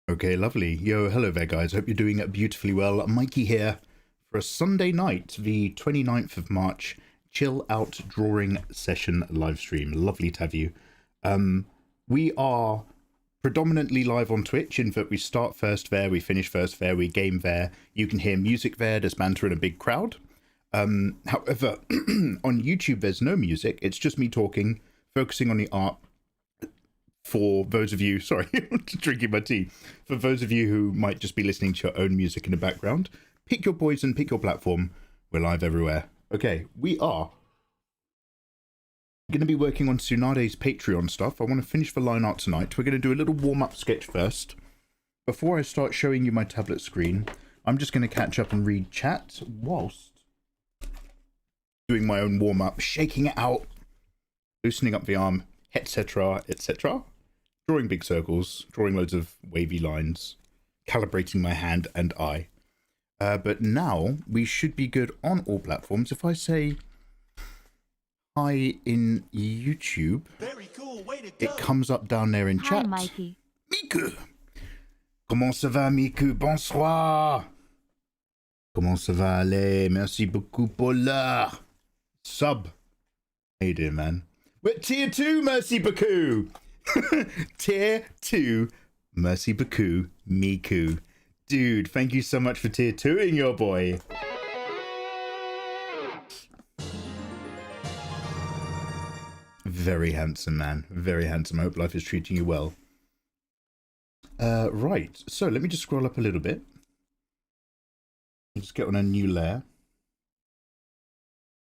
Okay, lovely. Yo, hello there, guys. Hope you're doing beautifully well. Mikey here for a Sunday night, the 29th of March, chill out drawing session live stream. Lovely to have you. We are predominantly live on Twitch in that we start first there, we finish first there, we game there. You can hear music there, there's banter and a big crowd. However, on YouTube, there's no music. It's just me talking, focusing on the art. For those of you, sorry, drinking my tea. For those of you who might just be listening to your own music in the background, pick your poison, pick your platform. We're live everywhere. Okay, we are going to be working on Tsunade's Patreon stuff. I want to finish the line art tonight. We're going to do a little warm-up sketch first. Before I start showing you my tablet screen, I'm just going to catch up and read chat whilst doing my own warm-up, shaking it out, loosening up the arm, etc., etc. Drawing big circles, drawing loads of wavy lines, calibrating my hand and eye. But now we should be good on all platforms. If I say hi in YouTube, very cool. Way to go. It comes up down there in chat. Hi, Mikey. Miku! Comment ça va, Miku? Bonsoir! Comment ça va aller? Merci beaucoup pour l'heure. Sub. How you doing, man? We're at tier 2, merci beaucoup. Tier 2, merci beaucoup, Miku. Dude, thank you so much for tier 2ing your boy. Very handsome, man. Very handsome. I hope life is treating you well. Right, so let me just scroll up a little bit. I'll just get on a new layer.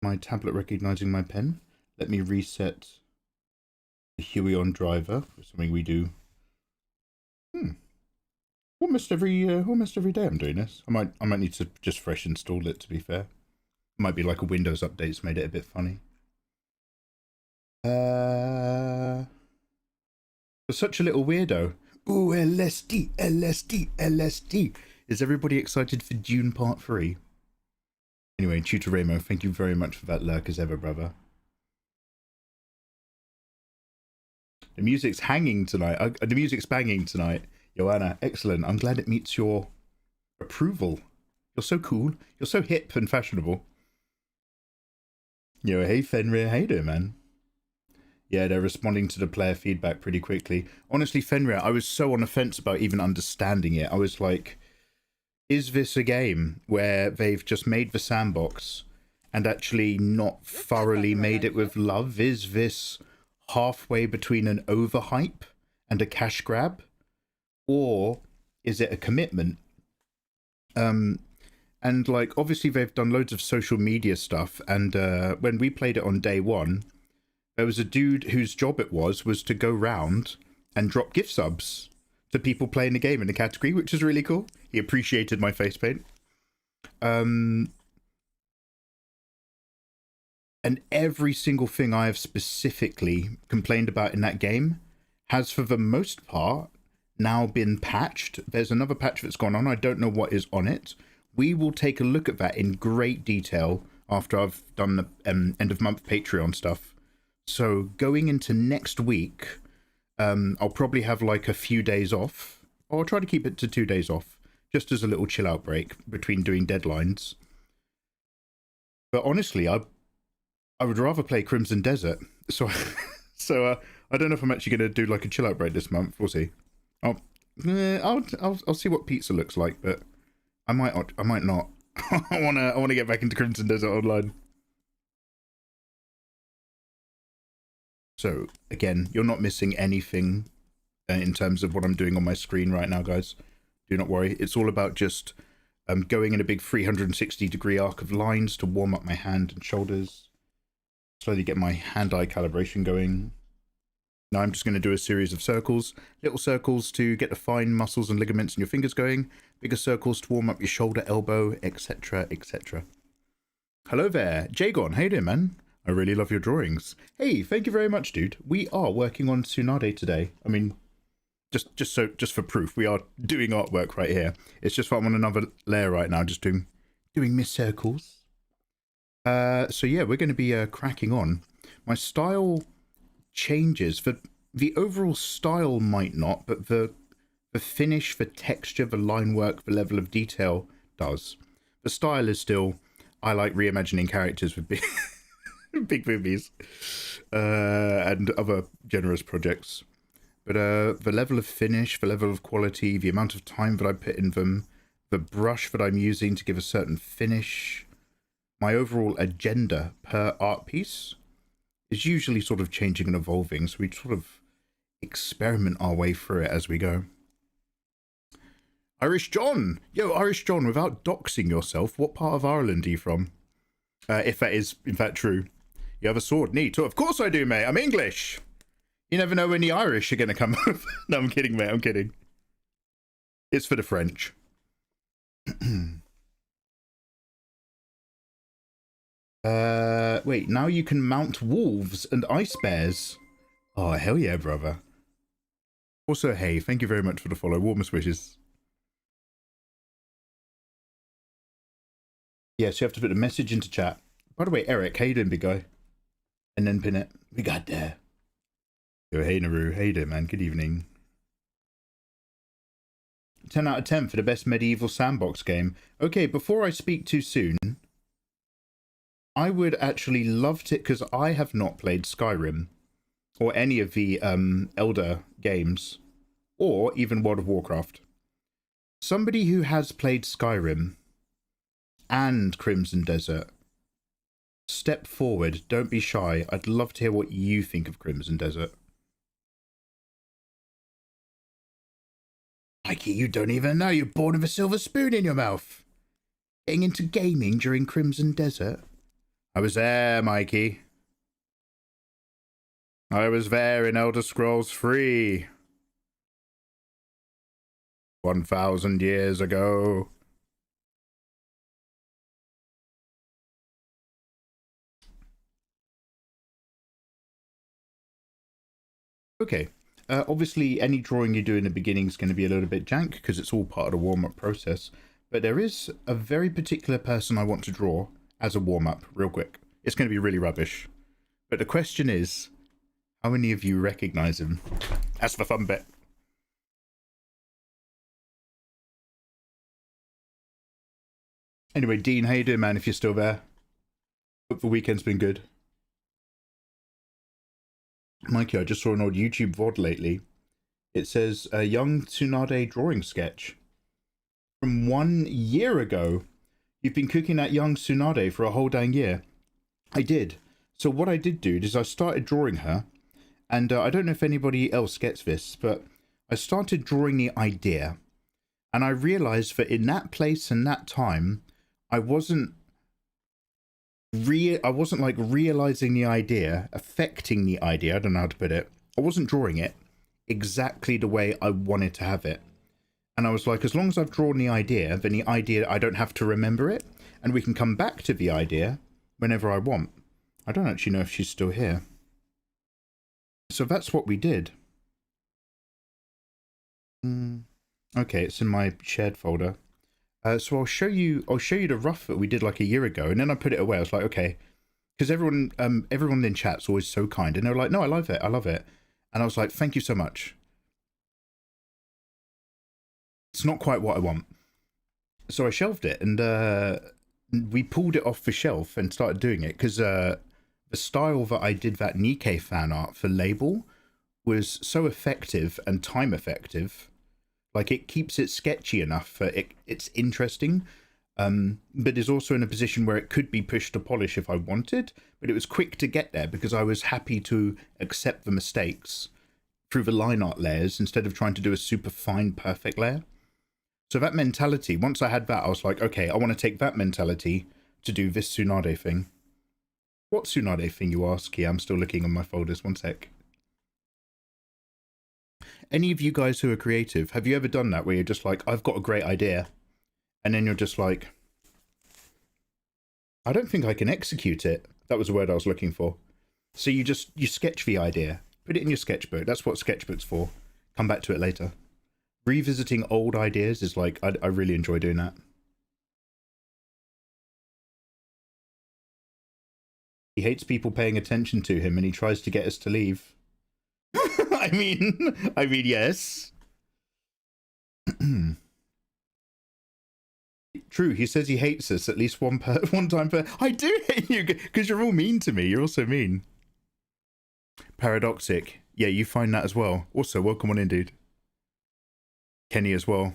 My tablet recognizing my pen. Let me reset the Huion driver for something we do. Almost every day I'm doing this. I might need to just fresh install it, to be fair. It might be like a Windows update's made it a bit funny. For such a little weirdo. Ooh, LSD, LSD, LSD. Is everybody excited for Dune Part 3? Anyway, Tutor Ramo, thank you very much for that lurk as ever, brother. The music's hanging tonight. The music's banging tonight. Joanna, excellent. I'm glad it meets your approval. You're so cool. You're so hip and fashionable. Yo, hey Fenrir, how you doing, man? Yeah, they're responding to the player feedback pretty quickly. Honestly, Fenrir, I was so on the fence about even understanding it. I was like, is this a game where they've just made the sandbox and actually not thoroughly made it with love? Is this halfway between an overhype and a cash grab, or is it a commitment? And like, obviously they've done loads of social media stuff, and when we played it on day one, there was a dude whose job it was to go round and drop gift subs to people playing the game in the category, which is really cool. He appreciated my face paint. And every single thing I have specifically complained about in that game has, for the most part, now been patched. There's another patch that's gone on. I don't know what is on it. We will take a look at that in great detail after I've done the end of month Patreon stuff. So going into next week, I'll probably have like a few days off. Or I'll try to keep it to 2 days off, just as a little chill out break between doing deadlines. But honestly, I would rather play Crimson Desert, so I don't know if I'm actually going to do like a chill out break this month. We'll see. I'll see what pizza looks like, but I might not. I wanna get back into Crimson Desert Online. So again, you're not missing anything in terms of what I'm doing on my screen right now, guys. Do not worry. It's all about just going in a big 360-degree arc of lines to warm up my hand and shoulders. Slowly get my hand-eye calibration going. Now I'm just going to do a series of circles. Little circles to get the fine muscles and ligaments in your fingers going. Bigger circles to warm up your shoulder, elbow, etc, etc. Hello there. Jagon, how you doing, man? I really love your drawings. Hey, thank you very much, dude. We are working on Tsunade today. I mean, just for proof, we are doing artwork right here. It's just that I'm on another layer right now, just doing Miss Circles. So yeah, we're going to be cracking on. My style changes. The overall style might not, but the The finish, the texture, the line work, the level of detail does. The style is still, I like reimagining characters with big, big boobies and other generous projects. But the level of finish, the level of quality, the amount of time that I put in them, the brush that I'm using to give a certain finish, my overall agenda per art piece is usually sort of changing and evolving. So we sort of experiment our way through it as we go. Irish John! Yo, Irish John, without doxing yourself, what part of Ireland are you from? If that is, in fact, true. You have a sword, neat. Oh, of course I do, mate. I'm English. You never know when the Irish are going to come up. No, I'm kidding, mate. I'm kidding. It's for the French. Wait, now you can mount wolves and ice bears. Oh, hell yeah, brother. Also, hey, thank you very much for the follow. Warmest wishes. Yeah, so you have to put a message into chat. By the way, Eric, how you doing, big guy? And then pin it. We got there. Yo, hey, Naru. How you doing, man? Good evening. 10 out of 10 for the best medieval sandbox game. Okay, before I speak too soon, I would actually love to, because I have not played Skyrim or any of the Elder games or even World of Warcraft. Somebody who has played Skyrim and Crimson Desert, step forward. Don't be shy. I'd love to hear what you think of Crimson Desert. Mikey, you don't even know you're born with a silver spoon in your mouth. Getting into gaming during Crimson Desert? I was there, Mikey. I was there in Elder Scrolls 3. 1,000 years ago. Okay. Obviously, any drawing you do in the beginning is going to be a little bit jank because it's all part of the warm-up process. But there is a very particular person I want to draw as a warm-up, real quick. It's going to be really rubbish. But the question is, how many of you recognize him? That's the fun bit. Anyway, Dean, how you doing, man, if you're still there? Hope the weekend's been good. Mikey, I just saw an old YouTube VOD lately. It says a young Tsunade drawing sketch. From 1 year ago. You've been cooking that young Tsunade for a whole dang year. I did. So what I did do is I started drawing her. And I don't know if anybody else gets this, but I started drawing the idea. And I realized that in that place and that time, I wasn't like realizing the idea, affecting the idea, I don't know how to put it. I wasn't drawing it exactly the way I wanted to have it. And I was like, as long as I've drawn the idea, then the idea, I don't have to remember it. And we can come back to the idea whenever I want. I don't actually know if she's still here. So that's what we did. Okay, it's in my shared folder. So I'll show you the rough that we did like a year ago, and then I put it away. I was like, okay, because everyone in chat's always so kind, and they're like, no, I love it, and I was like, thank you so much. It's not quite what I want, so I shelved it, and we pulled it off the shelf and started doing it because the style that I did that Nikkei fan art for Label was so effective and time effective. Like, it keeps it sketchy enough that it's interesting, but is also in a position where it could be pushed to polish if I wanted, but it was quick to get there because I was happy to accept the mistakes through the line art layers instead of trying to do a super fine, perfect layer. So that mentality, once I had that, I was like, okay, I want to take that mentality to do this Tsunade thing. What Tsunade thing, you ask? Yeah, I'm still looking on my folders. One sec. Any of you guys who are creative, have you ever done that where you're just like, I've got a great idea, and then you're just like, I don't think I can execute it. That was the word I was looking for. So you sketch the idea, put it in your sketchbook. That's what sketchbook's for. Come back to it later. Revisiting old ideas is like, I really enjoy doing that. He hates people paying attention to him and he tries to get us to leave. I mean, yes. True, he says he hates us at least one time per. I do hate you because you're all mean to me. You're also mean. Paradoxic. Yeah, you find that as well. Also, welcome on in, dude. Kenny as well.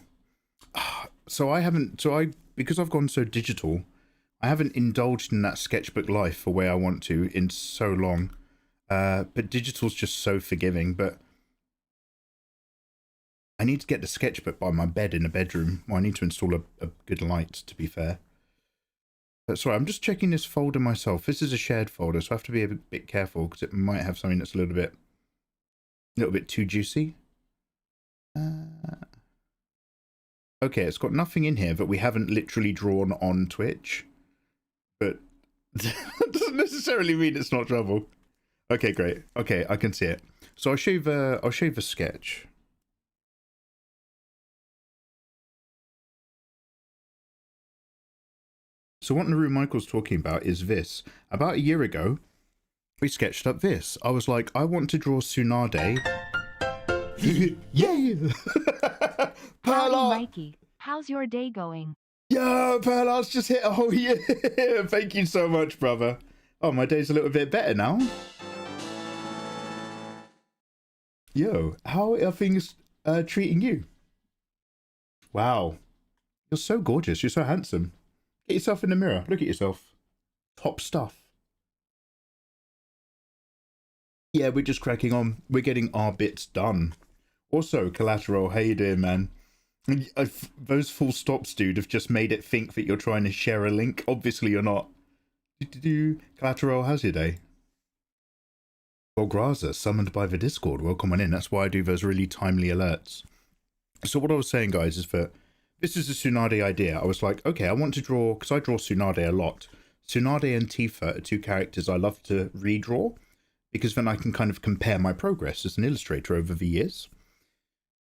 So I haven't. Because I've gone so digital, I haven't indulged in that sketchbook life the way I want to in so long. But digital's just so forgiving. But I need to get the sketchbook by my bed in the bedroom. Well, I need to install a good light, to be fair. But sorry, I'm just checking this folder myself. This is a shared folder, so I have to be a bit careful because it might have something that's a little bit too juicy. Okay, it's got nothing in here that we haven't literally drawn on Twitch. But that doesn't necessarily mean it's not trouble. Okay, great. Okay, I can see it. So I'll show you the sketch. So what Naru Michael's talking about is this. About a year ago, we sketched up this. I was like, I want to draw Tsunade. Yay! Howdy, Mikey. How's your day going? Yo, Perla's just hit a whole year. Thank you so much, brother. Oh, my day's a little bit better now. Yo, how are things treating you? Wow. You're so gorgeous. You're so handsome. Get yourself in the mirror. Look at yourself. Top stuff. Yeah, we're just cracking on. We're getting our bits done. Also, Collateral, how you doing, man? Those full stops, dude, have just made it think that you're trying to share a link. Obviously, you're not. Collateral, how's your day? Golgraza, summoned by the Discord. Welcome on in. That's why I do those really timely alerts. So what I was saying, guys, is that this is a Tsunade idea. I was like, okay, I want to draw, because I draw Tsunade a lot. Tsunade and Tifa are two characters I love to redraw, because then I can kind of compare my progress as an illustrator over the years.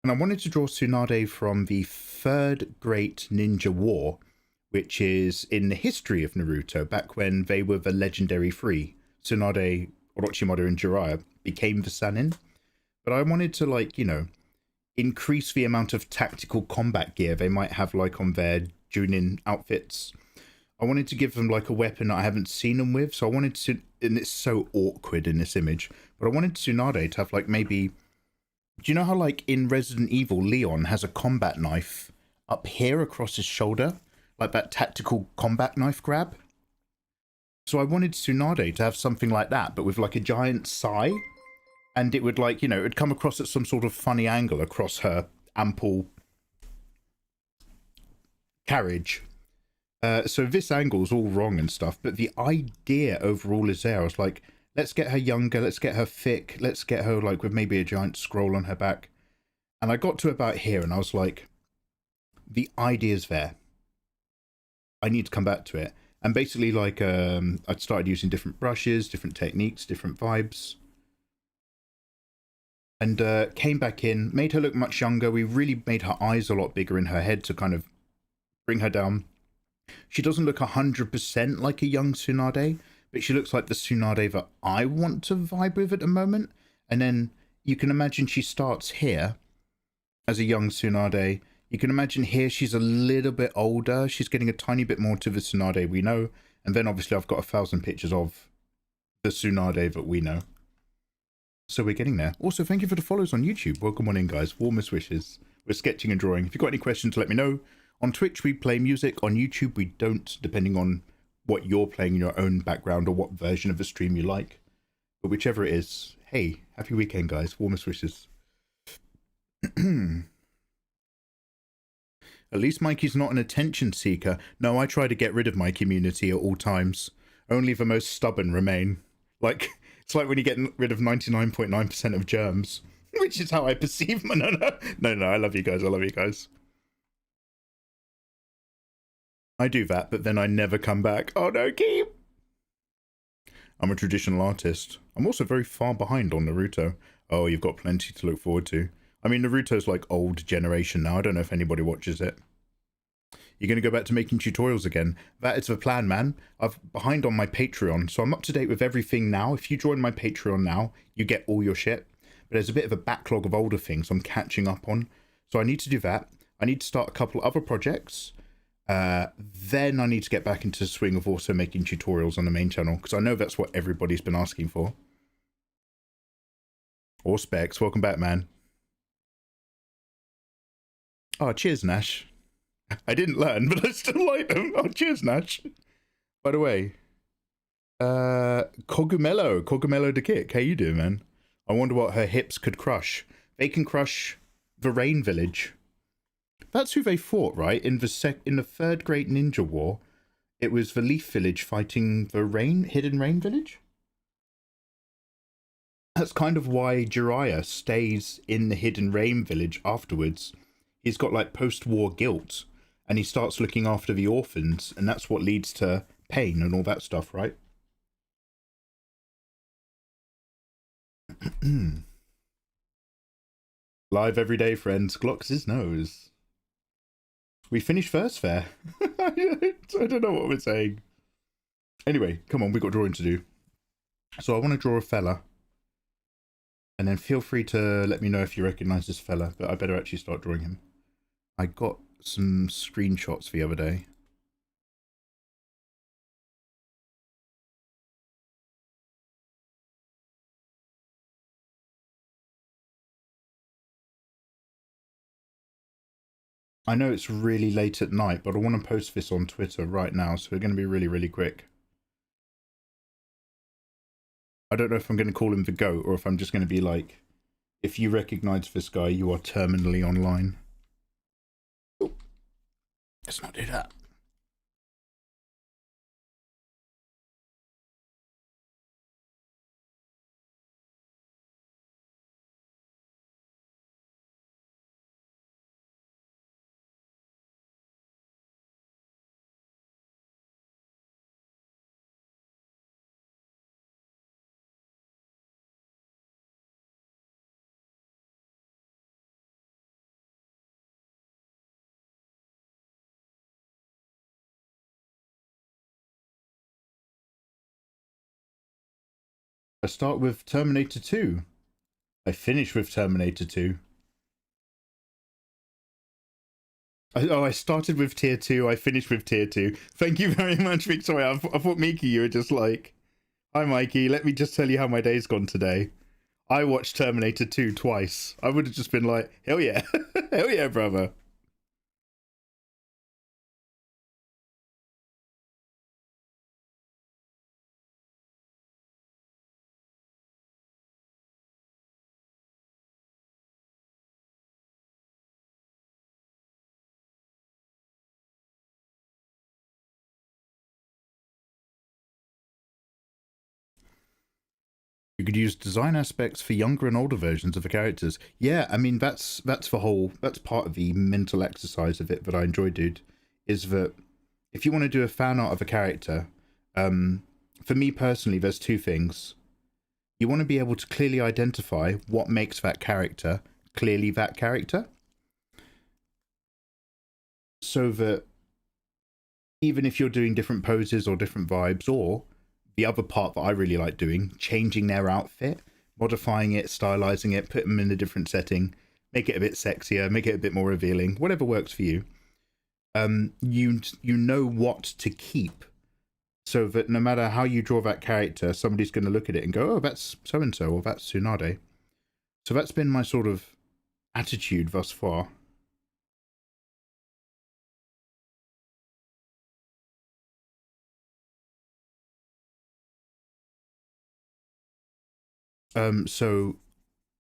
And I wanted to draw Tsunade from the Third Great Ninja War, which is in the history of Naruto, back when they were the legendary three. Tsunade, Orochimaru, and Jiraiya became the Sannin. But I wanted to, like, you know, increase the amount of tactical combat gear they might have, like, on their Junin outfits. I wanted to give them, like, a weapon that I haven't seen them with, so I wanted to, and it's so awkward in this image, but I wanted Tsunade to have, like, maybe, do you know how, like, in Resident Evil, Leon has a combat knife up here across his shoulder? Like that tactical combat knife grab? So I wanted Tsunade to have something like that, but with, like, a giant sai. And it would, like, you know, it would come across at some sort of funny angle across her ample carriage. So this angle's all wrong and stuff, but the idea overall is there. I was like, let's get her younger, let's get her thick, let's get her, like, with maybe a giant scroll on her back. And I got to about here, and I was like, the idea's there. I need to come back to it. And basically, like, I'd started using different brushes, different techniques, different vibes. And came back in, made her look much younger. We really made her eyes a lot bigger in her head to kind of bring her down. She doesn't look 100% like a young Tsunade, but she looks like the Tsunade that I want to vibe with at the moment. And then you can imagine she starts here as a young Tsunade. You can imagine here she's a little bit older. She's getting a tiny bit more to the Tsunade we know. And then obviously I've got 1,000 pictures of the Tsunade that we know. So we're getting there. Also, thank you for the follows on YouTube. Welcome on in, guys. Warmest wishes. We're sketching and drawing. If you've got any questions, let me know. On Twitch, we play music. On YouTube, we don't, depending on what you're playing in your own background or what version of the stream you like. But whichever it is, hey, happy weekend, guys. Warmest wishes. At least Mikey's not an attention seeker. No, I try to get rid of my community at all times. Only the most stubborn remain. Like, it's like when you get rid of 99.9% of germs, which is how I perceive my... No, I love you guys. I love you guys. I do that, but then I never come back. Oh no, Keep! I'm a traditional artist. I'm also very far behind on Naruto. Oh, you've got plenty to look forward to. I mean, Naruto's like old generation now. I don't know if anybody watches it. You're going to go back to making tutorials again. That is the plan, man. I'm behind on my Patreon, so I'm up to date with everything now. If you join my Patreon now, you get all your shit. But there's a bit of a backlog of older things I'm catching up on. So I need to do that. I need to start a couple other projects. Then I need to get back into the swing of also making tutorials on the main channel, because I know that's what everybody's been asking for. Or Specs, welcome back, man. Oh, cheers, Nash. I didn't learn, but I still like them. Oh, cheers, Nash. By the way, Cogumelo the Kick, how you doing, man? I wonder what her hips could crush. They can crush the Rain Village. That's who they fought, right? In the Third Great Ninja War, it was the Leaf Village fighting the Hidden Rain Village. That's kind of why Jiraiya stays in the Hidden Rain Village afterwards. He's got like post-war guilt, and he starts looking after the orphans, and that's what leads to pain and all that stuff, right? Live every day, friends. Glocks his nose. We finished first there. I don't know what we're saying. Anyway, come on, we've got drawing to do. So I want to draw a fella. And then feel free to let me know if you recognize this fella, but I better actually start drawing him. I got some screenshots the other day. I know it's really late at night, but I want to post this on Twitter right now, so we're going to be really, really quick. I don't know if I'm going to call him the GOAT, or if I'm just going to be like, if you recognize this guy, you are terminally online. Oh, let's not do that. I start with Terminator 2. I finish with Terminator 2. I started with tier 2, I finished with tier 2. Thank you very much, Victoria. I thought, Miki, you were just like, hi, Mikey, let me just tell you how my day's gone today. I watched Terminator 2 twice. I would have just been like, hell yeah. Hell yeah, brother. You could use design aspects for younger and older versions of the characters. Yeah, I mean, that's part of the mental exercise of it that I enjoy, dude, is that if you want to do a fan art of a character, for me personally, there's two things. You want to be able to clearly identify what makes that character clearly that character. So that even if you're doing different poses or different vibes, or the other part that I really like doing, changing their outfit, modifying it, stylizing it, put them in a different setting, make it a bit sexier, make it a bit more revealing, whatever works for you. You know what to keep, so that no matter how you draw that character, somebody's going to look at it and go, oh, that's so-and-so, or that's Tsunade. So that's been my sort of attitude thus far. So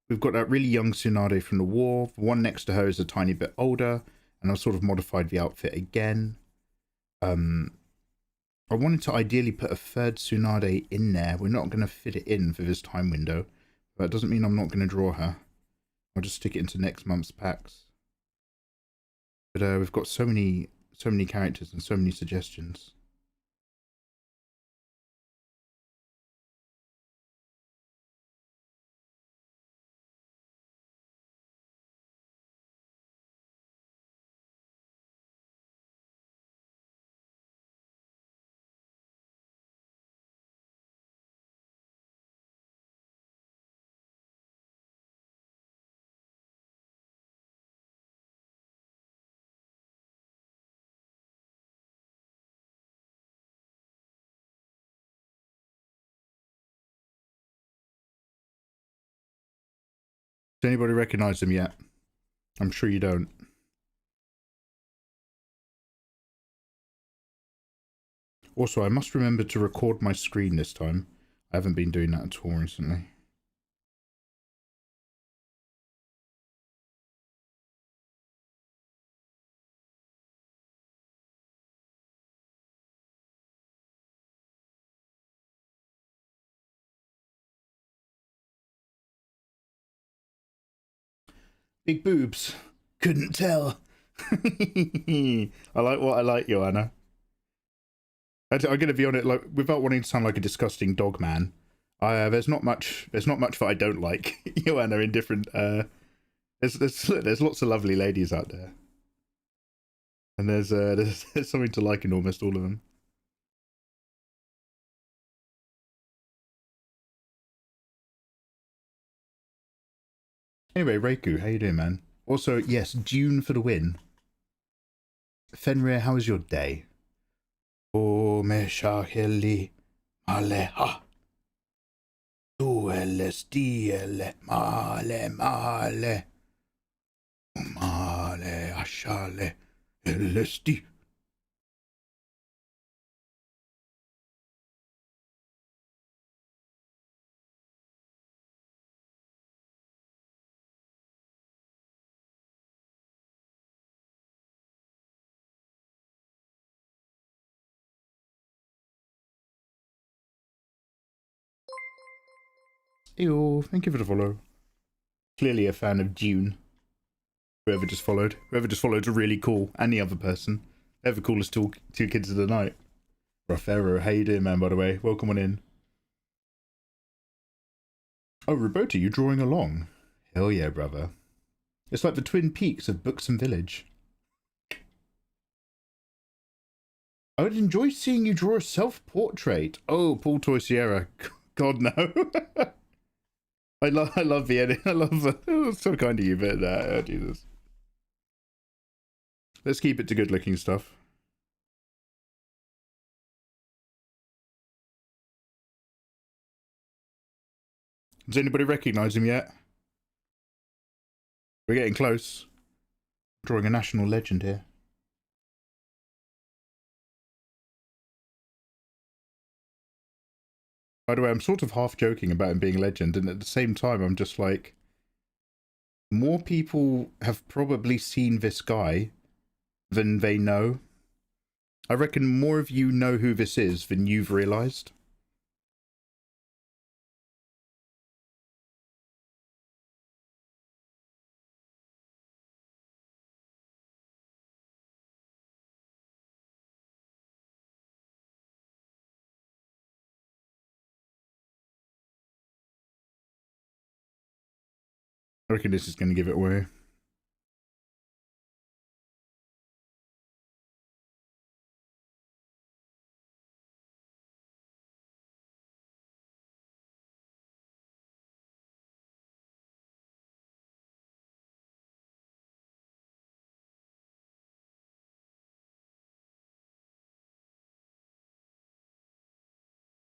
we've got that really young Tsunade from the war. The one next to her is a tiny bit older, and I've sort of modified the outfit again. I wanted to ideally put a third Tsunade in there. We're not going to fit it in for this time window. But that doesn't mean I'm not going to draw her. I'll just stick it into next month's packs. But we've got so many characters and so many suggestions. Does anybody recognize them yet? I'm sure you don't. Also, I must remember to record my screen this time. I haven't been doing that at all recently. Big boobs. Couldn't tell. I like what I like, Joanna. I'm gonna be on it, like, without wanting to sound like a disgusting dog man. There's not much that I don't like, Joanna. In different there's lots of lovely ladies out there, and there's something to like in almost all of them. Anyway, Reiku, how you doing, man? Also, yes, June for the win. Fenrir, how was your day? Oh, me shaheli maleha. Dueles diele male male. Male ashale elesti. Ew, thank you for the follow. Clearly a fan of June. Whoever just followed is really cool. And the other person. They're the coolest two kids of the night. Raffero, how you doing, man, by the way? Welcome on in. Oh, Roberta, you drawing along? Hell yeah, brother. It's like the Twin Peaks of Buxom Village. I would enjoy seeing you draw a self-portrait. Oh, Paul Toy Sierra. God, no. I love the edit. I love oh, so kind of you, but oh, Jesus. Let's keep it to good-looking stuff. Does anybody recognize him yet? We're getting close. Drawing a national legend here. By the way, I'm sort of half joking about him being a legend, and at the same time, I'm just like, more people have probably seen this guy than they know. I reckon more of you know who this is than you've realised. I reckon this is going to give it away.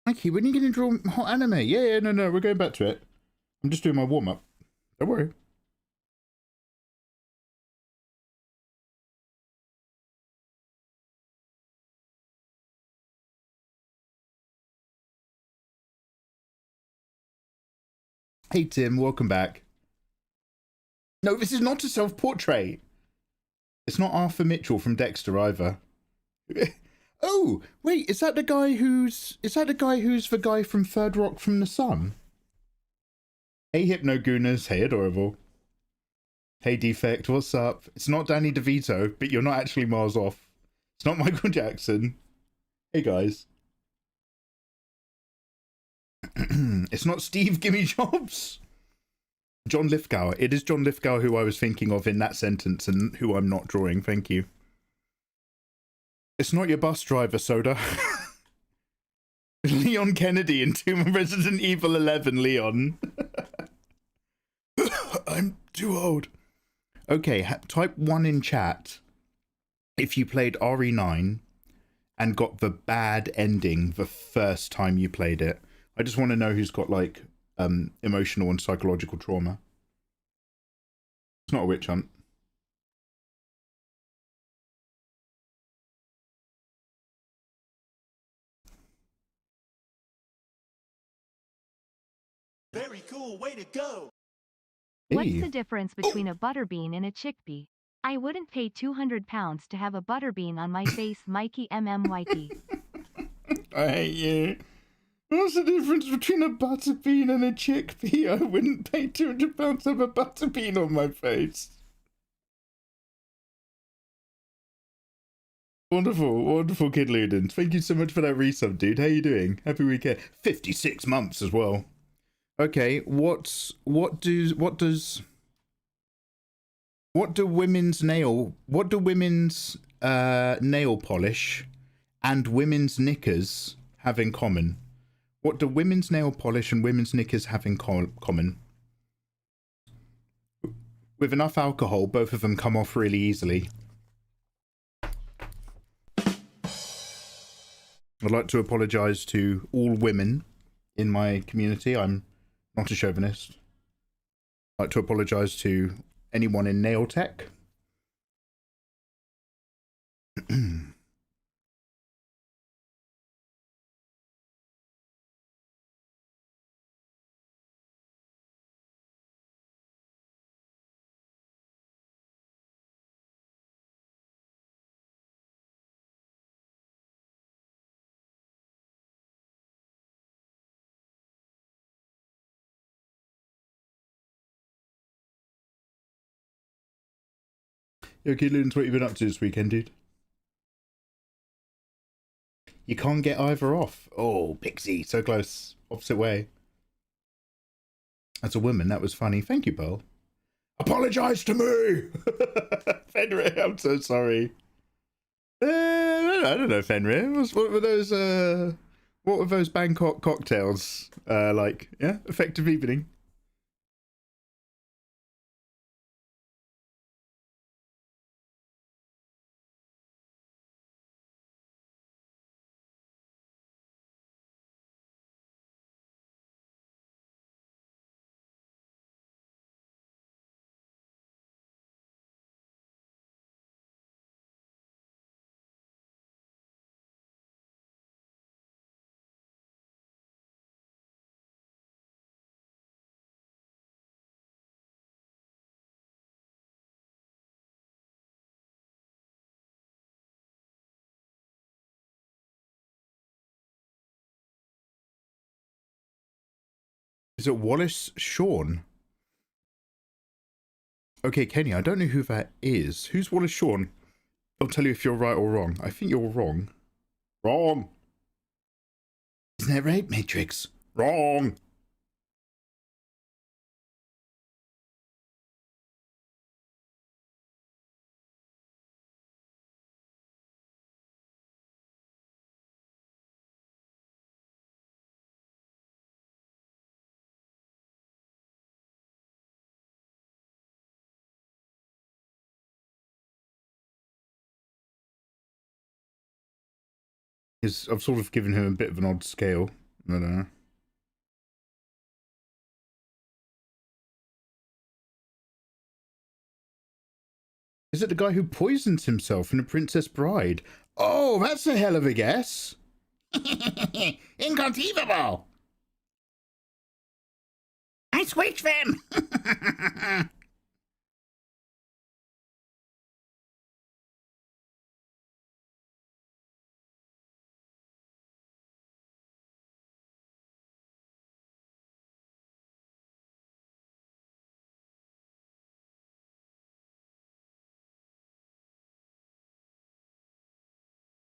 Mikey, when are you going to draw hot anime? Yeah, no, we're going back to it. I'm just doing my warm-up. Don't worry. Hey Tim, welcome back. No, this is not a self-portrait. It's not Arthur Mitchell from Dexter either. Oh, wait, is that the guy who's the guy from Third Rock from the Sun? Hey Hypno Gooners, hey Adorable. Hey Defect, what's up? It's not Danny DeVito, but you're not actually miles off. It's not Michael Jackson. Hey guys. It's not Steve Gimme Jobs. John Lithgow. It is John Lithgow who I was thinking of in that sentence and who I'm not drawing. Thank you. It's not your bus driver, Soda. Leon Kennedy in Tomb of Resident Evil 11, Leon. I'm too old. Okay, type 1 in chat if you played RE9 and got the bad ending the first time you played it. I just want to know who's got, like, emotional and psychological trauma. It's not a witch hunt. Very cool, way to go. What's Hey. the difference between a butterbean and a chickpea? I wouldn't pay £200 to have a butterbean on my face, Mikey MMYT. I hate you. What's the difference between a butterbean and a chickpea? I wouldn't pay £200 to have a butterbean on my face. Wonderful, wonderful Kid Ludens. Thank you so much for that resub, dude. How you doing? Happy weekend. 56 months as well. Okay, what do women's nail polish and women's knickers have in common? What do women's nail polish and women's knickers have in common? With enough alcohol, both of them come off really easily. I'd like to apologise to all women in my community. I'm not a chauvinist. I'd like to apologise to anyone in nail tech. Yo, Kid Ludens, what you been up to this weekend, dude? You can't get either off. Oh, Pixie, so close. Opposite way. As a woman, that was funny. Thank you, Pearl. Apologise to me! Fenrir, I'm so sorry. I don't know, Fenrir. What were those Bangkok cocktails like? Yeah, effective evening. Is it Wallace Shawn? Okay, Kenny, I don't know who that is. Who's Wallace Shawn? I'll tell you if you're right or wrong. I think you're wrong. Wrong. Isn't that right, Matrix? Wrong. I've sort of given him a bit of an odd scale. I don't know. Is it the guy who poisons himself in A Princess Bride? Oh, that's a hell of a guess. Inconceivable. I switched them.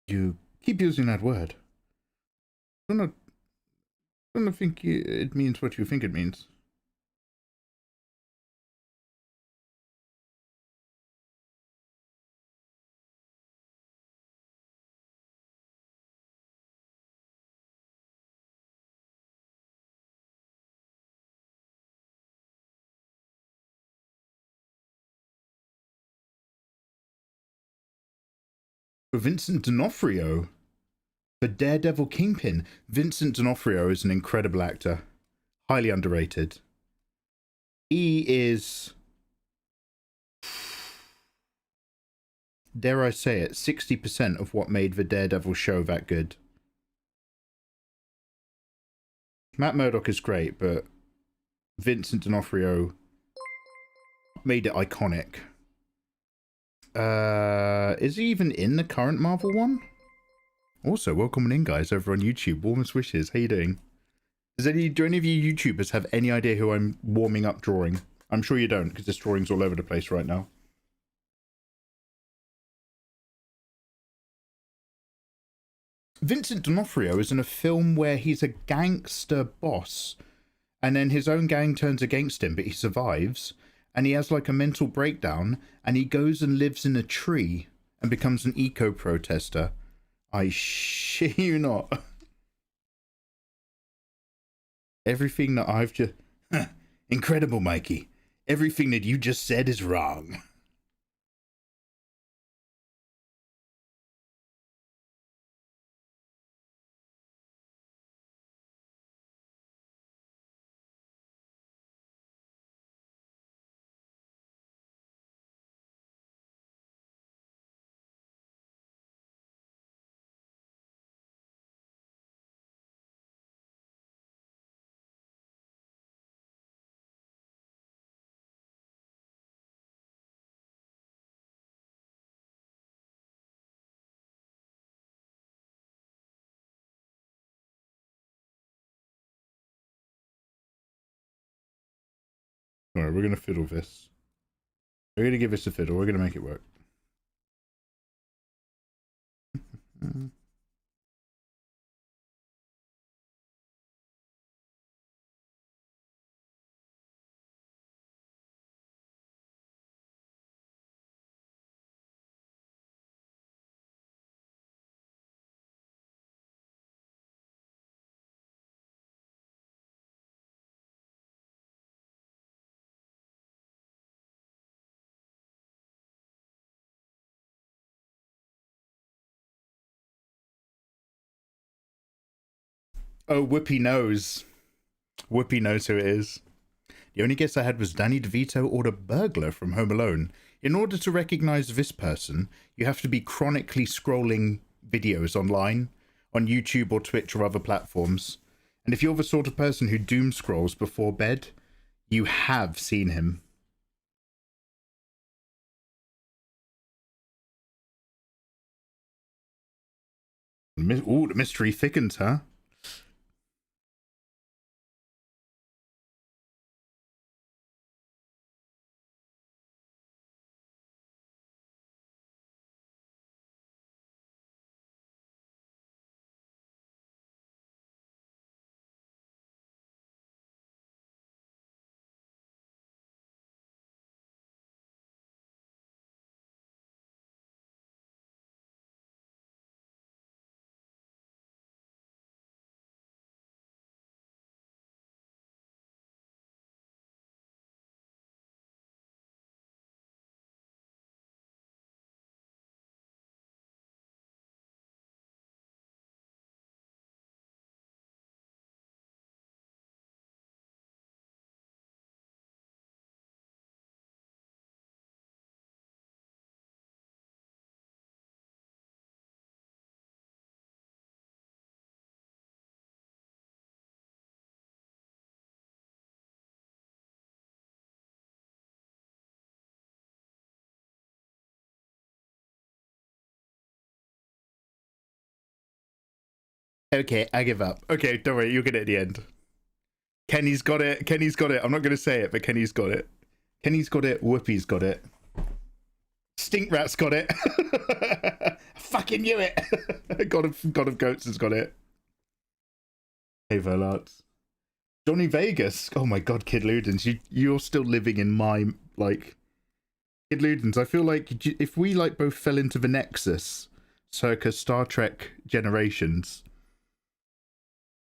You keep using that word. I don't think it means what you think it means. Vincent D'Onofrio. The Daredevil Kingpin. Vincent D'Onofrio is an incredible actor. Highly underrated. He is Dare I say it, 60% of what made the Daredevil show that good. Matt Murdock is great, but Vincent D'Onofrio made it iconic. Is he even in the current Marvel one? Also, welcome in guys over on YouTube. Warmest wishes. How you doing? Do any of you YouTubers have any idea who I'm warming up drawing? I'm sure you don't, because this drawing's all over the place right now. Vincent D'Onofrio is in a film where he's a gangster boss, and then his own gang turns against him, but he survives, and he has like a mental breakdown, and he goes and lives in a tree and becomes an eco-protester. I shit you not. Everything that I've just... Incredible, Mikey. Everything that you just said is wrong. Alright, we're going to fiddle this. We're going to give this a fiddle. We're going to make it work. Oh, Whoopi knows. Whoopi knows who it is. The only guess I had was Danny DeVito or the burglar from Home Alone. In order to recognize this person, you have to be chronically scrolling videos online, on YouTube or Twitch or other platforms. And if you're the sort of person who doom scrolls before bed, you have seen him. Ooh, the mystery thickens, huh? Okay, I give up. Okay, don't worry, you'll get it at the end. Kenny's got it. Kenny's got it. I'm not going to say it, but Kenny's got it. Kenny's got it. Whoopi's got it. Stinkrat's got it. I fucking knew it. God of Goats has got it. Hey, Verlarts. Johnny Vegas. Oh my god, Kid Ludens. You're still living in my, like... Kid Ludens, I feel like if we, like, both fell into the Nexus, circa Star Trek Generations...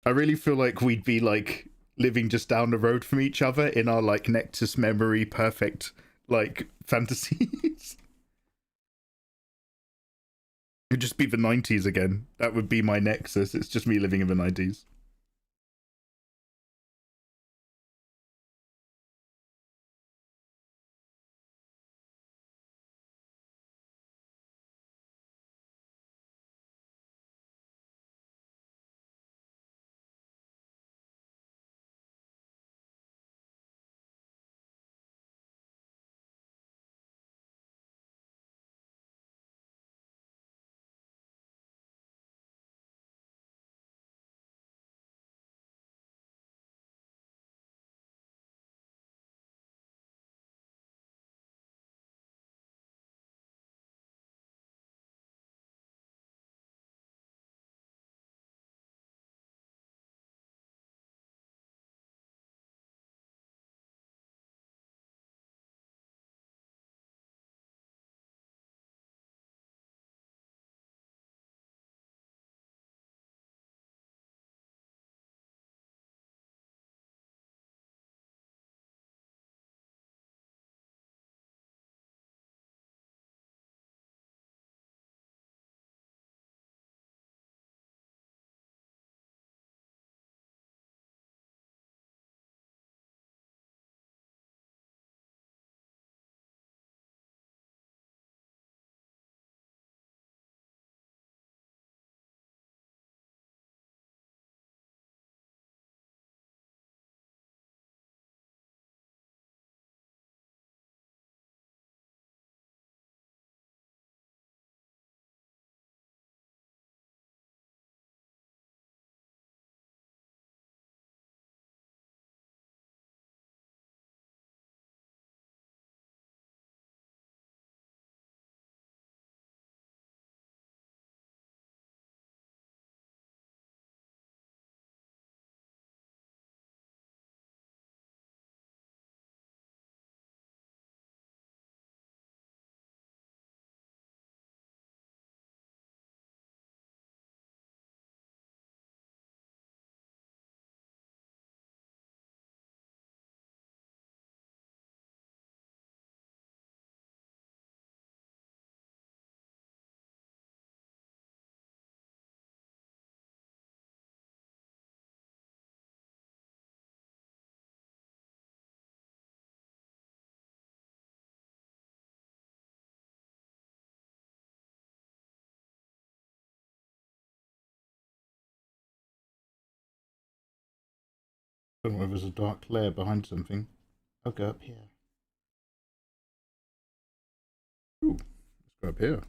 I really feel like we'd be, like, living just down the road from each other in our, like, Nexus memory perfect, like, fantasies. It'd just be the 90s again. That would be my Nexus. It's just me living in the 90s. I don't know if there's a dark layer behind something. I'll go up here. Ooh, let's go up here.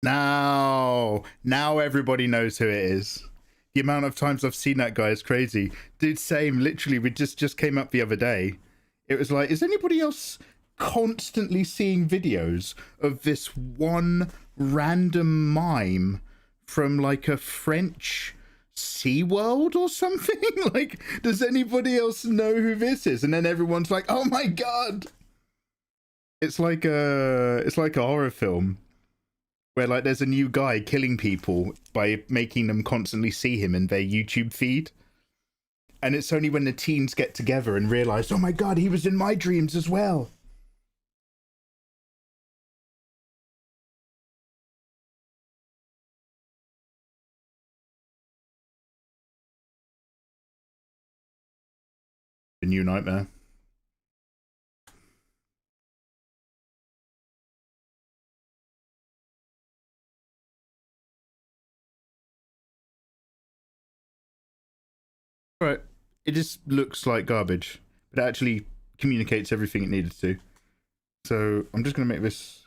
Now everybody knows who it is. The amount of times I've seen that guy is crazy. Dude, same. Literally, we just came up the other day. It was like, is anybody else constantly seeing videos of this one random mime from like a French SeaWorld or something? Like, does anybody else know who this is? And then everyone's like, oh my god. It's like a horror film where like there's a new guy killing people by making them constantly see him in their YouTube feed. And it's only when the teens get together and realize, oh my god, he was in my dreams as well. A new nightmare. Right, it just looks like garbage, but it actually communicates everything it needed to. So I'm just going to make this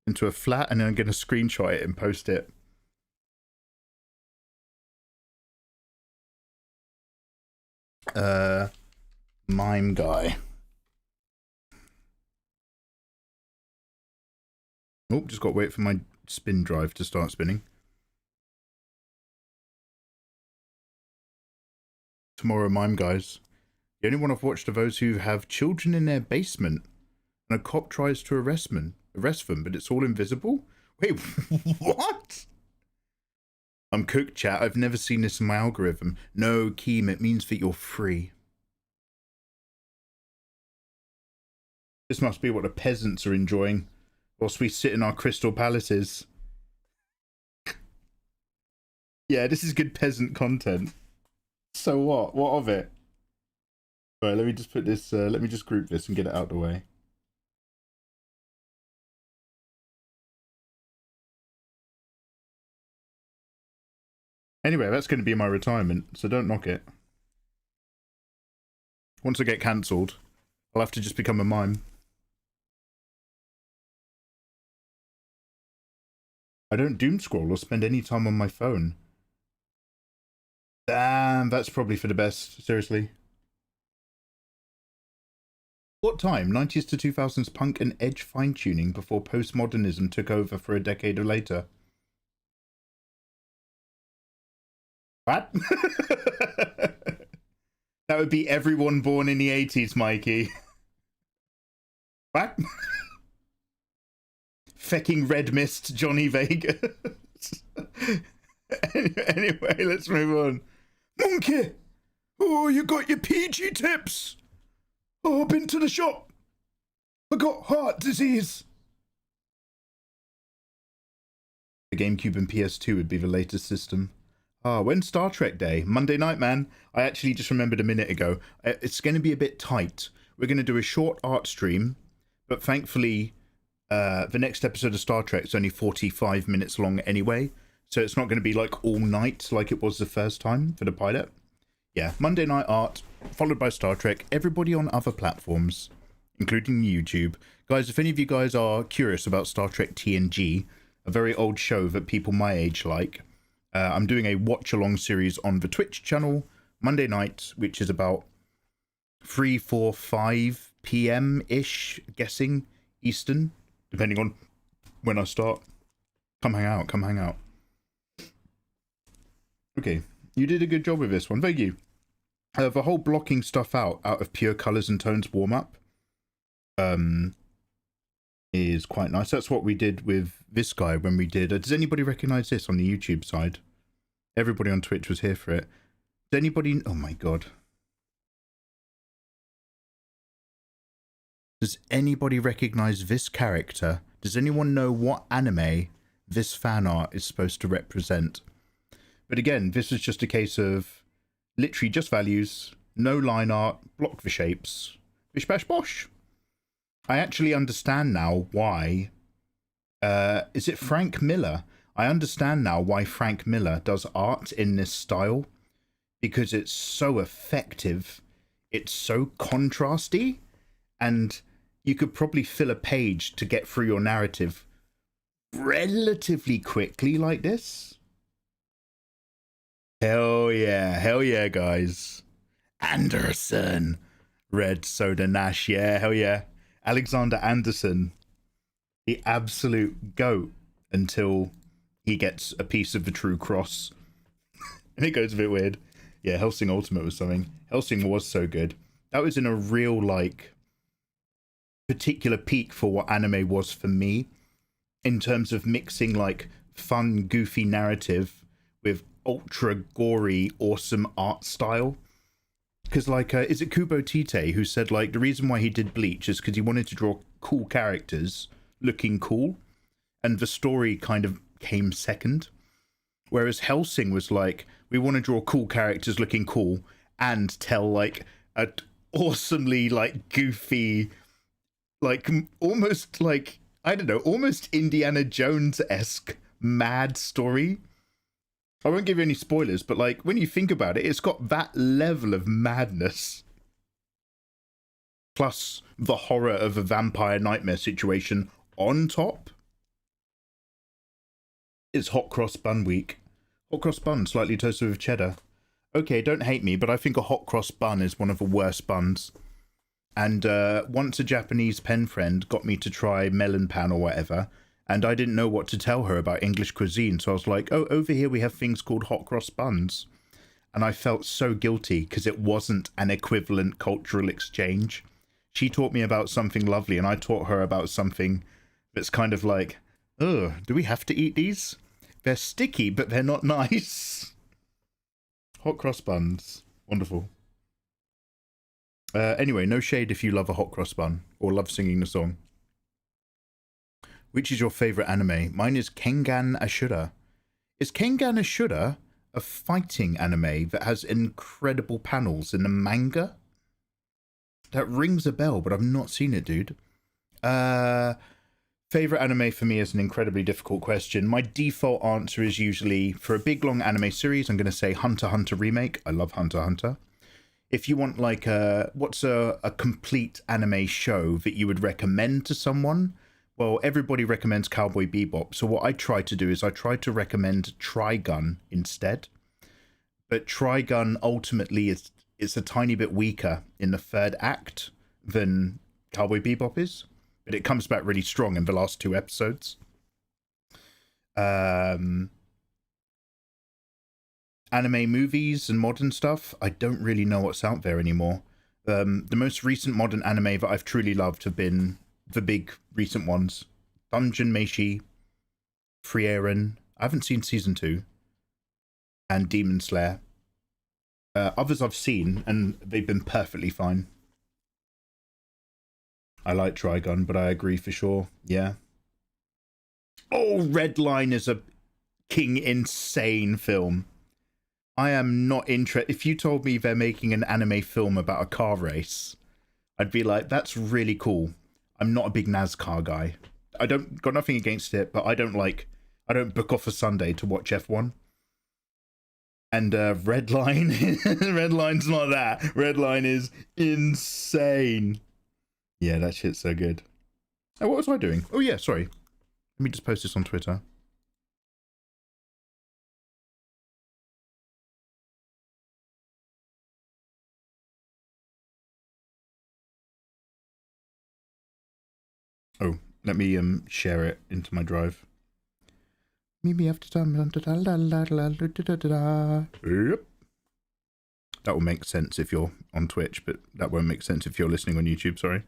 into a flat and then I'm going to screenshot it and post it. Mime guy. Oh, just got to wait for my spin drive to start spinning. Tomorrow mime guys. The only one I've watched are those who have children in their basement and a cop tries to arrest them, but it's all invisible? Wait, what? I'm cooked, chat. I've never seen this in my algorithm. No, Keem, it means that you're free. This must be what the peasants are enjoying whilst we sit in our crystal palaces. Yeah, this is good peasant content. So what? What of it? Right, let me just put this, let me just group this and get it out of the way. Anyway, that's going to be my retirement, so don't knock it. Once I get cancelled, I'll have to just become a mime. I don't doom scroll or spend any time on my phone. Damn, that's probably for the best, seriously. What time? 90s to 2000s punk and edge fine-tuning before postmodernism took over for a decade or later. What? That would be everyone born in the 80s, Mikey. What? Fecking red mist Johnny Vegas. Anyway, let's move on. Monkey! Oh, you got your PG tips! Oh, I've been to the shop. I got heart disease. The GameCube and PS2 would be the latest system. When's Star Trek Day? Monday night, man. I actually just remembered a minute ago. It's going to be a bit tight. We're going to do a short art stream, but thankfully, the next episode of Star Trek is only 45 minutes long anyway, so it's not going to be like all night like it was the first time for the pilot. Yeah, Monday night art, followed by Star Trek, everybody on other platforms, including YouTube. Guys, if any of you guys are curious about Star Trek TNG, a very old show that people my age like, I'm doing a watch-along series on the Twitch channel Monday night, which is about 3, 4, 5 p.m.-ish, guessing, Eastern, depending on when I start. Come hang out, come hang out. Okay, you did a good job with this one, thank you. The whole blocking stuff out of pure colours and tones warm-up is quite nice. That's what we did with this guy when we did... does anybody recognise this on the YouTube side? Everybody on Twitch was here for it. Does anybody... oh my god. Does anybody recognise this character? Does anyone know what anime this fan art is supposed to represent? But again, this is just a case of literally just values, no line art, block the shapes, bish bash bosh. I actually understand now why... is it Frank Miller? I understand now why Frank Miller does art in this style. Because it's so effective. It's so contrasty. And you could probably fill a page to get through your narrative relatively quickly like this. Hell yeah, guys. Anderson. Red Soda Nash, yeah, hell yeah. Alexander Anderson, the absolute goat until he gets a piece of the true cross. And it goes a bit weird. Yeah, Hellsing Ultimate was something. Hellsing was so good. That was in a real, like, particular peak for what anime was for me. In terms of mixing, like, fun, goofy narrative with ultra gory, awesome art style. Because, like, is it Kubo Tite who said, like, the reason why he did Bleach is because he wanted to draw cool characters looking cool. And the story kind of came second. Whereas Hellsing was like, we want to draw cool characters looking cool and tell, like, a awesomely, like, goofy, like, almost, like, I don't know, almost Indiana Jones-esque mad story. I won't give you any spoilers, but, like, when you think about it, it's got that level of madness. Plus the horror of a vampire nightmare situation on top. It's hot cross bun week. Hot cross bun, slightly toasted with cheddar. Okay, don't hate me, but I think a hot cross bun is one of the worst buns. And once a Japanese pen friend got me to try melon pan or whatever, and I didn't know what to tell her about English cuisine, so I was like, oh, over here we have things called hot cross buns. And I felt so guilty because it wasn't an equivalent cultural exchange. She taught me about something lovely, and I taught her about something that's kind of like, oh, do we have to eat these? They're sticky, but they're not nice. Hot cross buns. Wonderful. Anyway, no shade if you love a hot cross bun or love singing the song. Which is your favourite anime? Mine is Kengan Ashura. Is Kengan Ashura a fighting anime that has incredible panels in the manga? That rings a bell, but I've not seen it, dude. Favourite anime for me is an incredibly difficult question. My default answer is usually, for a big long anime series, I'm going to say Hunter x Hunter Remake. I love Hunter x Hunter. If you want, like, what's a complete anime show that you would recommend to someone? Well, everybody recommends Cowboy Bebop. So what I try to do is I try to recommend Trigun instead. But Trigun ultimately is a tiny bit weaker in the third act than Cowboy Bebop is. But it comes back really strong in the last 2 episodes. Anime movies and modern stuff, I don't really know what's out there anymore. The most recent modern anime that I've truly loved have been the big recent ones. Dungeon Meshi, Frieren, I haven't seen season 2, and Demon Slayer. Others I've seen, and they've been perfectly fine. I like Trigun, but I agree for sure, yeah. Oh, Red Line is a king insane film. I am not interested. If you told me they're making an anime film about a car race, I'd be like, that's really cool. I'm not a big NASCAR guy. I got nothing against it, but I don't book off a Sunday to watch F1. And Red Line, Red Line's not that. Red Line is insane. Yeah, that shit's so good. Oh, what was I doing? Oh yeah, sorry. Let me just post this on Twitter. Let me share it into my drive. Meet me after time. Yep. That will make sense if you're on Twitch, but that won't make sense if you're listening on YouTube, sorry.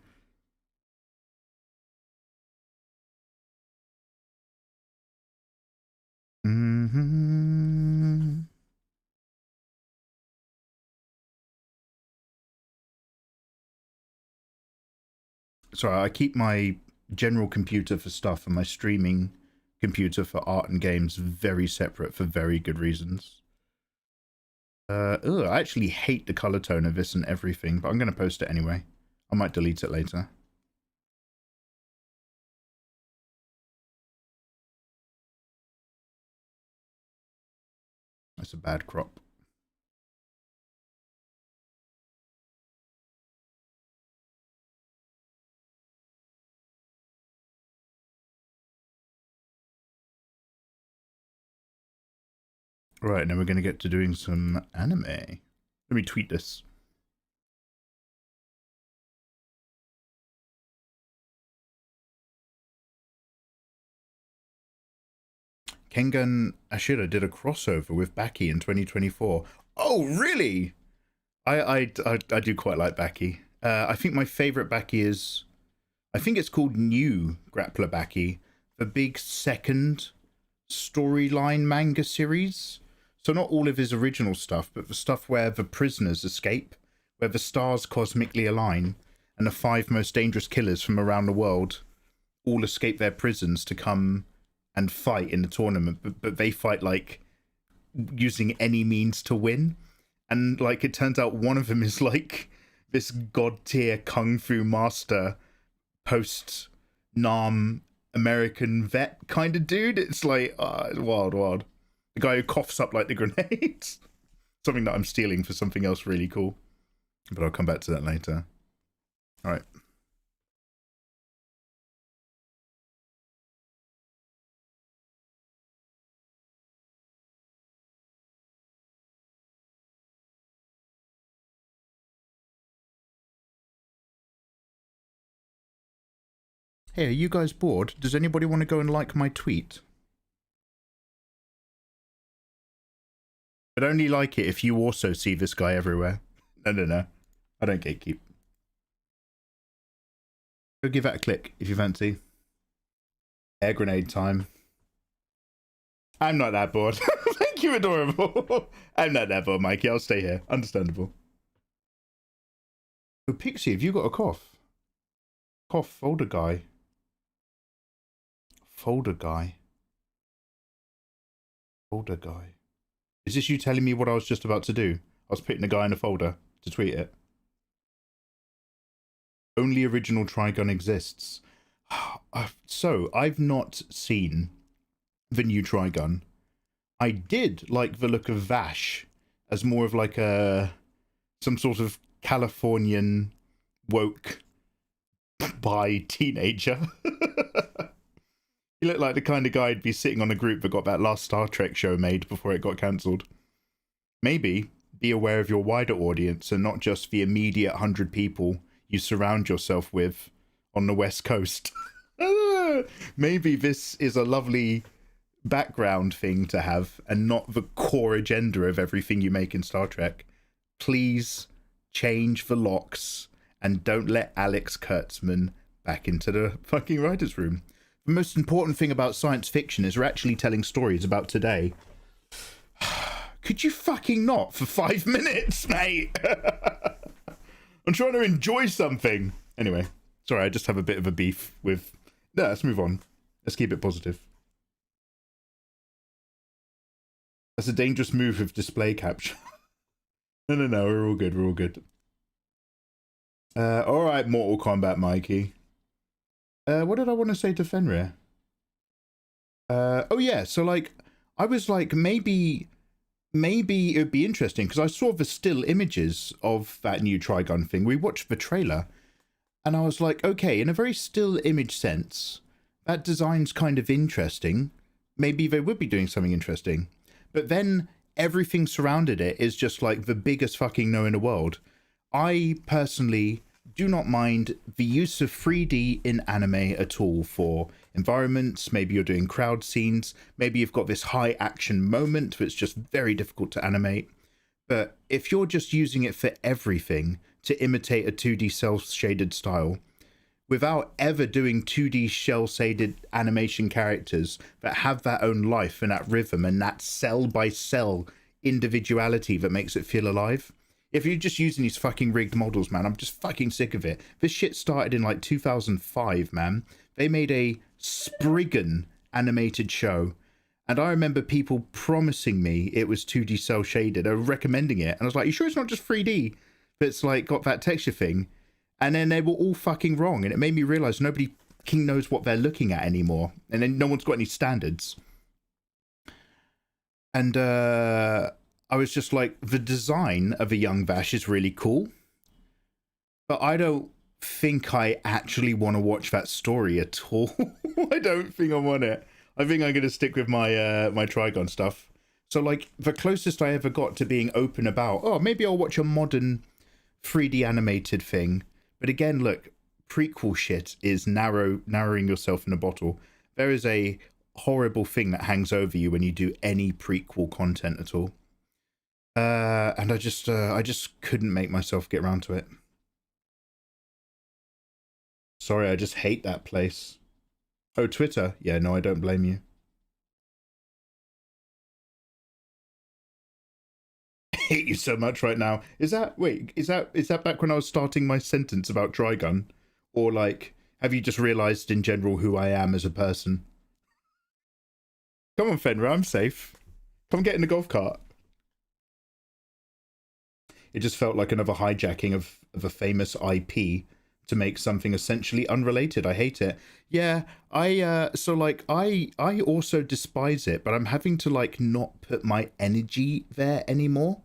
Sorry, I keep my general computer for stuff and my streaming computer for art and games very separate for very good reasons. I actually hate the color tone of this and everything, but I'm going to post it anyway. I might delete it later. That's a bad crop. Right, now we're going to get to doing some anime. Let me tweet this. Kengan Ashira did a crossover with Baki in 2024. Oh, really? I do quite like Baki. I think my favorite Baki is, I think it's called New Grappler Baki, the big second storyline manga series. So not all of his original stuff, but the stuff where the prisoners escape, where the stars cosmically align, and the 5 most dangerous killers from around the world all escape their prisons to come and fight in the tournament, but they fight like using any means to win. And like it turns out one of them is like this god tier kung fu master post Nam American vet kind of dude. It's like it's wild. The guy who coughs up like the grenades. Something that I'm stealing for something else really cool, but I'll come back to that later. All right. Hey, are you guys bored? Does anybody want to go and like my tweet? But only like it if you also see this guy everywhere. No. I don't gatekeep. Go give that a click if you fancy. Air grenade time. I'm not that bored. Thank you, adorable. I'm not that bored, Mikey. I'll stay here. Understandable. Oh, Pixie, have you got a cough? Cough, folder guy. Folder guy. Folder guy. Is this you telling me what I was just about to do? I was putting a guy in a folder to tweet it. Only original Trigun exists. So, I've not seen the new Trigun. I did like the look of Vash as more of like some sort of Californian woke bi teenager. He looked like the kind of guy who'd be sitting on a group that got that last Star Trek show made before it got cancelled. Maybe be aware of your wider audience and not just the immediate 100 people you surround yourself with on the West Coast. Maybe this is a lovely background thing to have and not the core agenda of everything you make in Star Trek. Please change the locks and don't let Alex Kurtzman back into the fucking writer's room. The most important thing about science fiction is we're actually telling stories about today. Could you fucking not for 5 minutes, mate? I'm trying to enjoy something. Anyway, sorry, I just have a bit of a beef with... No, let's move on. Let's keep it positive. That's a dangerous move with display capture. No, we're all good, we're all good. Alright, Mortal Kombat, Mikey. What did I want to say to Fenrir? Oh yeah, so like, I was like, maybe it would be interesting, because I saw the still images of that new Trigun thing. We watched the trailer, and I was like, okay, in a very still image sense, that design's kind of interesting. Maybe they would be doing something interesting. But then everything surrounded it is just like the biggest fucking no in the world. I personally do not mind the use of 3D in anime at all for environments. Maybe you're doing crowd scenes. Maybe you've got this high action moment that's just very difficult to animate. But if you're just using it for everything to imitate a 2D cel-shaded style, without ever doing 2D cel-shaded animation characters that have their own life and that rhythm and that cell-by-cell individuality that makes it feel alive, if you're just using these fucking rigged models, man, I'm just fucking sick of it. This shit started in like 2005, man. They made a Spriggan animated show, and I remember people promising me it was 2D cel shaded or recommending it, and I was like, you sure it's not just 3D that's like got that texture thing? And then they were all fucking wrong, and it made me realize nobody fucking knows what they're looking at anymore, and then no one's got any standards. And I was just like, the design of a young Vash is really cool, but I don't think I actually want to watch that story at all. I don't think I want it. I think I'm going to stick with my my Trigon stuff. So like the closest I ever got to being open about, oh, maybe I'll watch a modern 3D animated thing. But again, look, prequel shit is narrowing yourself in a bottle. There is a horrible thing that hangs over you when you do any prequel content at all. And I just couldn't make myself get around to it. Sorry, I just hate that place. Oh, Twitter? Yeah, no, I don't blame you. I hate you so much right now. Is that back when I was starting my sentence about Trigun? Or like, have you just realized in general who I am as a person? Come on, Fenrir, I'm safe. Come get in the golf cart. It just felt like another hijacking of a famous IP to make something essentially unrelated. I hate it. Yeah, I also despise it, but I'm having to like not put my energy there anymore.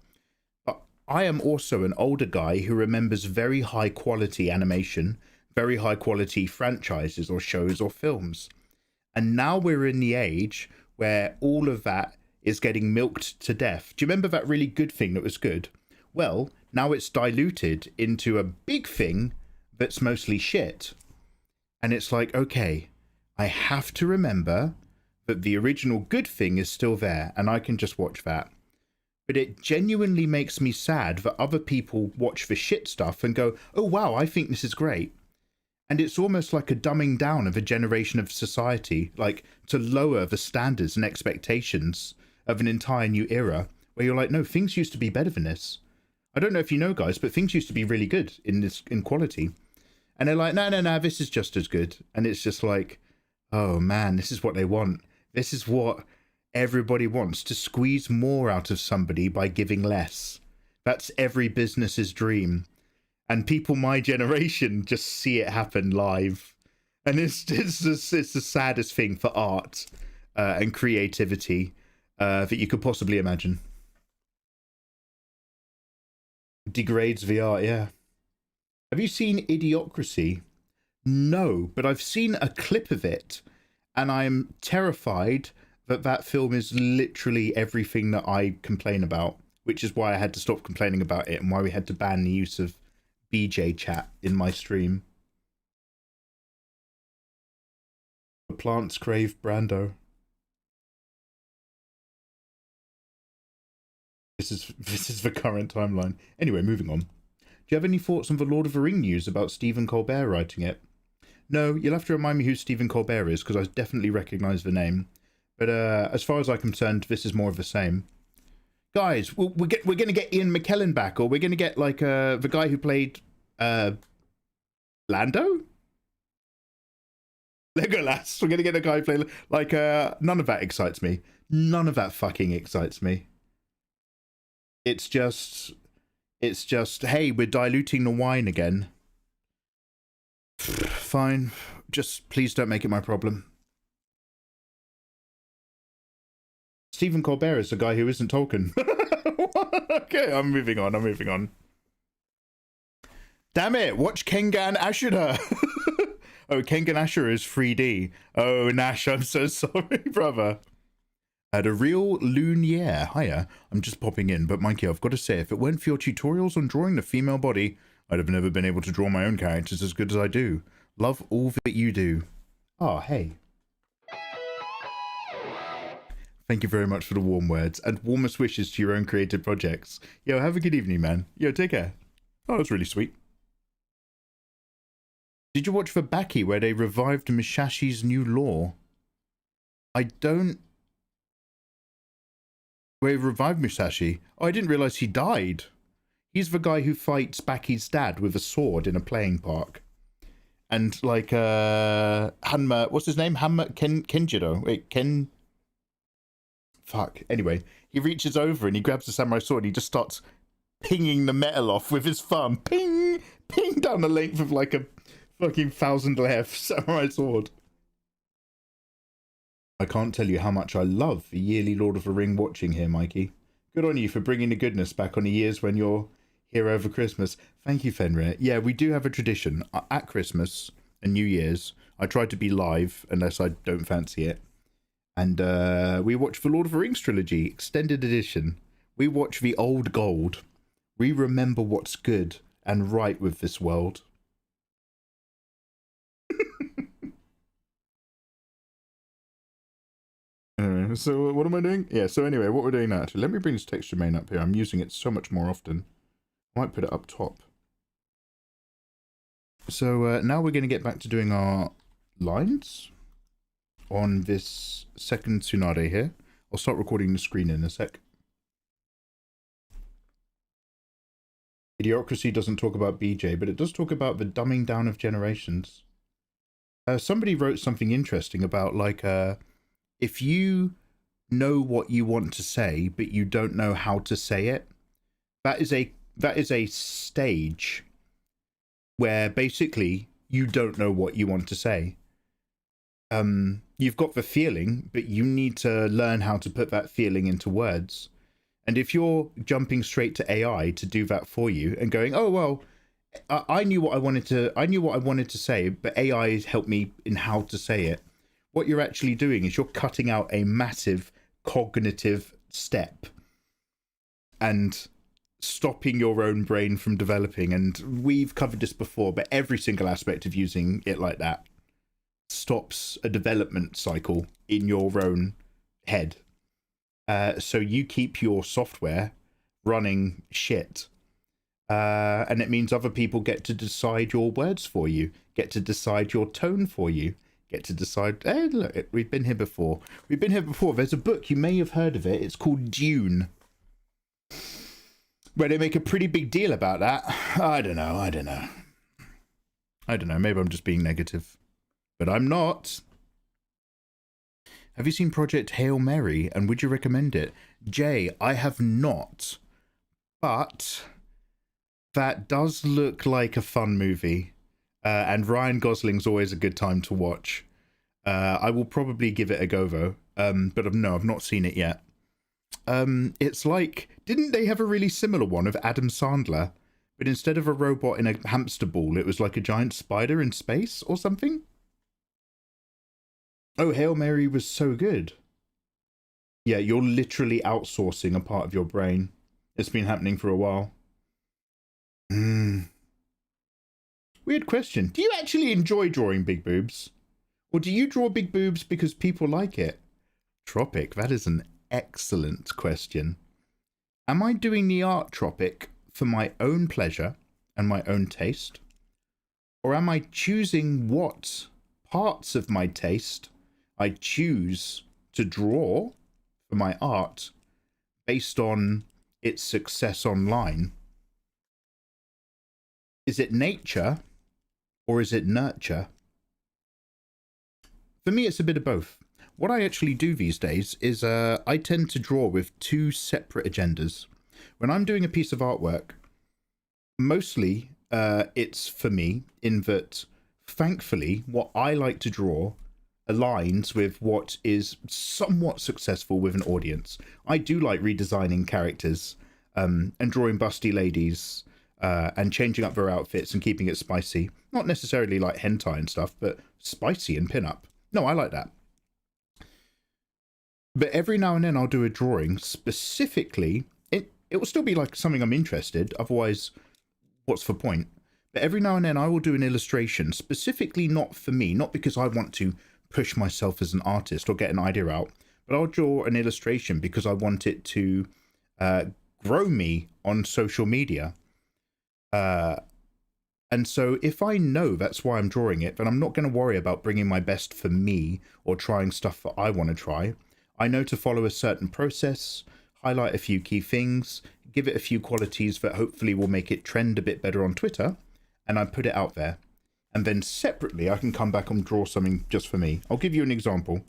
But I am also an older guy who remembers very high quality animation, very high quality franchises or shows or films. And now we're in the age where all of that is getting milked to death. Do you remember that really good thing that was good? Well, now it's diluted into a big thing that's mostly shit. And it's like, okay, I have to remember that the original good thing is still there and I can just watch that. But it genuinely makes me sad that other people watch the shit stuff and go, oh wow, I think this is great. And it's almost like a dumbing down of a generation of society, like to lower the standards and expectations of an entire new era where you're like, no, things used to be better than this. I don't know if you know, guys, but things used to be really good in quality. And they're like, no, this is just as good. And it's just like, oh man, this is what they want. This is what everybody wants, to squeeze more out of somebody by giving less. That's every business's dream. And people my generation just see it happen live. And it's the saddest thing for art and creativity that you could possibly imagine. Degrades the art, yeah. Have you seen Idiocracy? No, but I've seen a clip of it, and I'm terrified that that film is literally everything that I complain about, which is why I had to stop complaining about it and why we had to ban the use of BJ chat in my stream. The plants crave Brando. This is the current timeline. Anyway, moving on. Do you have any thoughts on the Lord of the Ring news about Stephen Colbert writing it? No, you'll have to remind me who Stephen Colbert is, because I definitely recognise the name. But as far as I'm concerned, this is more of the same. Guys, we're going to get Ian McKellen back, or we're going to get like the guy who played Lando? Legolas. We're going to get a guy who played like none of that excites me. None of that fucking excites me. It's just, hey, we're diluting the wine again. Fine. Just please don't make it my problem. Stephen Colbert is the guy who isn't Tolkien. Okay, I'm moving on. Damn it, watch Kengan Ashura. Oh, Kengan Ashura is 3D. Oh, Nash, I'm so sorry, brother. Had a real Lunier. Hiya, I'm just popping in, but Mikey, I've got to say, if it weren't for your tutorials on drawing the female body, I'd have never been able to draw my own characters as good as I do. Love all that you do. Ah, hey. Thank you very much for the warm words and warmest wishes to your own creative projects. Yo, have a good evening, man. Yo, take care. Oh, that's really sweet. Did you watch the Baki where they revived Musashi's new lore? I don't... Where he revived Musashi? Oh, I didn't realize he died. He's the guy who fights Baki's dad with a sword in a playing park. And like, Hanma... What's his name? Kenjiro. Wait, Fuck. Anyway, he reaches over and he grabs the samurai sword and he just starts pinging the metal off with his thumb. Ping! Ping down the length of like a fucking 1000 left samurai sword. I can't tell you how much I love the yearly Lord of the Ring watching here, Mikey. Good on you for bringing the goodness back on the years when you're here over Christmas. Thank you, Fenrir. Yeah, we do have a tradition. At Christmas and New Year's, I try to be live unless I don't fancy it. And we watch the Lord of the Rings trilogy, extended edition. We watch the old gold. We remember what's good and right with this world. Anyway, so what am I doing? Yeah, so anyway, what we're doing now. Actually, let me bring this texture main up here. I'm using it so much more often. I might put it up top. So now we're going to get back to doing our lines on this second Tsunade here. I'll start recording the screen in a sec. Idiocracy doesn't talk about BJ, but it does talk about the dumbing down of generations. Somebody wrote something interesting about like if you know what you want to say but you don't know how to say it, that is a stage where basically you don't know what you want to say. You've got the feeling, but you need to learn how to put that feeling into words. And if you're jumping straight to AI to do that for you and going, oh well, I knew what I wanted to say, but AI has helped me in how to say it. What you're actually doing is you're cutting out a massive cognitive step and stopping your own brain from developing. And we've covered this before, but every single aspect of using it like that stops a development cycle in your own head. So you keep your software running shit. And it means other people get to decide your words for you, get to decide your tone for you, get to decide, hey, look, we've been here before. We've been here before. There's a book, you may have heard of it. It's called Dune, where they make a pretty big deal about that. I don't know. Maybe I'm just being negative, but I'm not. Have you seen Project Hail Mary, and would you recommend it? Jay, I have not, but that does look like a fun movie, and Ryan Gosling's always a good time to watch. I will probably give it a go though, but no, I've not seen it yet. It's like, didn't they have a really similar one of Adam Sandler, but instead of a robot in a hamster ball, it was like a giant spider in space or something? Oh, Hail Mary was so good. Yeah, you're literally outsourcing a part of your brain. It's been happening for a while. Weird question. Do you actually enjoy drawing big boobs? Or do you draw big boobs because people like it? Tropic, that is an excellent question. Am I doing the art, Tropic, for my own pleasure and my own taste? Or am I choosing what parts of my taste I choose to draw for my art based on its success online? Is it nature or is it nurture? For me, it's a bit of both. What I actually do these days is I tend to draw with two separate agendas. When I'm doing a piece of artwork, mostly it's for me in that, thankfully, what I like to draw aligns with what is somewhat successful with an audience. I do like redesigning characters and drawing busty ladies and changing up their outfits and keeping it spicy. Not necessarily like hentai and stuff, but spicy and pin-up. No, I like that. But every now and then I'll do a drawing specifically. It will still be like something I'm interested. Otherwise, what's the point? But every now and then I will do an illustration, specifically not for me, not because I want to push myself as an artist or get an idea out, but I'll draw an illustration because I want it to grow me on social media. And so if I know that's why I'm drawing it, then I'm not going to worry about bringing my best for me or trying stuff that I want to try. I know to follow a certain process, highlight a few key things, give it a few qualities that hopefully will make it trend a bit better on Twitter, and I put it out there. And then separately, I can come back and draw something just for me. I'll give you an example.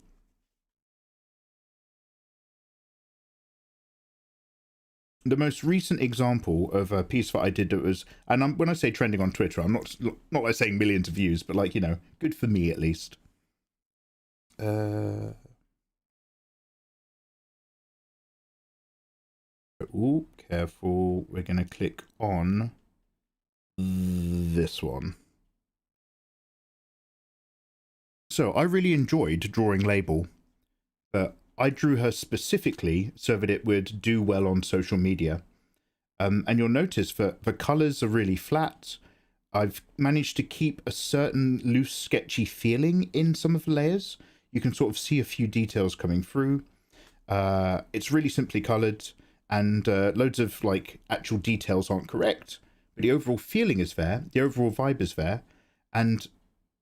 The most recent example of a piece that I did that was, and when I say trending on Twitter, I'm not like saying millions of views, but like, you know, good for me at least. Ooh, careful. We're going to click on this one. So I really enjoyed drawing Label, but I drew her specifically so that it would do well on social media. And you'll notice that the colors are really flat. I've managed to keep a certain loose, sketchy feeling in some of the layers. You can sort of see a few details coming through. It's really simply colored, and loads of like actual details aren't correct, but the overall feeling is there, the overall vibe is there, and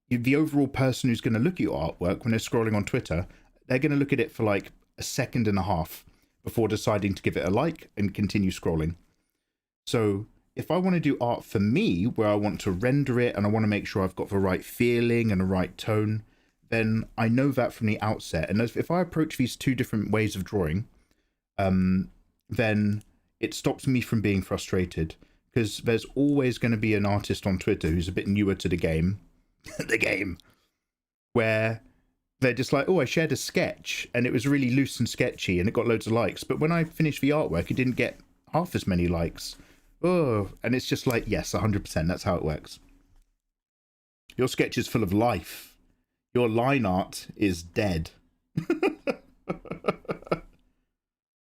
the overall person who's going to look at your artwork when they're scrolling on Twitter, they're going to look at it for like a second and a half before deciding to give it a like and continue scrolling. So if I want to do art for me, where I want to render it and I want to make sure I've got the right feeling and the right tone, then I know that from the outset. And if I approach these two different ways of drawing, then it stops me from being frustrated, because there's always going to be an artist on Twitter who's a bit newer to the game, where they're just like, oh, I shared a sketch and it was really loose and sketchy and it got loads of likes. But when I finished the artwork, it didn't get half as many likes. Oh, and it's just like, yes, 100%. That's how it works. Your sketch is full of life. Your line art is dead.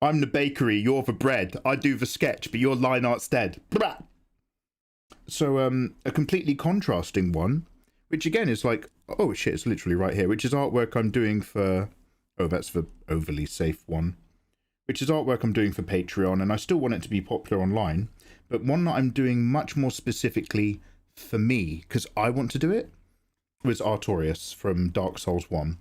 I'm the bakery, you're the bread. I do the sketch, but your line art's dead. So a completely contrasting one, which again is like, oh shit, it's literally right here, which is artwork I'm doing for, oh, that's the overly safe one, which is artwork I'm doing for Patreon, and I still want it to be popular online, but one that I'm doing much more specifically for me, because I want to do it, was Artorias from Dark Souls 1,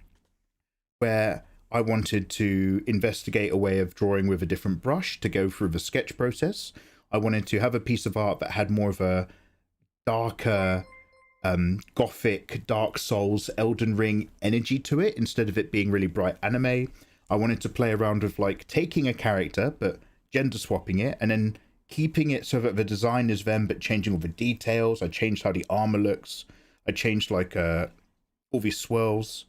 where I wanted to investigate a way of drawing with a different brush to go through the sketch process. I wanted to have a piece of art that had more of a darker, gothic, Dark Souls, Elden Ring energy to it, instead of it being really bright anime. I wanted to play around with like taking a character, but gender swapping it, and then keeping it so that the design is them, but changing all the details. I changed how the armor looks. I changed like all these swirls,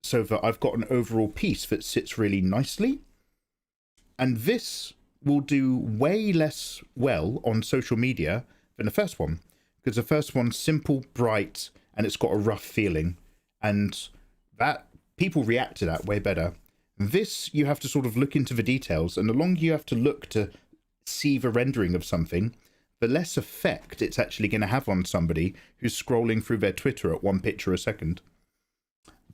so that I've got an overall piece that sits really nicely. And this will do way less well on social media than the first one, because the first one's simple, bright, and it's got a rough feeling, and that people react to that way better. This, you have to sort of look into the details, and the longer you have to look to see the rendering of something, the less effect it's actually going to have on somebody who's scrolling through their Twitter at one picture a second.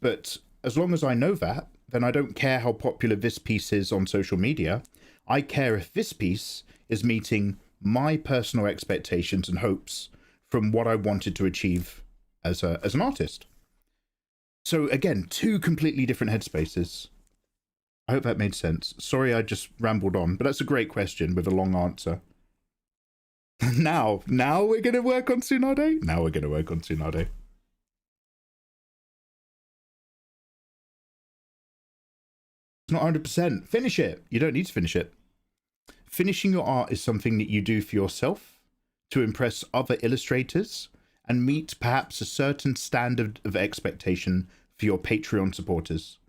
But as long as I know that, then I don't care how popular this piece is on social media. I care if this piece is meeting my personal expectations and hopes from what I wanted to achieve as an artist. So again, two completely different headspaces. I hope that made sense. Sorry, I just rambled on, but that's a great question with a long answer. Now we're going to work on Tsunade? Now we're going to work on Tsunade. It's not 100%. Finish it. You don't need to finish it. Finishing your art is something that you do for yourself, to impress other illustrators, and meet perhaps a certain standard of expectation for your Patreon supporters.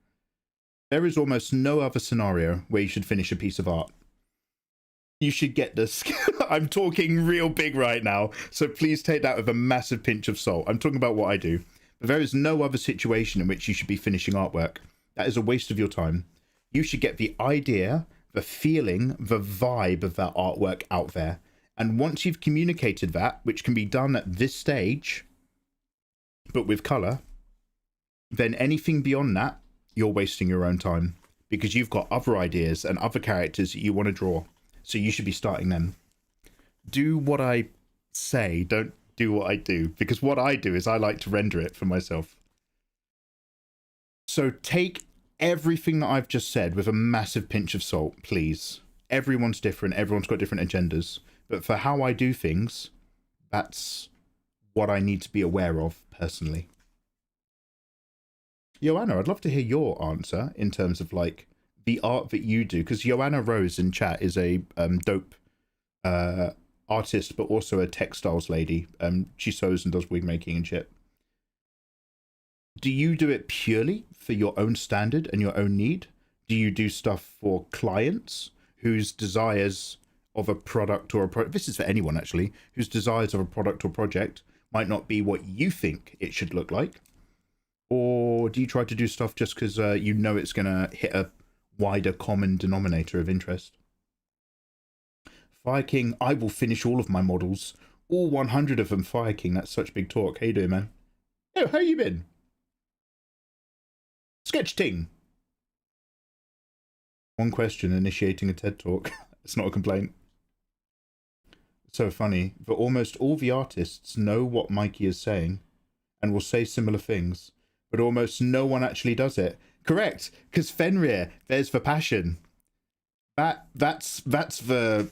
There is almost no other scenario where you should finish a piece of art. You should get this. I'm talking real big right now, so please take that with a massive pinch of salt. I'm talking about what I do. But there is no other situation in which you should be finishing artwork. That is a waste of your time. You should get the idea, the feeling, the vibe of that artwork out there, And once you've communicated that, which can be done at this stage, but with color, then anything beyond that, you're wasting your own time because you've got other ideas and other characters that you want to draw. So you should be starting them. Do what I say, don't do what I do, because what I do is I like to render it for myself. So take everything that I've just said with a massive pinch of salt, please. Everyone's different. Everyone's got different agendas. But for how I do things, that's what I need to be aware of personally. Joanna, I'd love to hear your answer in terms of like the art that you do, because Joanna Rose in chat is a dope artist, but also a textiles lady. She sews and does wig making and shit. Do you do it purely for your own standard and your own need? Do you do stuff for clients whose desires of a product or a project, this is for anyone actually, whose desires of a product or project might not be what you think it should look like? Or do you try to do stuff just because you know it's going to hit a wider common denominator of interest? Fire King, I will finish all of my models. All 100 of them, Fire King. That's such big talk. How you doing, man? Oh, how you been? Sketch Ting. One question, initiating a TED Talk. It's not a complaint. So funny, but almost all the artists know what Mikey is saying and will say similar things, but almost no one actually does it. Correct, because Fenrir, there's the passion. That's the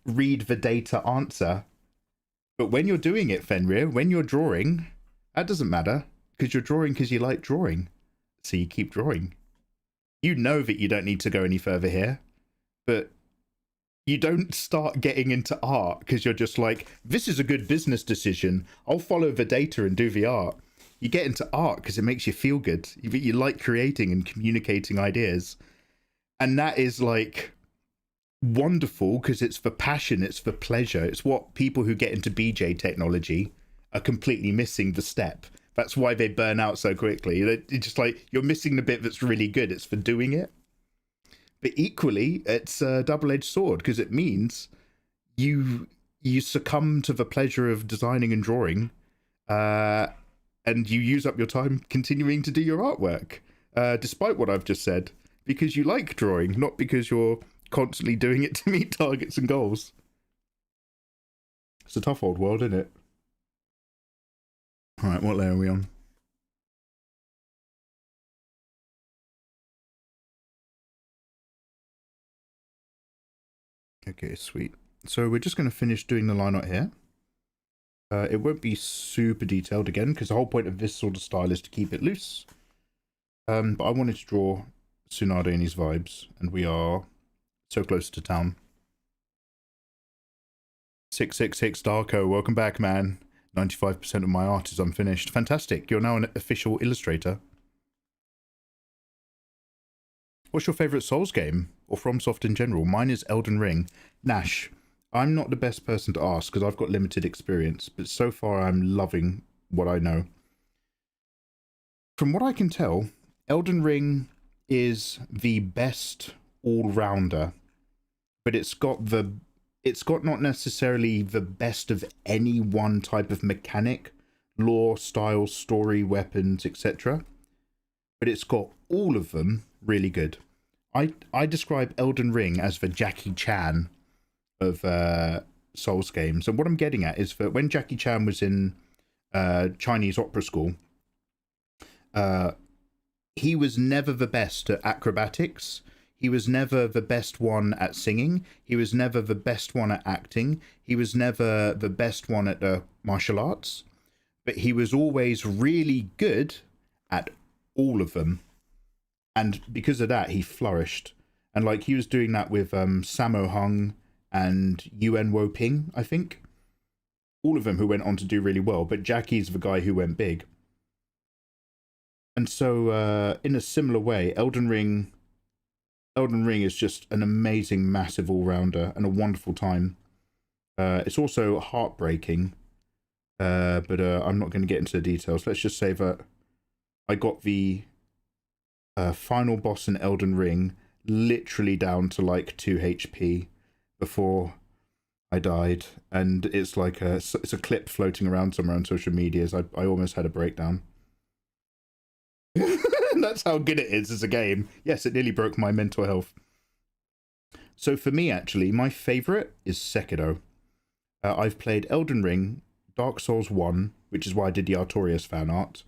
read the data answer. But when you're doing it, Fenrir, when you're drawing, that doesn't matter, because you're drawing because you like drawing. So you keep drawing. You know that you don't need to go any further here, but you don't start getting into art because you're just like, this is a good business decision. I'll follow the data and do the art. You get into art because it makes you feel good. You like creating and communicating ideas. And that is like wonderful because it's for passion, it's for pleasure. It's what people who get into BJ technology are completely missing the step. That's why they burn out so quickly. It's just like, you're missing the bit that's really good. It's for doing it. But equally, it's a double-edged sword because it means you succumb to the pleasure of designing and drawing, and you use up your time continuing to do your artwork, despite what I've just said, because you like drawing, not because you're constantly doing it to meet targets and goals. It's a tough old world, isn't it? All right, what layer are we on? Okay, sweet. So we're just going to finish doing the line art here. It won't be super detailed again, because the whole point of this sort of style is to keep it loose. But I wanted to draw Tsunade and his vibes, and we are so close to town. 666 Darko, welcome back, man. 95% of my art is unfinished. Fantastic, you're now an official illustrator. What's your favourite Souls game, or FromSoft in general? Mine is Elden Ring. Nash, I'm not the best person to ask because I've got limited experience, but so far I'm loving what I know. From what I can tell, Elden Ring is the best all-rounder, but it's got not necessarily the best of any one type of mechanic, lore, style, story, weapons, etc. But it's got all of them really good. I describe Elden Ring as the Jackie Chan of Souls games. And what I'm getting at is that when Jackie Chan was in Chinese opera school, he was never the best at acrobatics. He was never the best one at singing. He was never the best one at acting. He was never the best one at martial arts. But he was always really good at all of them. And because of that, he flourished. And like he was doing that with Sammo Hung and Yuen Wo Ping, I think. All of them who went on to do really well. But Jackie's the guy who went big. And so in a similar way, Elden Ring is just an amazing, massive all-rounder and a wonderful time. It's also heartbreaking, but I'm not going to get into the details. Let's just say that I got the final boss in Elden Ring literally down to like 2 HP before I died, and it's like it's a clip floating around somewhere on social medias. I almost had a breakdown. That's how good it is as a game. Yes, it nearly broke my mental health. So for me, actually, my favorite is Sekiro. I've played Elden Ring, Dark Souls 1, which is why I did the Artorias fan art.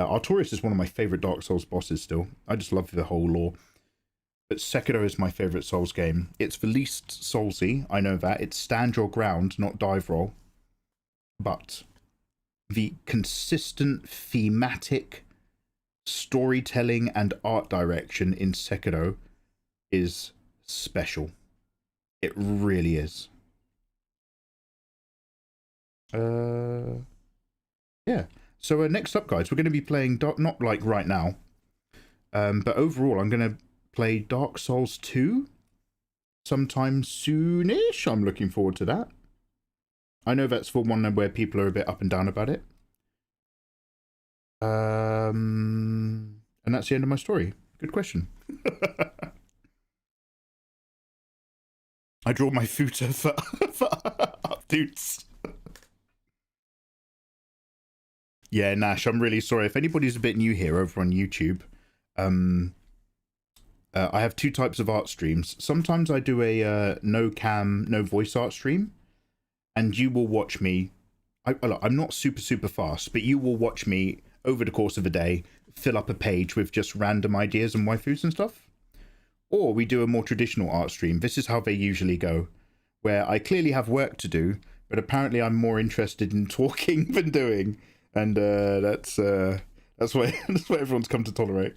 Artorias is one of my favorite Dark Souls bosses still. I just love the whole lore. But Sekiro is my favorite Souls game. It's the least Soulsy, I know that. It's stand your ground, not dive roll. But the consistent thematic storytelling and art direction in Sekiro is special. It really is. Yeah. So next up, guys, we're going to be playing not like right now, but overall, I'm going to play Dark Souls 2 sometime soonish. I'm looking forward to that. I know that's for one where people are a bit up and down about it. And that's the end of my story. Good question. I draw my footer for updates. Yeah, Nash, I'm really sorry. If anybody's a bit new here over on YouTube, I have two types of art streams. Sometimes I do a no cam, no voice art stream, and you will watch me. I'm not super fast, but you will watch me over the course of a day fill up a page with just random ideas and waifus and stuff. Or we do a more traditional art stream. This is how they usually go, where I clearly have work to do, but apparently I'm more interested in talking than doing, and that's what everyone's come to tolerate.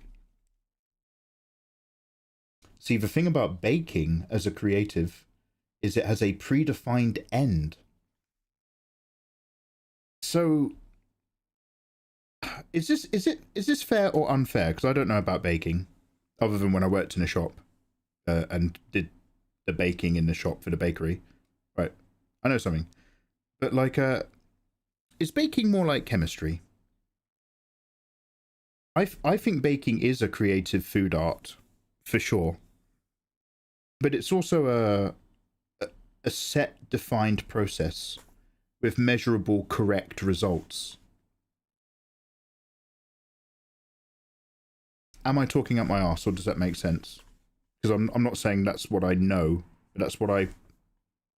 See, the thing about baking as a creative is it has a predefined end. So, is this fair or unfair? Because I don't know about baking, other than when I worked in a shop and did the baking in the shop for the bakery. Right, I know something, but like, is baking more like chemistry? I think baking is a creative food art, for sure. But it's also a set, defined process with measurable, correct results. Am I talking up my arse, or does that make sense? Because I'm not saying that's what I know, but that's what I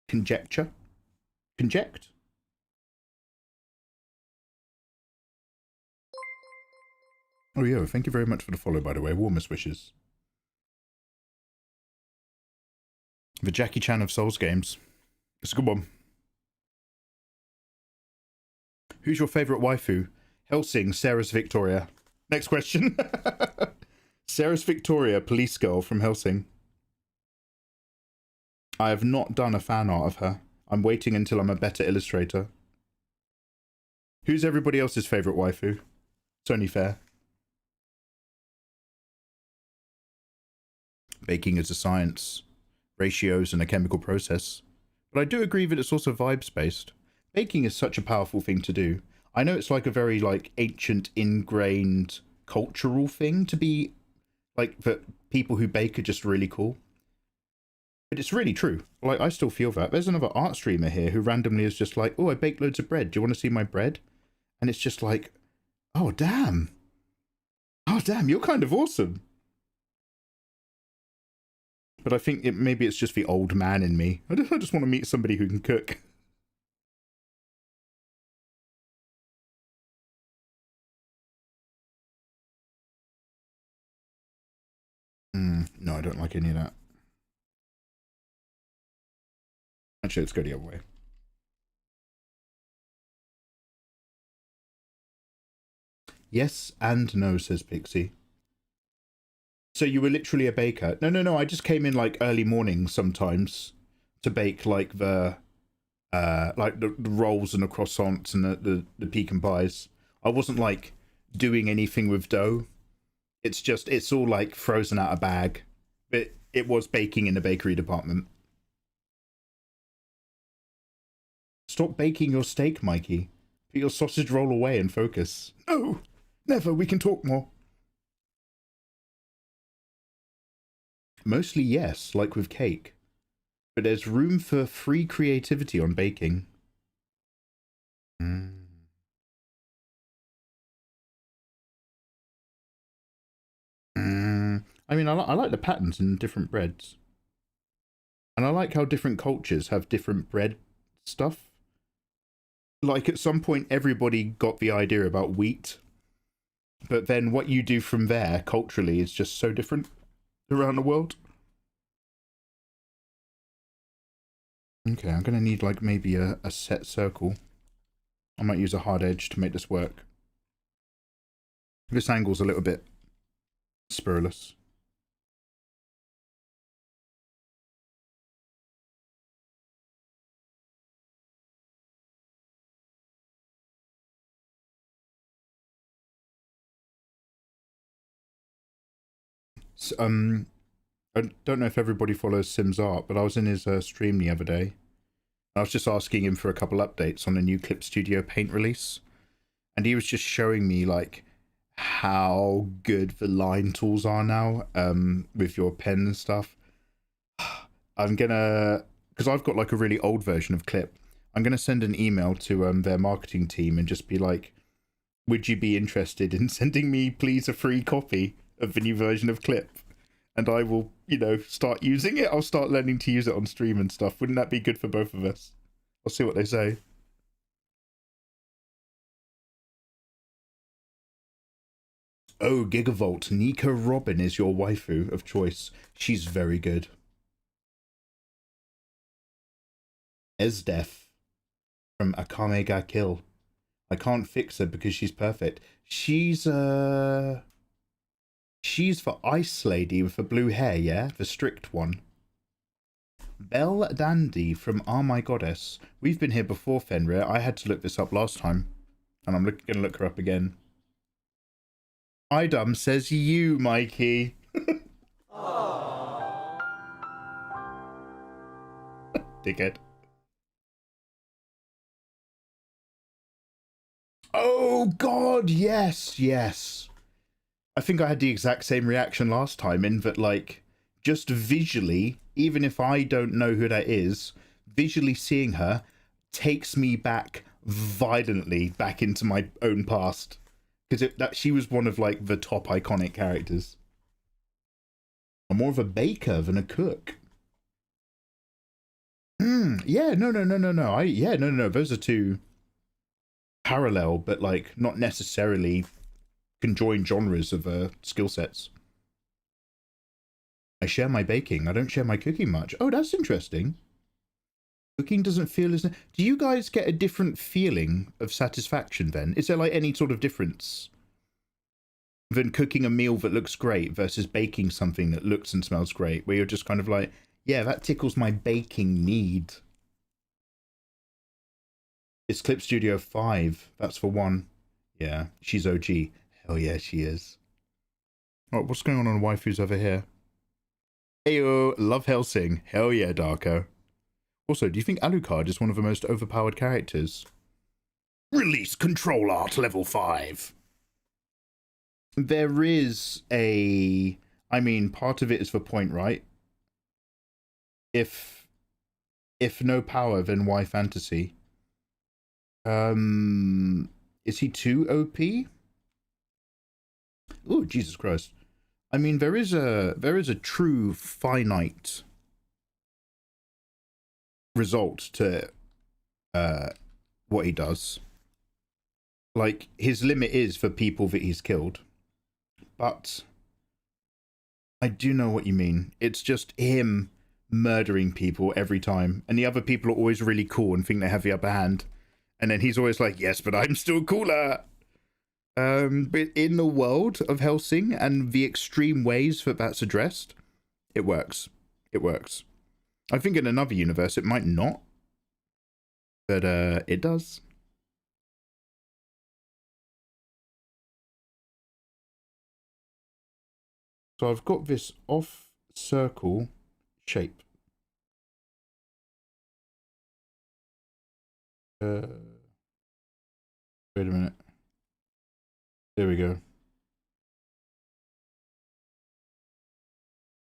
conjecture. Conject? Oh yeah, thank you very much for the follow, by the way. Warmest wishes. The Jackie Chan of Souls games. It's a good one. Who's your favourite waifu? Helsing, Sarah's Victoria. Next question. Sarah's Victoria, police girl from Helsing. I have not done a fan art of her. I'm waiting until I'm a better illustrator. Who's everybody else's favourite waifu? It's only fair. Baking is a science. Ratios and a chemical process. But I do agree that it's also vibes based. Baking is such a powerful thing to do. I know it's like a very like ancient ingrained cultural thing to be like that people who bake are just really cool. But it's really true. Like I still feel that. There's another art streamer here who randomly is just like, oh, I baked loads of bread. Do you want to see my bread? And it's just like, oh damn. Oh damn, you're kind of awesome. But I think maybe it's just the old man in me. I just want to meet somebody who can cook. No, I don't like any of that. Actually, let's go the other way. Yes and no, says Pixie. So you were literally a baker? No. I just came in like early morning sometimes to bake like the rolls and the croissants and the pecan pies. I wasn't like doing anything with dough. It's all like frozen out of bag. But it was baking in the bakery department. Stop baking your steak, Mikey. Put your sausage roll away and focus. No, never. We can talk more. Mostly yes, like with cake. But there's room for free creativity on baking. I mean, I like the patterns in different breads. And I like how different cultures have different bread stuff. Like, at some point, everybody got the idea about wheat. But then what you do from there, culturally, is just so different around the world. Okay, I'm going to need, like, maybe a set circle. I might use a hard edge to make this work. This angle's a little bit spurless. So, I don't know if everybody follows Sim's art, but I was in his stream the other day. I was just asking him for a couple updates on the new Clip Studio Paint release. And he was just showing me, like, how good the line tools are now with your pen and stuff. I'm gonna, because I've got like a really old version of Clip, I'm gonna send an email to their marketing team and just be like, would you be interested in sending me please a free copy of the new version of Clip? And I will, you know, start using it. I'll start learning to use it on stream and stuff. Wouldn't that be good for both of us? I'll see what they say. Oh, Gigavolt, Nika Robin is your waifu of choice. She's very good. Esdef from Akame ga Kill. I can't fix her because she's perfect. She's the Ice Lady with the blue hair, yeah? The strict one. Belle Dandy from Are My Goddess. We've been here before, Fenrir. I had to look this up last time. And I'm going to look her up again. Idum says you, Mikey. Dickhead. Oh, God, yes, yes. I think I had the exact same reaction last time in that, like, just visually, even if I don't know who that is, visually seeing her takes me back violently back into my own past. Because she was one of, like, the top iconic characters. I'm more of a baker than a cook. Yeah, no. No. Those are two parallel, but, like, not necessarily conjoined genres of skill sets. I share my baking. I don't share my cooking much. Oh, that's interesting. Cooking doesn't feel as... Do you guys get a different feeling of satisfaction then? Is there, like, any sort of difference than cooking a meal that looks great versus baking something that looks and smells great, where you're just kind of like, yeah, that tickles my baking need? It's Clip Studio 5. That's for one. Yeah, she's OG. Hell yeah, she is. Alright, what's going on waifus over here? Heyo, love Helsing. Hell yeah, Darko. Also, do you think Alucard is one of the most overpowered characters? Release Control Art Level 5. There is a... I mean, part of it is the point, right? If no power, then why fantasy? Is he too OP? Oh, Jesus Christ. I mean, there is a true finite result to what he does. Like, his limit is for people that he's killed. But I do know what you mean. It's just him murdering people every time. And the other people are always really cool and think they have the upper hand. And then he's always like, yes, but I'm still cooler. But in the world of Helsing and the extreme ways that that's addressed, it works. It works. I think in another universe it might not. But it does. So I've got this off circle shape. Wait a minute. There we go.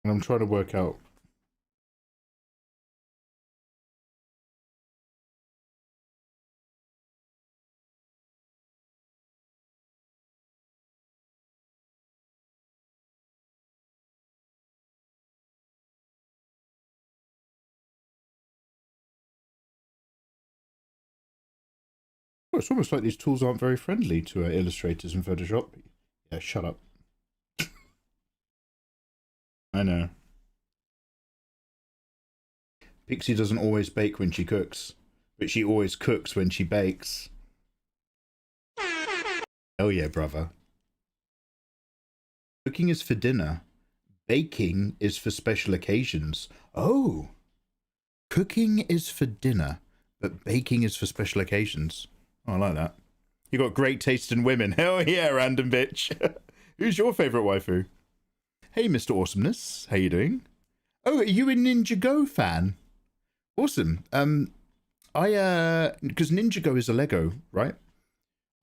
And I'm trying to work out it's almost like these tools aren't very friendly to illustrators in Photoshop. Yeah, shut up. I know. Pixie doesn't always bake when she cooks, but she always cooks when she bakes. Oh yeah, brother. Cooking is for dinner. Baking is for special occasions. Oh. Cooking is for dinner, but baking is for special occasions. Oh, I like that. You got great taste in women. Hell yeah, random bitch. Who's your favourite waifu? Hey, Mr. Awesomeness. How you doing? Oh, are you a Ninjago fan? Awesome. Because Ninjago is a Lego, right?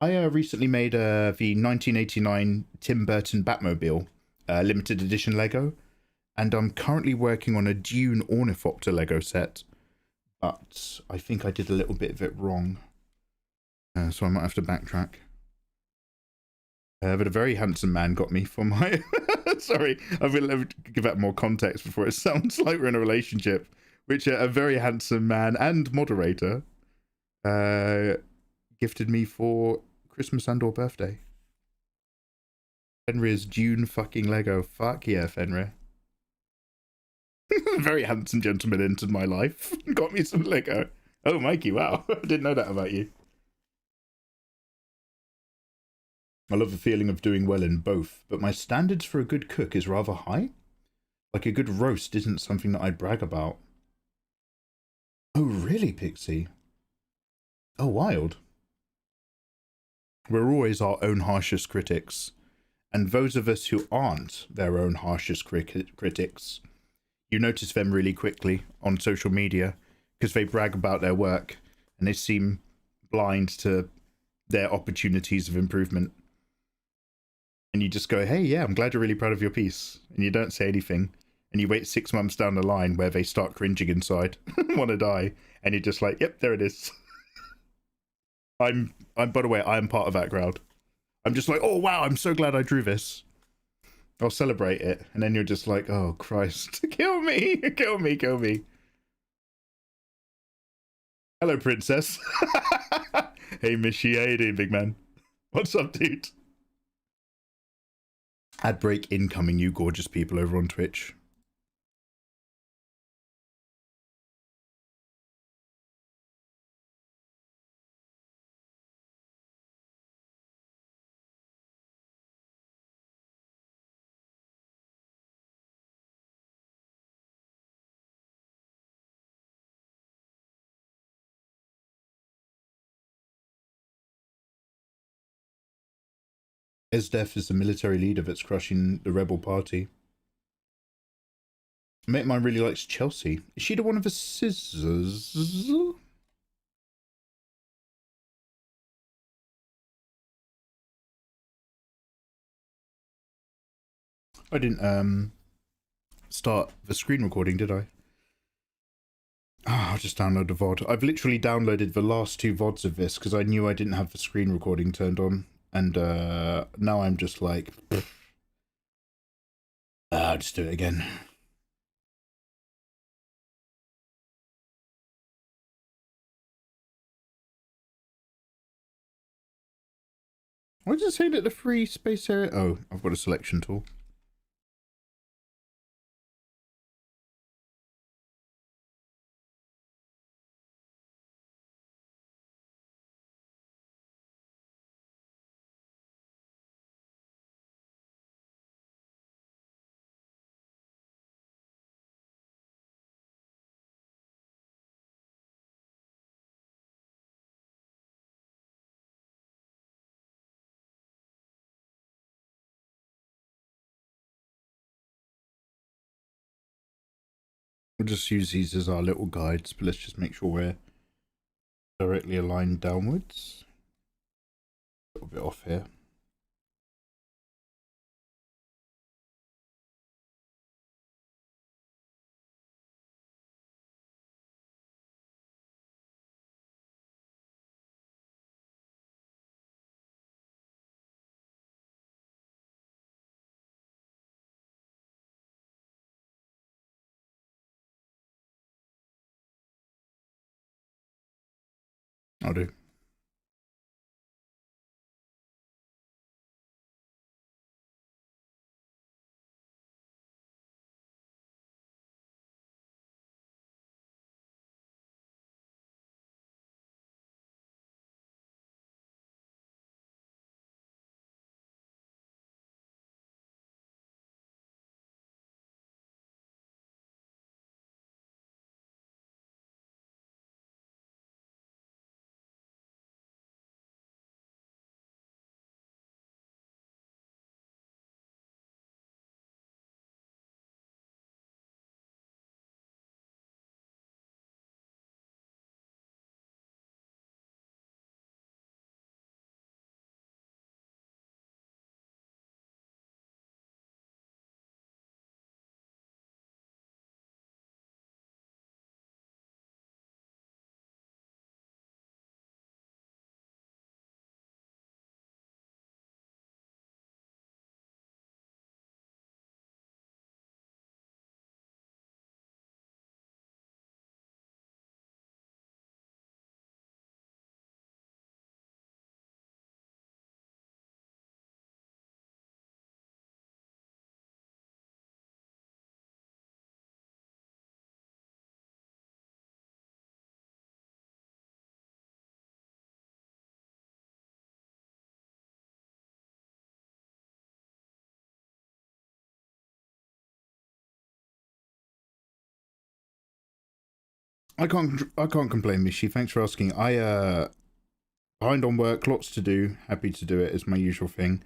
I recently made the 1989 Tim Burton Batmobile limited edition Lego, and I'm currently working on a Dune Ornithopter Lego set, but I think I did a little bit of it wrong, so I might have to backtrack. But a very handsome man got me for my... Sorry, I will give that more context before it sounds like we're in a relationship, which a very handsome man and moderator gifted me for Christmas and or birthday. Fenrir's Dune fucking Lego. Fuck yeah, Fenrir. Very handsome gentleman entered my life. Got me some Lego. Oh, Mikey, wow. I didn't know that about you. I love the feeling of doing well in both, but my standards for a good cook is rather high. Like a good roast isn't something that I'd brag about. Oh, really, Pixie? Oh, wild. We're always our own harshest critics. And those of us who aren't their own harshest critics, you notice them really quickly on social media because they brag about their work and they seem blind to their opportunities of improvement. And you just go, hey, yeah, I'm glad you're really proud of your piece. And you don't say anything. And you wait 6 months down the line where they start cringing inside, want to die. And you're just like, yep, there it is. I'm, by the way, I'm part of that crowd. I'm just like, oh, wow, I'm so glad I drew this. I'll celebrate it. And then you're just like, oh, Christ, kill me, kill me, kill me. Hello, princess. Hey, Mishy, how you doing, big man? What's up, dude? Ad break incoming, you gorgeous people over on Twitch. Esdef is the military leader that's crushing the rebel party. A mate of mine really likes Chelsea. Is she the one of the scissors? I didn't start the screen recording, did I? Oh, I'll just download the VOD. I've literally downloaded the last 2 VODs of this because I knew I didn't have the screen recording turned on. And now I'm just like, I'll just do it again. Why does it say that the free space area? Oh, I've got a selection tool. We'll just use these as our little guides, but let's just make sure we're directly aligned downwards. A little bit off here. I'll do. I can't complain, Mishi. Thanks for asking. Behind on work, lots to do. Happy to do it. It's my usual thing.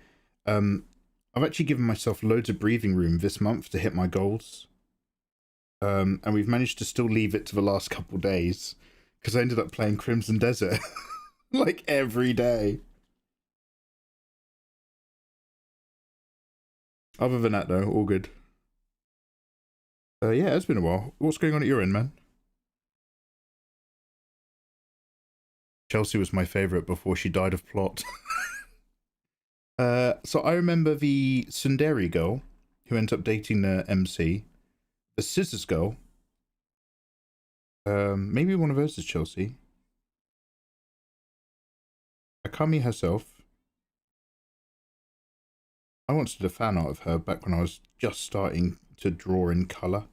I've actually given myself loads of breathing room this month to hit my goals. And we've managed to still leave it to the last couple days because I ended up playing Crimson Desert like every day. Other than that, though, all good. Yeah, it's been a while. What's going on at your end, man? Chelsea was my favourite before she died of plot. So I remember the Tsundere girl who ended up dating the MC. The Scissors girl. Maybe one of hers is Chelsea. Akami herself. I once did a fan art of her back when I was just starting to draw in colour.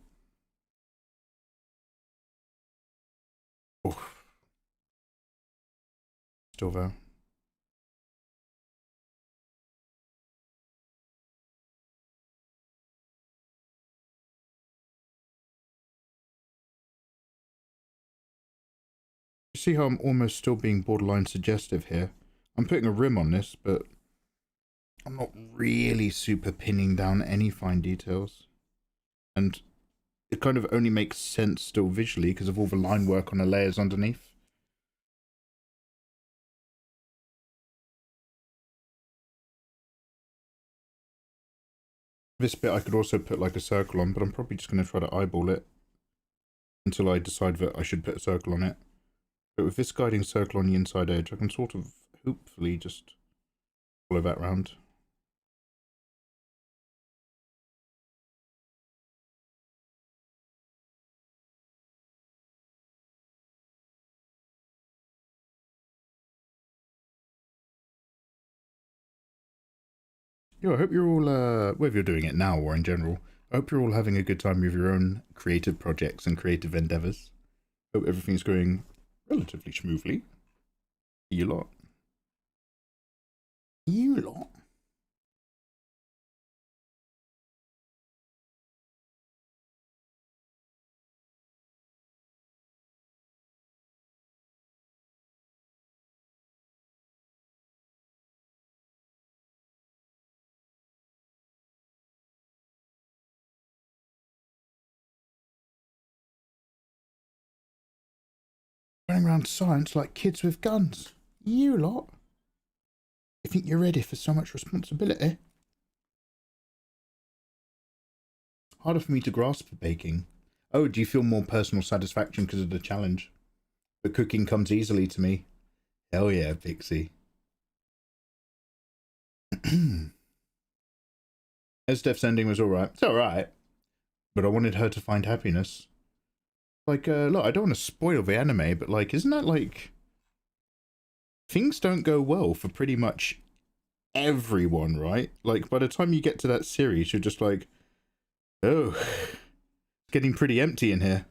Oh. Still there. You see how I'm almost still being borderline suggestive here? I'm putting a rim on this, but I'm not really super pinning down any fine details. And it kind of only makes sense still visually because of all the line work on the layers underneath. This bit I could also put like a circle on, but I'm probably just going to try to eyeball it until I decide that I should put a circle on it. But with this guiding circle on the inside edge, I can sort of hopefully just follow that round. Yo, I hope you're all, whether you're doing it now or in general, I hope you're all having a good time with your own creative projects and creative endeavours. Hope everything's going relatively smoothly. You lot. You lot. Running around science like kids with guns. You lot. You think you're ready for so much responsibility? Harder for me to grasp for baking. Oh, do you feel more personal satisfaction because of the challenge? But cooking comes easily to me. Hell yeah, Pixie. Estef's ending was alright. It's alright. But I wanted her to find happiness. Like, look, I don't want to spoil the anime, but like, isn't that like... Things don't go well for pretty much everyone, right? Like, by the time you get to that series, you're just like, oh, it's getting pretty empty in here.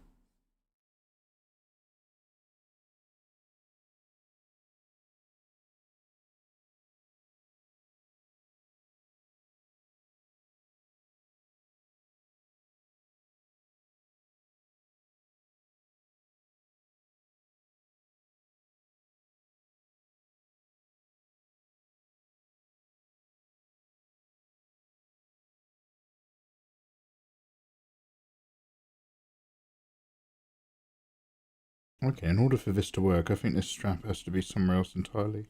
Okay, in order for this to work, I think this strap has to be somewhere else entirely.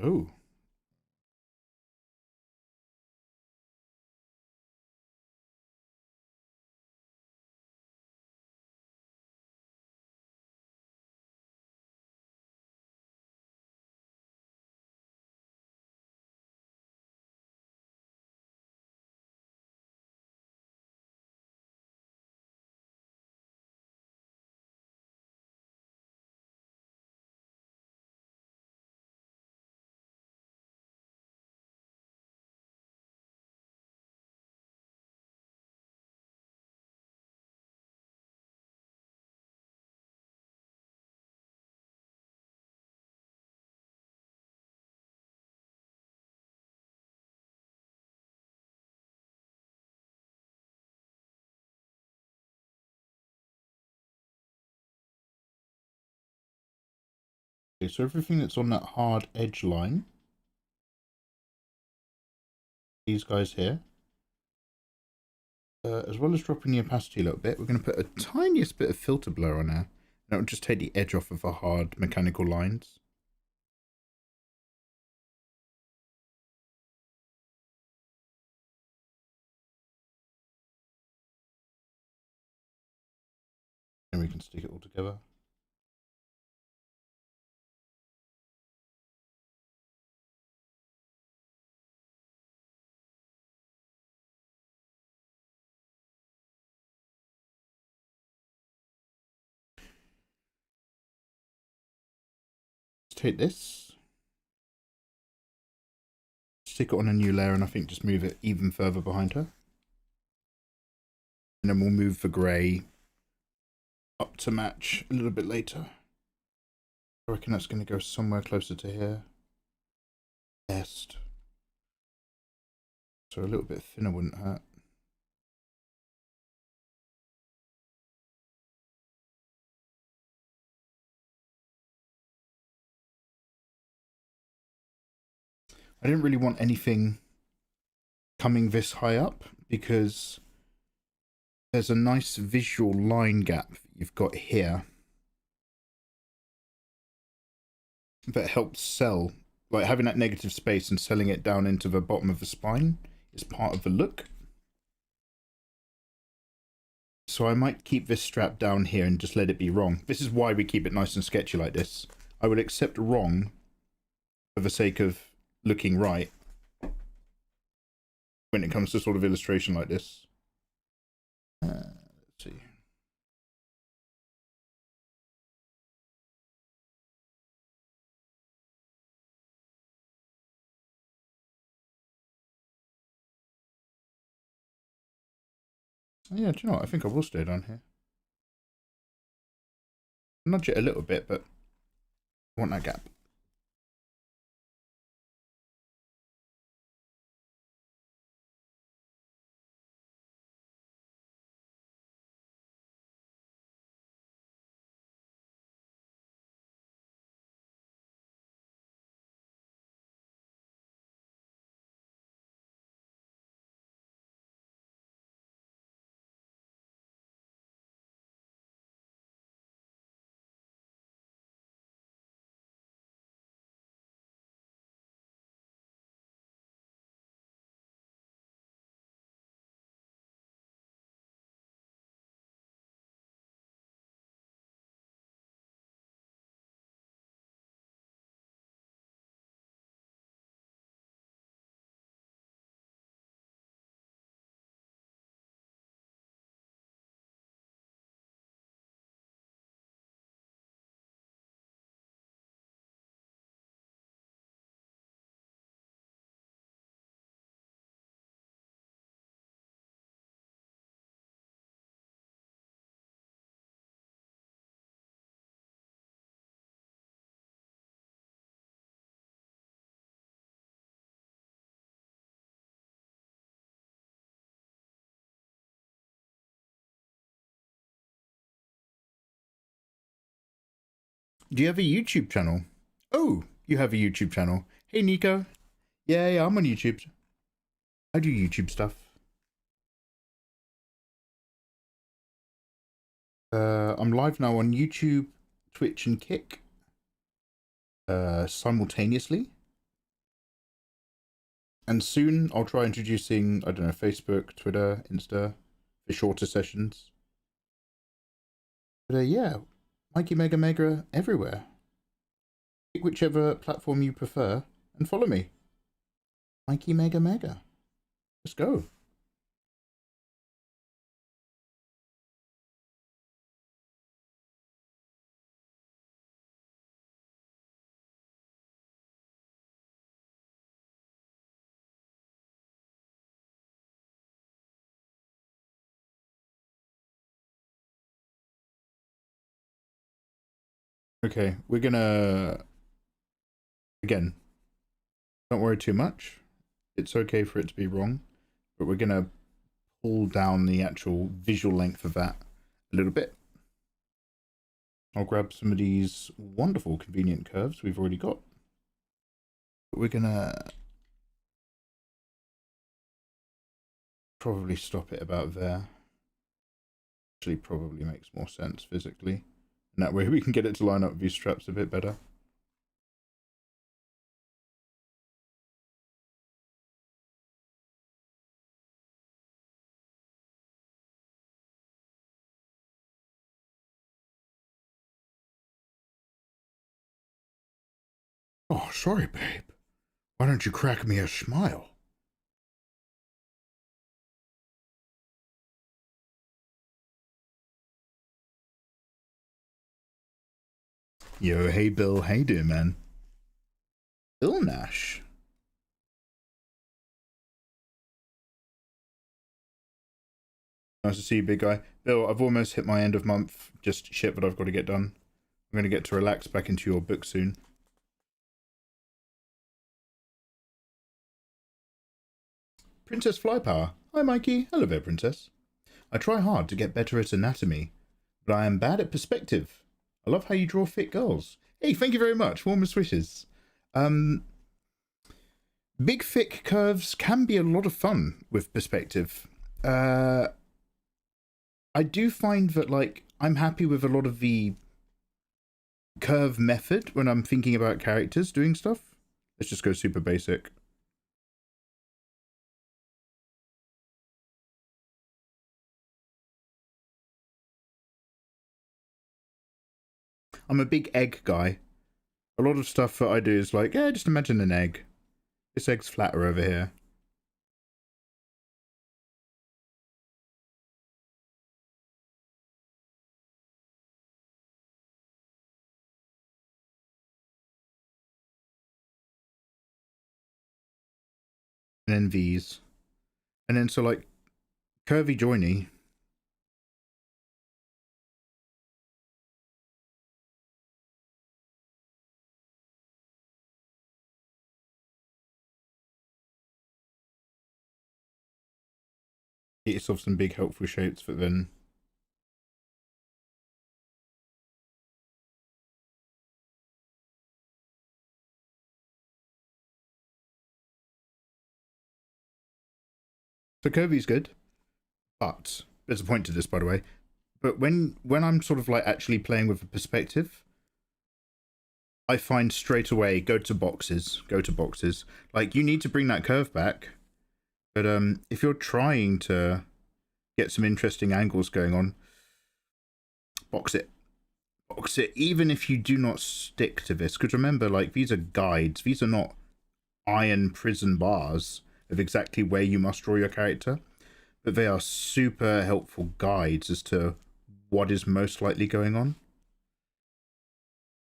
Oh. Okay, so everything that's on that hard edge line, these guys here, as well as dropping the opacity a little bit, we're going to put a tiniest bit of filter blur on there. And it'll just take the edge off of the hard mechanical lines. And we can stick it all together. Take this, stick it on a new layer, and I think just move it even further behind her. And then we'll move the grey up to match a little bit later. I reckon that's going to go somewhere closer to here. Best. So a little bit thinner wouldn't hurt. I didn't really want anything coming this high up because there's a nice visual line gap that you've got here that helps sell, like having that negative space and selling it down into the bottom of the spine is part of the look. So I might keep this strap down here and just let it be wrong. This is why we keep it nice and sketchy like this. I would accept wrong for the sake of looking right when it comes to sort of illustration like this. Let's see. Yeah, do you know what? I think I will stay down here. Nudge it a little bit, but I want that gap. Do you have a YouTube channel? Oh, you have a YouTube channel. Hey, Nico. Yeah, I'm on YouTube. I do YouTube stuff. I'm live now on YouTube, Twitch, and Kick simultaneously. And soon I'll try introducing, I don't know, Facebook, Twitter, Insta for shorter sessions. But yeah, Mikey Mega Mega everywhere. Pick whichever platform you prefer and follow me. Mikey Mega Mega. Let's go. Okay, we're gonna, again, don't worry too much. It's okay for it to be wrong, but we're gonna pull down the actual visual length of that a little bit. I'll grab some of these wonderful convenient curves we've already got. But we're gonna probably stop it about there. Actually probably makes more sense physically. And that way we can get it to line up with these straps a bit better. Oh, sorry, babe. Why don't you crack me a smile? Yo, hey Bill, how you doing, man? Bill Nash. Nice to see you, big guy. Bill, I've almost hit my end of month. Just shit that I've got to get done. I'm going to get to relax back into your book soon. Princess Flypower. Hi, Mikey. Hello there, Princess. I try hard to get better at anatomy, but I am bad at perspective. I love how you draw fit girls. Hey, thank you very much. Warmest wishes. Big, thick curves can be a lot of fun with perspective. I do find that, like, I'm happy with a lot of the curve method when I'm thinking about characters doing stuff. Let's just go super basic. I'm a big egg guy. A lot of stuff that I do is like, yeah, just imagine an egg. This egg's flatter over here. And then these. And then so like, curvy joiny. Get yourself some big helpful shapes, but then so curvy's good, but there's a point to this, by the way. But when I'm sort of like actually playing with a perspective, I find straight away go to boxes. Like, you need to bring that curve back, but if you're trying to get some interesting angles going on, box it, even if you do not stick to this, because remember, like, these are guides. These are not iron prison bars of exactly where you must draw your character, but they are super helpful guides as to what is most likely going on.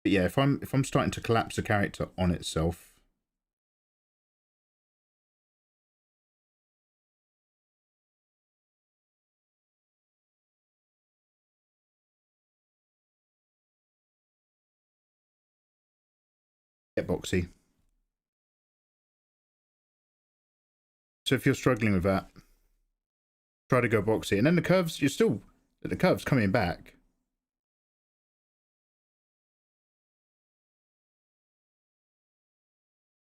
But yeah, if I'm starting to collapse a character on itself, get boxy. So if you're struggling with that, try to go boxy. And then the curves, the curves coming back.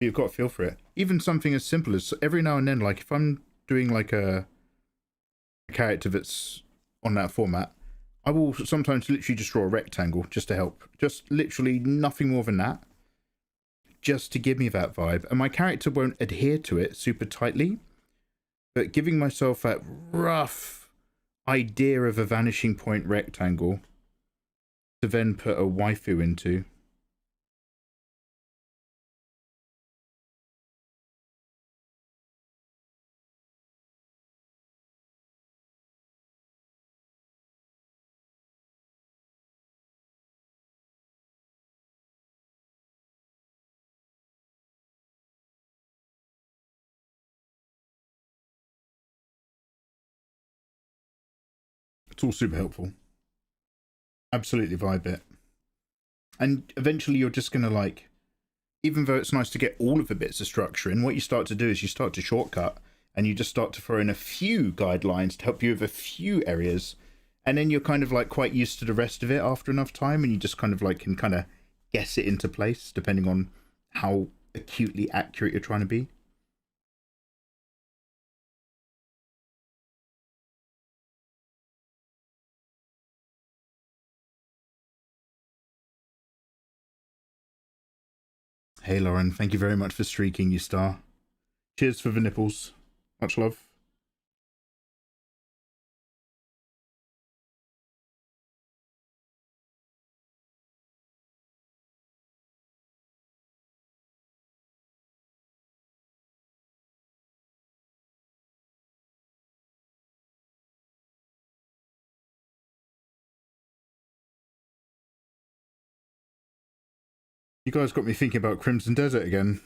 You've got to feel for it. Even something as simple as every now and then, like if I'm doing like a character that's on that format, I will sometimes literally just draw a rectangle just to help. Just literally nothing more than that. Just to give me that vibe. And my character won't adhere to it super tightly, but giving myself that rough idea of a vanishing point rectangle to then put a waifu into. It's all super helpful. Absolutely vibe it. And eventually you're just going to, like, even though it's nice to get all of the bits of structure in, what you start to do is you start to shortcut and you just start to throw in a few guidelines to help you with a few areas. And then you're kind of like quite used to the rest of it after enough time, and you just kind of like can kind of guess it into place depending on how acutely accurate you're trying to be. Hey Lauren, thank you very much for streaking, you star. Cheers for the nipples. Much love. You guys got me thinking about Crimson Desert again.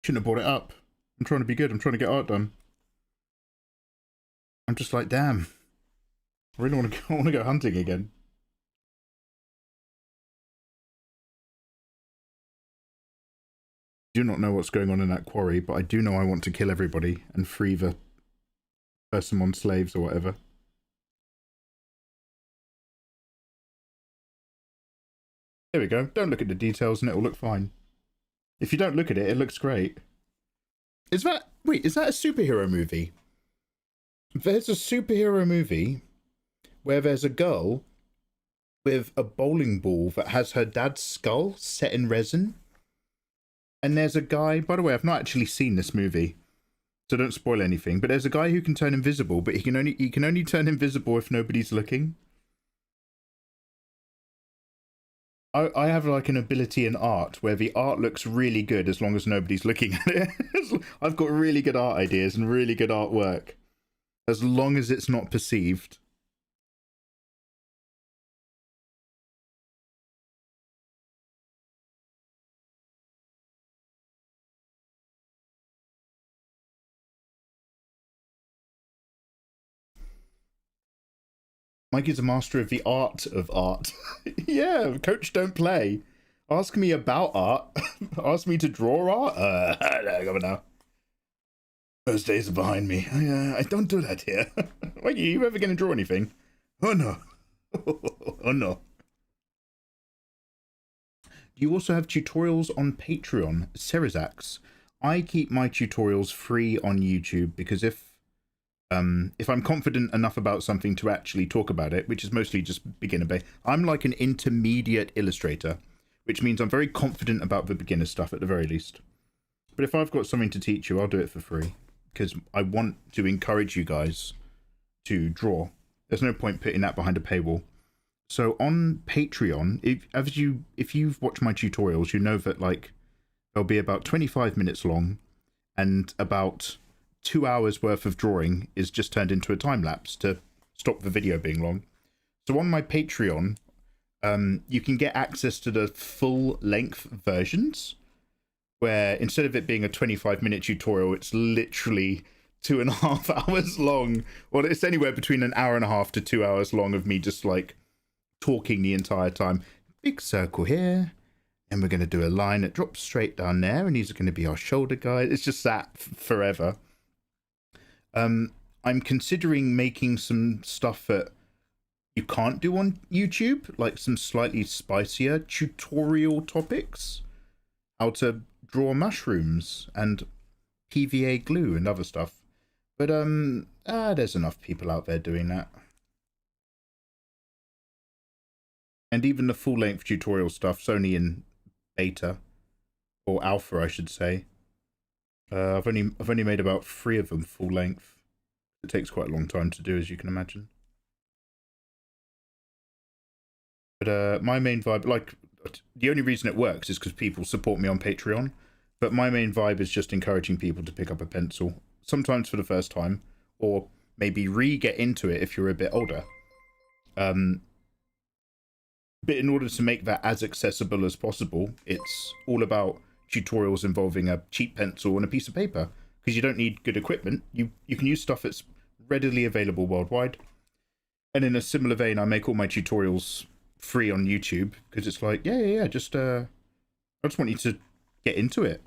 Shouldn't have brought it up. I'm trying to be good. I'm trying to get art done. I'm just like, damn. I really want to go hunting again. I do not know what's going on in that quarry, but I do know I want to kill everybody and free the Persimmon slaves or whatever. There we go. Don't look at the details and it'll look fine. If you don't look at it, it looks great. Is that... Wait, is that a superhero movie? There's a superhero movie where there's a girl with a bowling ball that has her dad's skull set in resin. And there's a guy... By the way, I've not actually seen this movie, so don't spoil anything. But there's a guy who can turn invisible, but he can only turn invisible if nobody's looking. I have like an ability in art where the art looks really good as long as nobody's looking at it. I've got really good art ideas and really good artwork as long as it's not perceived. Mikey's a master of the art of art. Yeah, coach don't play. Ask me about art. Ask me to draw art. Come on now. Those days are behind me. I don't do that here. Mikey, are you ever going to draw anything? Oh no. Oh no. Do you also have tutorials on Patreon? Serizax. I keep my tutorials free on YouTube because if I'm confident enough about something to actually talk about it, which is mostly just beginner based, I'm like an intermediate illustrator, which means I'm very confident about the beginner stuff at the very least. But if I've got something to teach you, I'll do it for free because I want to encourage you guys to draw. There's no point putting that behind a paywall. So on Patreon, if you've watched my tutorials, you know that like they'll be about 25 minutes long and about 2 hours worth of drawing is just turned into a time lapse to stop the video being long. So on my Patreon, you can get access to the full length versions where instead of it being a 25-minute tutorial, it's literally 2.5 hours long. Well, it's anywhere between an hour and a half to 2 hours long of me just like talking the entire time. Big circle here. And we're going to do a line that drops straight down there. And these are going to be our shoulder guides. It's just that forever. I'm considering making some stuff that you can't do on YouTube, like some slightly spicier tutorial topics, how to draw mushrooms and PVA glue and other stuff. But there's enough people out there doing that. And even the full-length tutorial stuff's only in beta or alpha, I should say. I've only made about 3 of them full length. It takes quite a long time to do, as you can imagine. But my main vibe, like, the only reason it works is because people support me on Patreon. But my main vibe is just encouraging people to pick up a pencil, sometimes for the first time, or maybe re-get into it if you're a bit older. But in order to make that as accessible as possible, it's all about tutorials involving a cheap pencil and a piece of paper, because you don't need good equipment. You can use stuff that's readily available worldwide. And in a similar vein, I make all my tutorials free on YouTube because it's like, yeah, just I just want you to get into it.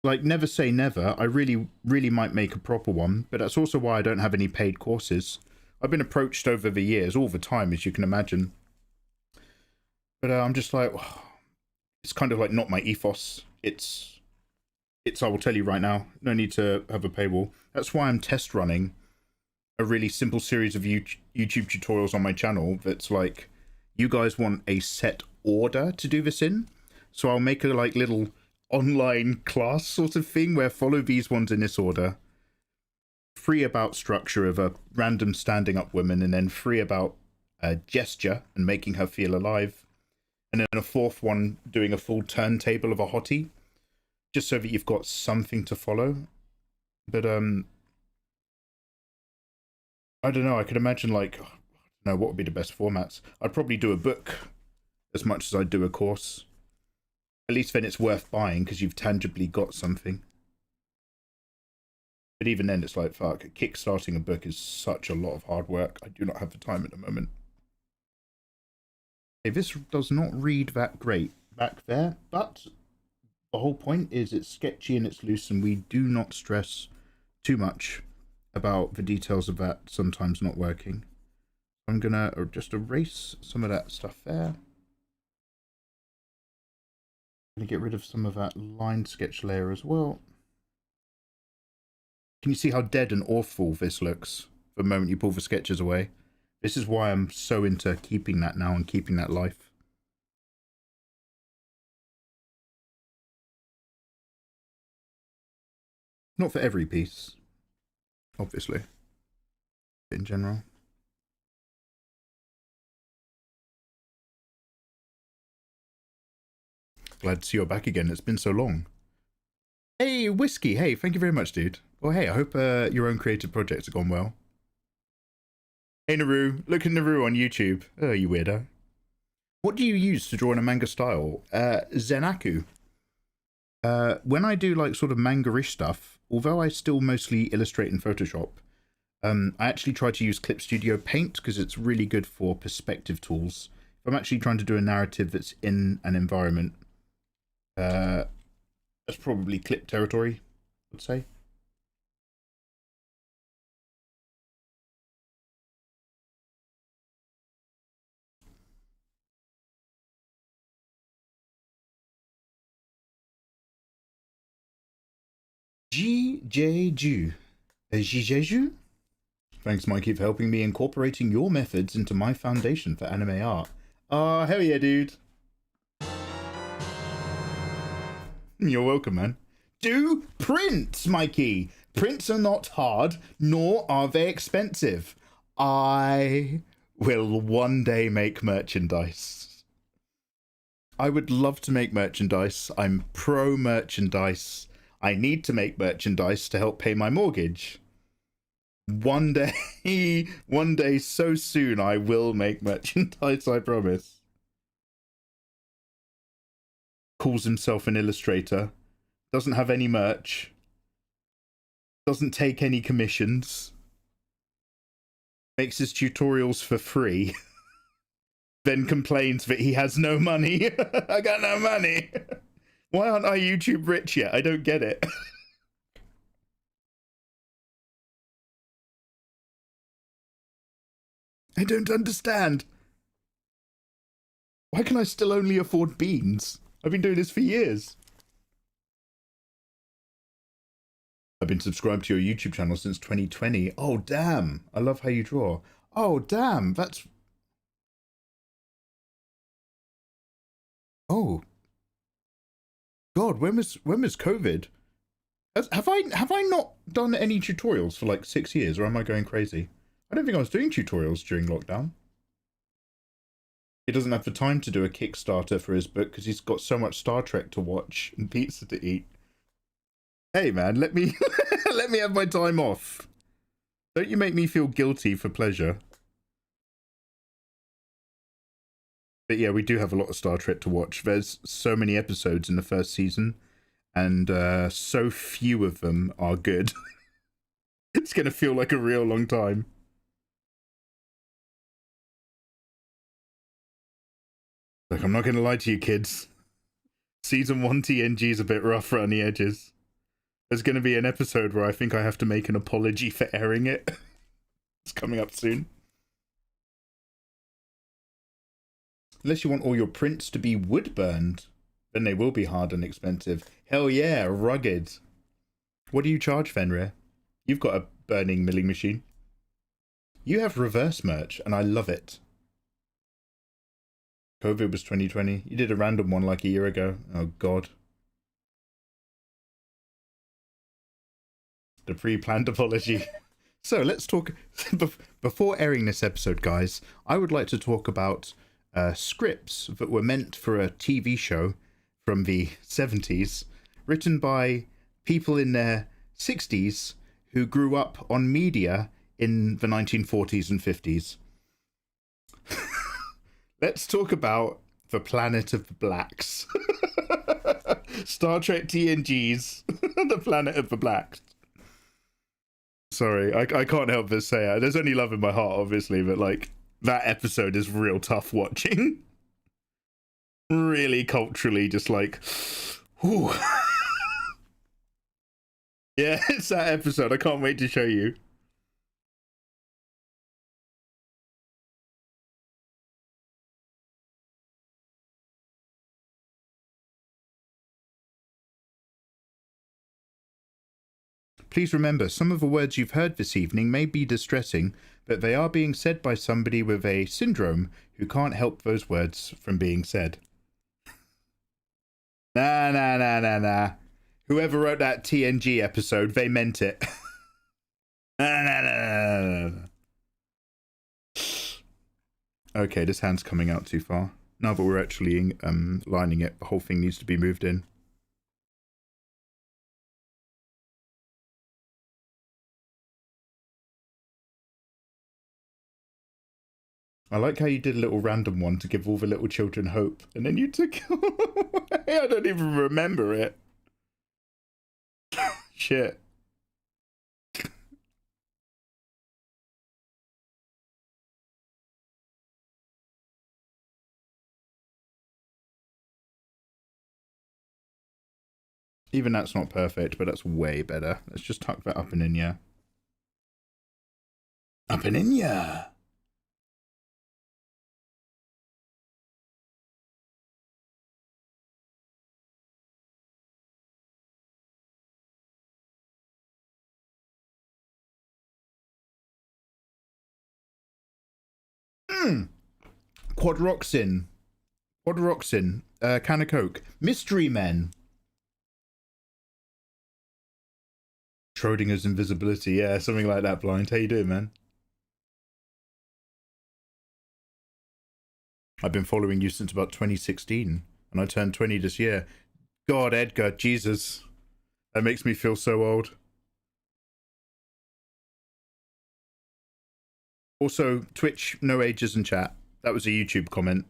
like, never say never. I really might make a proper one, but that's also why I don't have any paid courses. I've been approached over the years, all the time, as you can imagine. But I'm just like, it's kind of like not my ethos. It's, I will tell you right now, no need to have a paywall. That's why I'm test running a really simple series of YouTube tutorials on my channel that's like, you guys want a set order to do this in, so I'll make a like little online class sort of thing where follow these ones in this order. 3 about structure of a random standing up woman, and then 3 about gesture and making her feel alive, and then a 4th one doing a full turntable of a hottie, just so that you've got something to follow. But I don't know, I could imagine like, I don't know what would be the best formats. I'd probably do a book as much as I'd do a course. At least then it's worth buying because you've tangibly got something. But even then it's like, fuck, kickstarting a book is such a lot of hard work. I do not have the time at the moment. Okay, this does not read that great back there, but the whole point is it's sketchy and it's loose, and we do not stress too much about the details of that sometimes not working. I'm gonna just erase some of that stuff there. I'm gonna get rid of some of that line sketch layer as well. Can you see how dead and awful this looks the moment you pull the sketches away? This is why I'm so into keeping that now and keeping that life. Not for every piece, obviously, but in general. Glad to see you're back again. It's been so long. Hey, Whiskey. Hey, thank you very much, dude. Well, hey, I hope your own creative projects have gone well. Hey, Naru. Look at Naru on YouTube. Oh, you weirdo. What do you use to draw in a manga style? Zenaku. When I do like sort of manga-ish stuff, although I still mostly illustrate in Photoshop, I actually try to use Clip Studio Paint because it's really good for perspective tools. If I'm actually trying to do a narrative that's in an environment, that's probably Clip territory, I would say. Jeju. Jeju? Thanks, Mikey, for helping me incorporating your methods into my foundation for anime art. Oh, hell yeah, dude. You're welcome, man. Do prints, Mikey. Prints are not hard, nor are they expensive. I will one day make merchandise. I would love to make merchandise. I'm pro merchandise. I need to make merchandise to help pay my mortgage. One day so soon I will make merchandise, I promise. Calls himself an illustrator. Doesn't have any merch. Doesn't take any commissions. Makes his tutorials for free. Then complains that he has no money. I got no money. Why aren't I YouTube rich yet? I don't get it. I don't understand. Why can I still only afford beans? I've been doing this for years. I've been subscribed to your YouTube channel since 2020. Oh, damn. I love how you draw. Oh, damn. That's... Oh. God, when was COVID? Have I not done any tutorials for like 6 years, or am I going crazy? I don't think I was doing tutorials during lockdown. He doesn't have the time to do a Kickstarter for his book because he's got so much Star Trek to watch and pizza to eat. Hey man, let me let me have my time off. Don't you make me feel guilty for pleasure. But yeah, we do have a lot of Star Trek to watch. There's so many episodes in the first season, and so few of them are good. It's gonna feel like a real long time. Look, I'm not gonna lie to you kids. Season 1 TNG is a bit rough around the edges. There's going to be an episode where I think I have to make an apology for airing it. It's coming up soon. Unless you want all your prints to be wood burned, then they will be hard and expensive. Hell yeah, rugged. What do you charge, Fenrir? You've got a burning milling machine. You have reverse merch, and I love it. COVID was 2020. You did a random one like a year ago. Oh, God. The pre-planned apology. So let's talk. Before airing this episode, guys, I would like to talk about scripts that were meant for a TV show from the 70s, written by people in their 60s who grew up on media in the 1940s and 50s. Let's talk about the Planet of the Blacks. Star Trek TNG's The Planet of the Blacks. Sorry, I can't help but say it. There's only love in my heart, obviously, but like that episode is real tough watching. Really culturally, just like, whew. Yeah, it's that episode. I can't wait to show you. Please remember, some of the words you've heard this evening may be distressing, but they are being said by somebody with a syndrome who can't help those words from being said. Nah. Whoever wrote that TNG episode, they meant it. Nah. Okay, this hand's coming out too far. Now that we're actually lining it, the whole thing needs to be moved in. I like how you did a little random one to give all the little children hope, and then you took it away. I don't even remember it. Shit. Even that's not perfect, but that's way better. Let's just tuck that up and in, yeah. Up and in, yeah. Quadroxin. Can of Coke. Mystery Men. Schrodinger's invisibility. Yeah, something like that, Blind. How you doing, man? I've been following you since about 2016, and I turned 20 this year. God, Edgar, Jesus. That makes me feel so old. Also, Twitch, no ages in chat. That was a YouTube comment.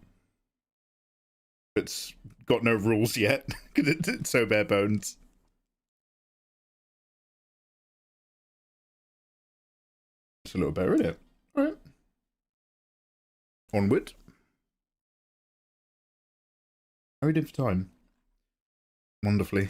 It's got no rules yet, because it's so bare bones. It's a little better, isn't it? All right. Onward. How are we doing for time? Wonderfully.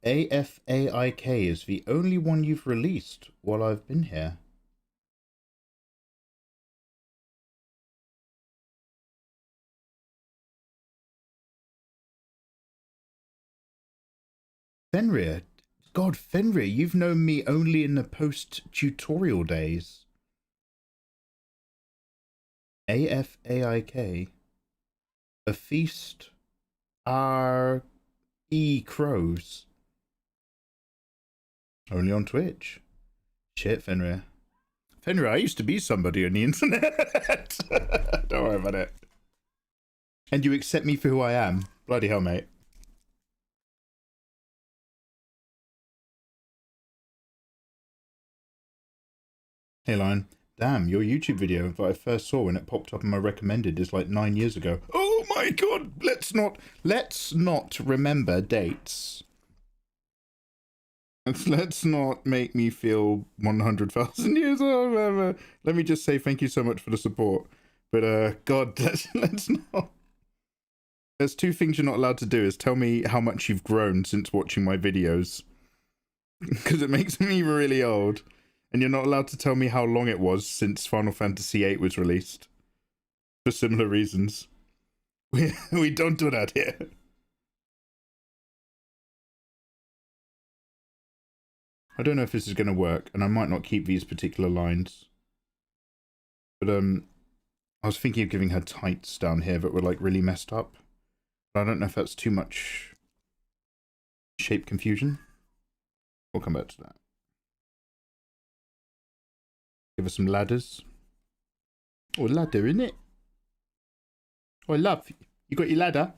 AFAIK is the only one you've released while I've been here. Fenrir. God, Fenrir, you've known me only in the post-tutorial days. AFAIK. A feast are crows. Only on Twitch. Shit, Fenrir. Fenrir, I used to be somebody on the internet. Don't worry about it. And you accept me for who I am. Bloody hell, mate. Hey, Lion. Damn, your YouTube video that I first saw when it popped up in my recommended is like 9 years ago. Oh my god! Let's not remember dates. Let's not make me feel 100,000 years old. Let me just say thank you so much for the support. But god, let's not. There's two things you're not allowed to do: is tell me how much you've grown since watching my videos, because it makes me really old. And you're not allowed to tell me how long it was since Final Fantasy VIII was released. For similar reasons. We don't do that here. I don't know if this is going to work, and I might not keep these particular lines. But, I was thinking of giving her tights down here that were, like, really messed up. But I don't know if that's too much shape confusion. We'll come back to that. Give us some ladders. Oh, ladder, innit? Oh, love, you got your ladder?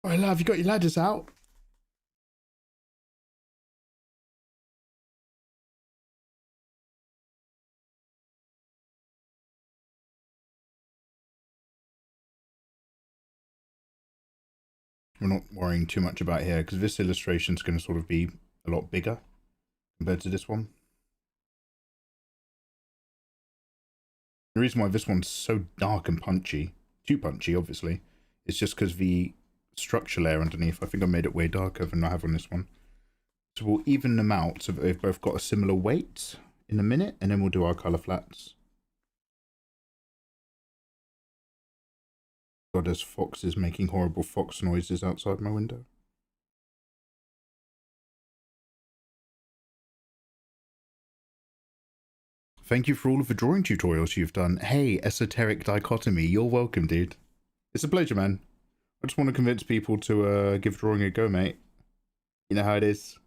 Oh, love, you got your ladders out? We're not worrying too much about here, because this illustration is going to sort of be a lot bigger compared to this one. The reason why this one's so dark and punchy, too punchy obviously, is just because the structure layer underneath, I think I made it way darker than I have on this one. So we'll even them out so that they've both got a similar weight in a minute, and then we'll do our colour flats. God, there's foxes making horrible fox noises outside my window. Thank you for all of the drawing tutorials you've done. Hey, Esoteric Dichotomy, you're welcome, dude. It's a pleasure, man. I just want to convince people to give drawing a go, mate. You know how it is.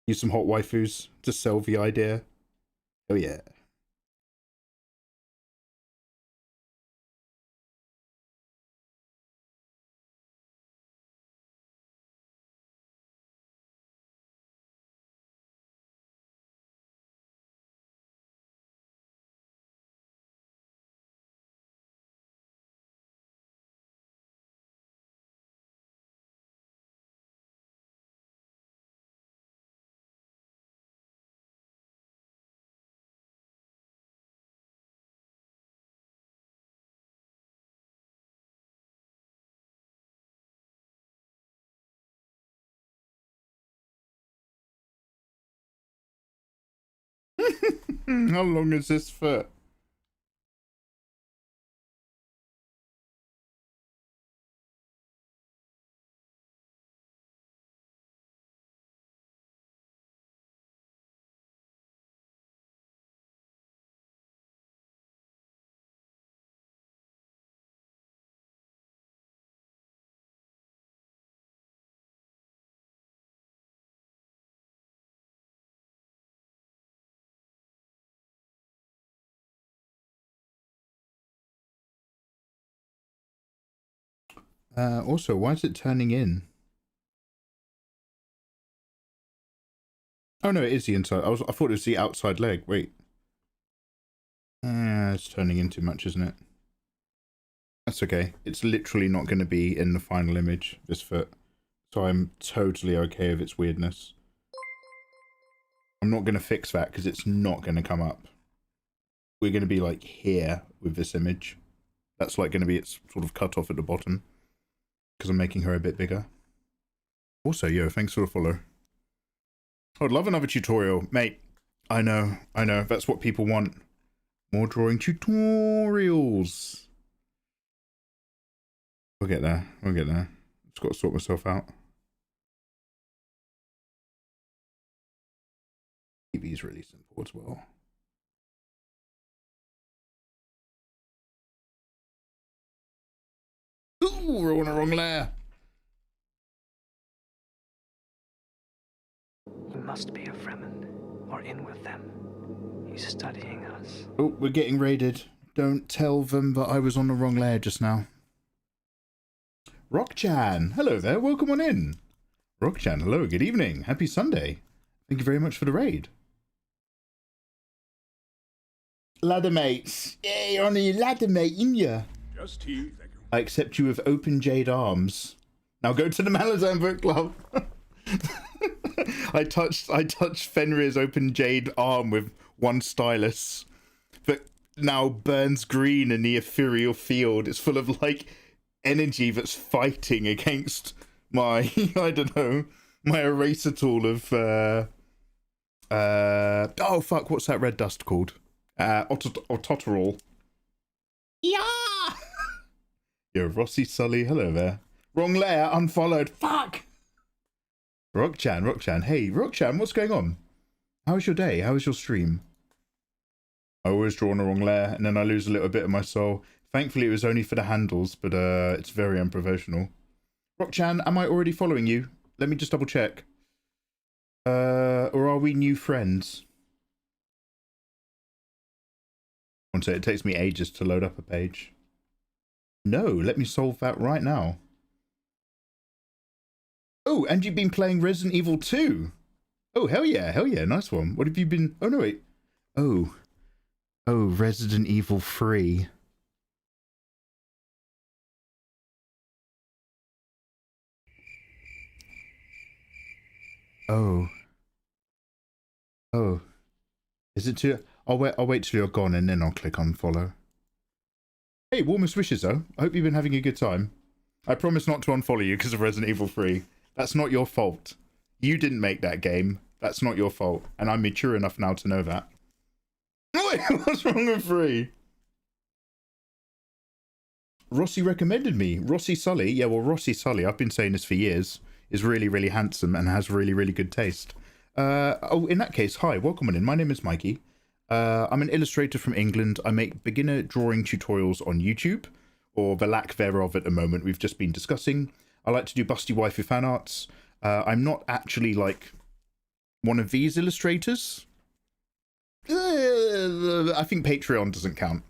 Use some hot waifus to sell the idea. Oh yeah. How long is this for? Also, why is it turning in? Oh no, it is the inside. I thought it was the outside leg. Wait. It's turning in too much, isn't it? That's okay. It's literally not going to be in the final image, this foot. So I'm totally okay with its weirdness. I'm not going to fix that because it's not going to come up. We're going to be like here with this image. That's like going to be its sort of cut off at the bottom. Because I'm making her a bit bigger. Also, yo, thanks for the follow. I'd love another tutorial, mate. I know, that's what people want. More drawing tutorials. We'll get there, Just got to sort myself out. TV's really simple as well. Ooh, we're on the wrong layer. He must be a Fremen, or in with them. He's studying us. Oh, we're getting raided. Don't tell them that I was on the wrong layer just now. Rock-chan, hello there, welcome on in. Rock-chan, hello, good evening, happy Sunday. Thank you very much for the raid. Ladder mates, yay, on the ladder mate, in ya. Just tea, thank you. I accept you with open jade arms. Now go to the Malazan book club. I touched Fenrir's open jade arm with one stylus, that now burns green in the ethereal field. It's full of like energy that's fighting against my I don't know, my eraser tool of oh fuck, what's that red dust called? Ototterol. Yeah. Yo, Rossi Sully, hello there. Wrong layer, unfollowed. Fuck. Rock-chan, hey, Rock-chan, what's going on? How was your day? How was your stream? I always draw on the wrong layer, and then I lose a little bit of my soul. Thankfully, it was only for the handles, but it's very unprofessional. Rock-chan, am I already following you? Let me just double check. Or are we new friends? One sec, it takes me ages to load up a page. No, let me solve that right now. Oh, and you've been playing Resident Evil 2. Oh, hell yeah, nice one. What have you been... Oh, no, wait. Oh, Resident Evil 3. Oh. Is it too... I'll wait till you're gone and then I'll click on follow. Hey, warmest wishes, though. I hope you've been having a good time. I promise not to unfollow you because of Resident Evil 3. That's not your fault. You didn't make that game. That's not your fault. And I'm mature enough now to know that. Wait, what's wrong with 3? Rossi recommended me. Rossi Sully. Yeah, well, Rossi Sully, I've been saying this for years, is really, really handsome and has really, really good taste. Oh, in that case, hi, welcome on in. My name is Mikey. I'm an illustrator from England. I make beginner drawing tutorials on YouTube, or the lack thereof at the moment we've just been discussing. I like to do busty waifu fan arts. I'm not actually like one of these illustrators. I think Patreon doesn't count.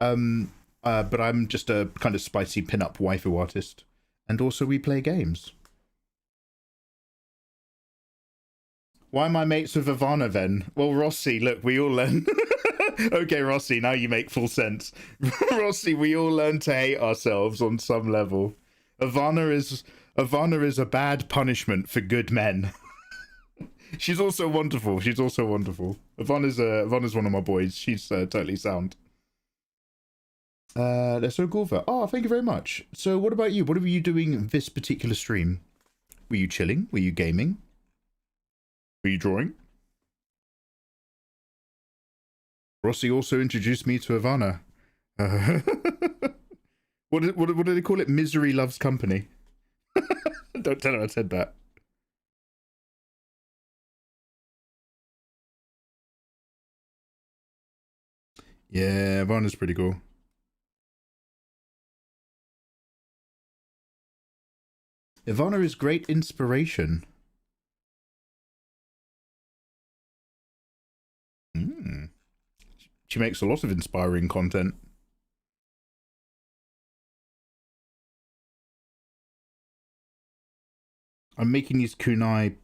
But I'm just a kind of spicy pin-up waifu artist. And also we play games. Why am I mates with Ivana then? Well, Rossi, look, we all learn. Okay, Rossi, now you make full sense. Rossi, we all learn to hate ourselves on some level. Ivana is a bad punishment for good men. She's also wonderful. Ivana's one of my boys. She's totally sound. They're so cool for. Oh, thank you very much. So what about you? What were you doing this particular stream? Were you chilling? Were you gaming? Were you drawing? Rossi also introduced me to Ivana. What do they call it? Misery loves company. Don't tell her I said that. Yeah, Ivana's pretty cool. Ivana is great inspiration. She makes a lot of inspiring content. I'm making these kunai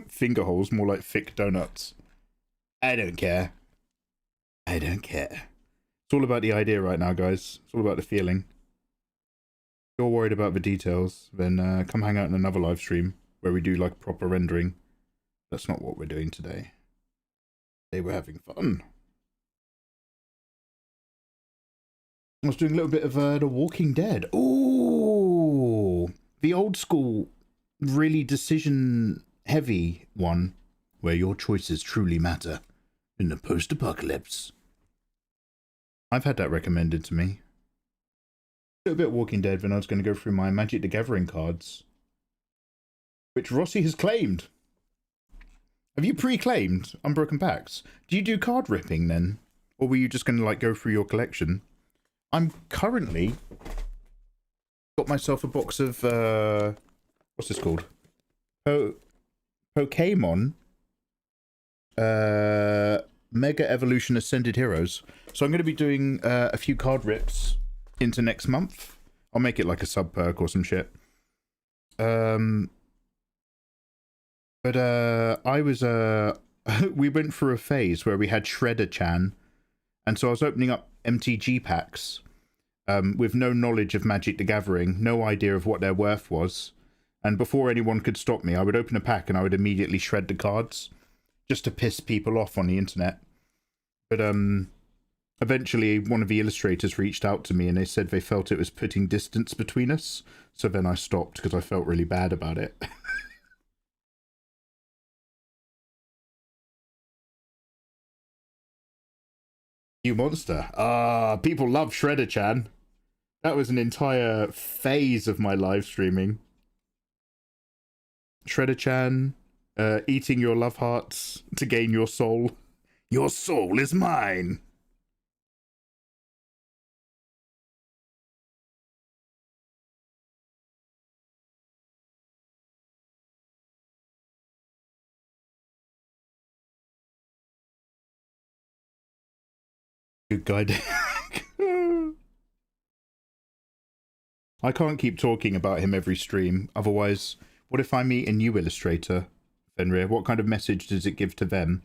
finger holes more like thick donuts. I don't care. It's all about the idea right now, guys. It's all about the feeling. If you're worried about the details, then come hang out in another live stream where we do like proper rendering. That's not what we're doing today. Today we're having fun. I was doing a little bit of The Walking Dead. Ooh, the old school really decision-heavy one, where your choices truly matter in the post-apocalypse. I've had that recommended to me. A little bit of Walking Dead, then I was going to go through my Magic the Gathering cards, which Rossi has claimed. Have you pre-claimed Unbroken Packs? Do you do card ripping then? Or were you just going to like go through your collection? I'm currently got myself a box of what's this called? Pokemon Mega Evolution Ascended Heroes. So I'm going to be doing a few card rips into next month. I'll make it like a sub perk or some shit. But I was we went through a phase where we had Shredder-chan, and so I was opening up MTG packs with no knowledge of Magic the Gathering, no idea of what their worth was, and before anyone could stop me, I would open a pack and I would immediately shred the cards just to piss people off on the internet. But eventually one of the illustrators reached out to me and they said they felt it was putting distance between us, so then I stopped because I felt really bad about it. You monster. Ah, people love Shredder-chan. That was an entire phase of my live streaming. Shredder-chan, eating your love hearts to gain your soul. Your soul is mine. Good guy. I can't keep talking about him every stream. Otherwise, what if I meet a new illustrator, Fenrir? What kind of message does it give to them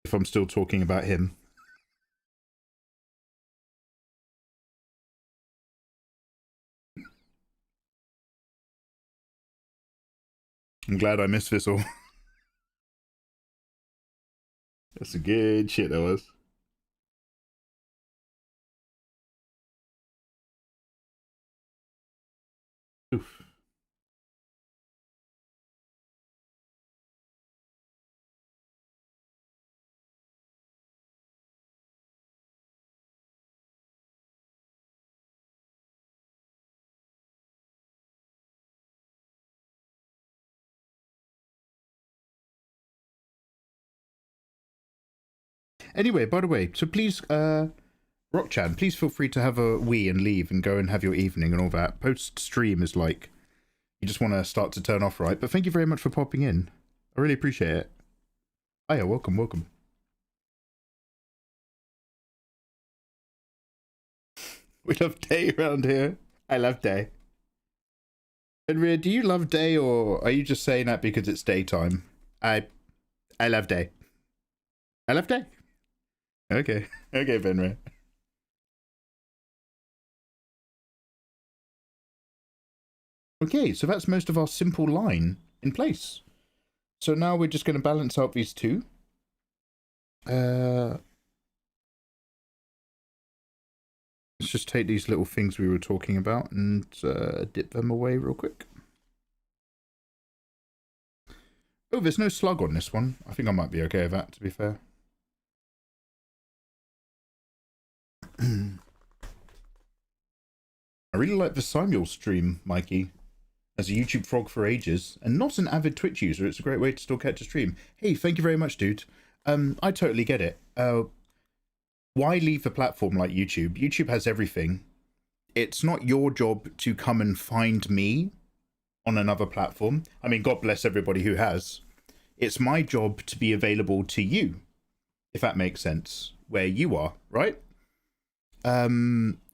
if I'm still talking about him? I'm glad I missed this all. That's a good shit, that was. Oof. Anyway, by the way, so please, Rockchan, please feel free to have a wee and leave and go and have your evening and all that. Post-stream is like, you just want to start to turn off, right? But thank you very much for popping in. I really appreciate it. Oh yeah, welcome, welcome. We love day around here. I love day. And Rhea, do you love day, or are you just saying that because it's daytime? I love day. I love day. Okay. Okay, Benry. Okay, so that's most of our simple line in place. So now we're just going to balance out these two. Let's just take these little things we were talking about and dip them away real quick. Oh, there's no slug on this one. I think I might be okay with that, to be fair. I really like the Samuel stream, Mikey. As a YouTube frog for ages, and not an avid Twitch user, it's a great way to still catch a stream. Hey, thank you very much, dude. I totally get it. Why leave a platform like YouTube? YouTube has everything. It's not your job to come and find me on another platform. I mean, God bless everybody who has. It's my job to be available to you, if that makes sense, where you are, right?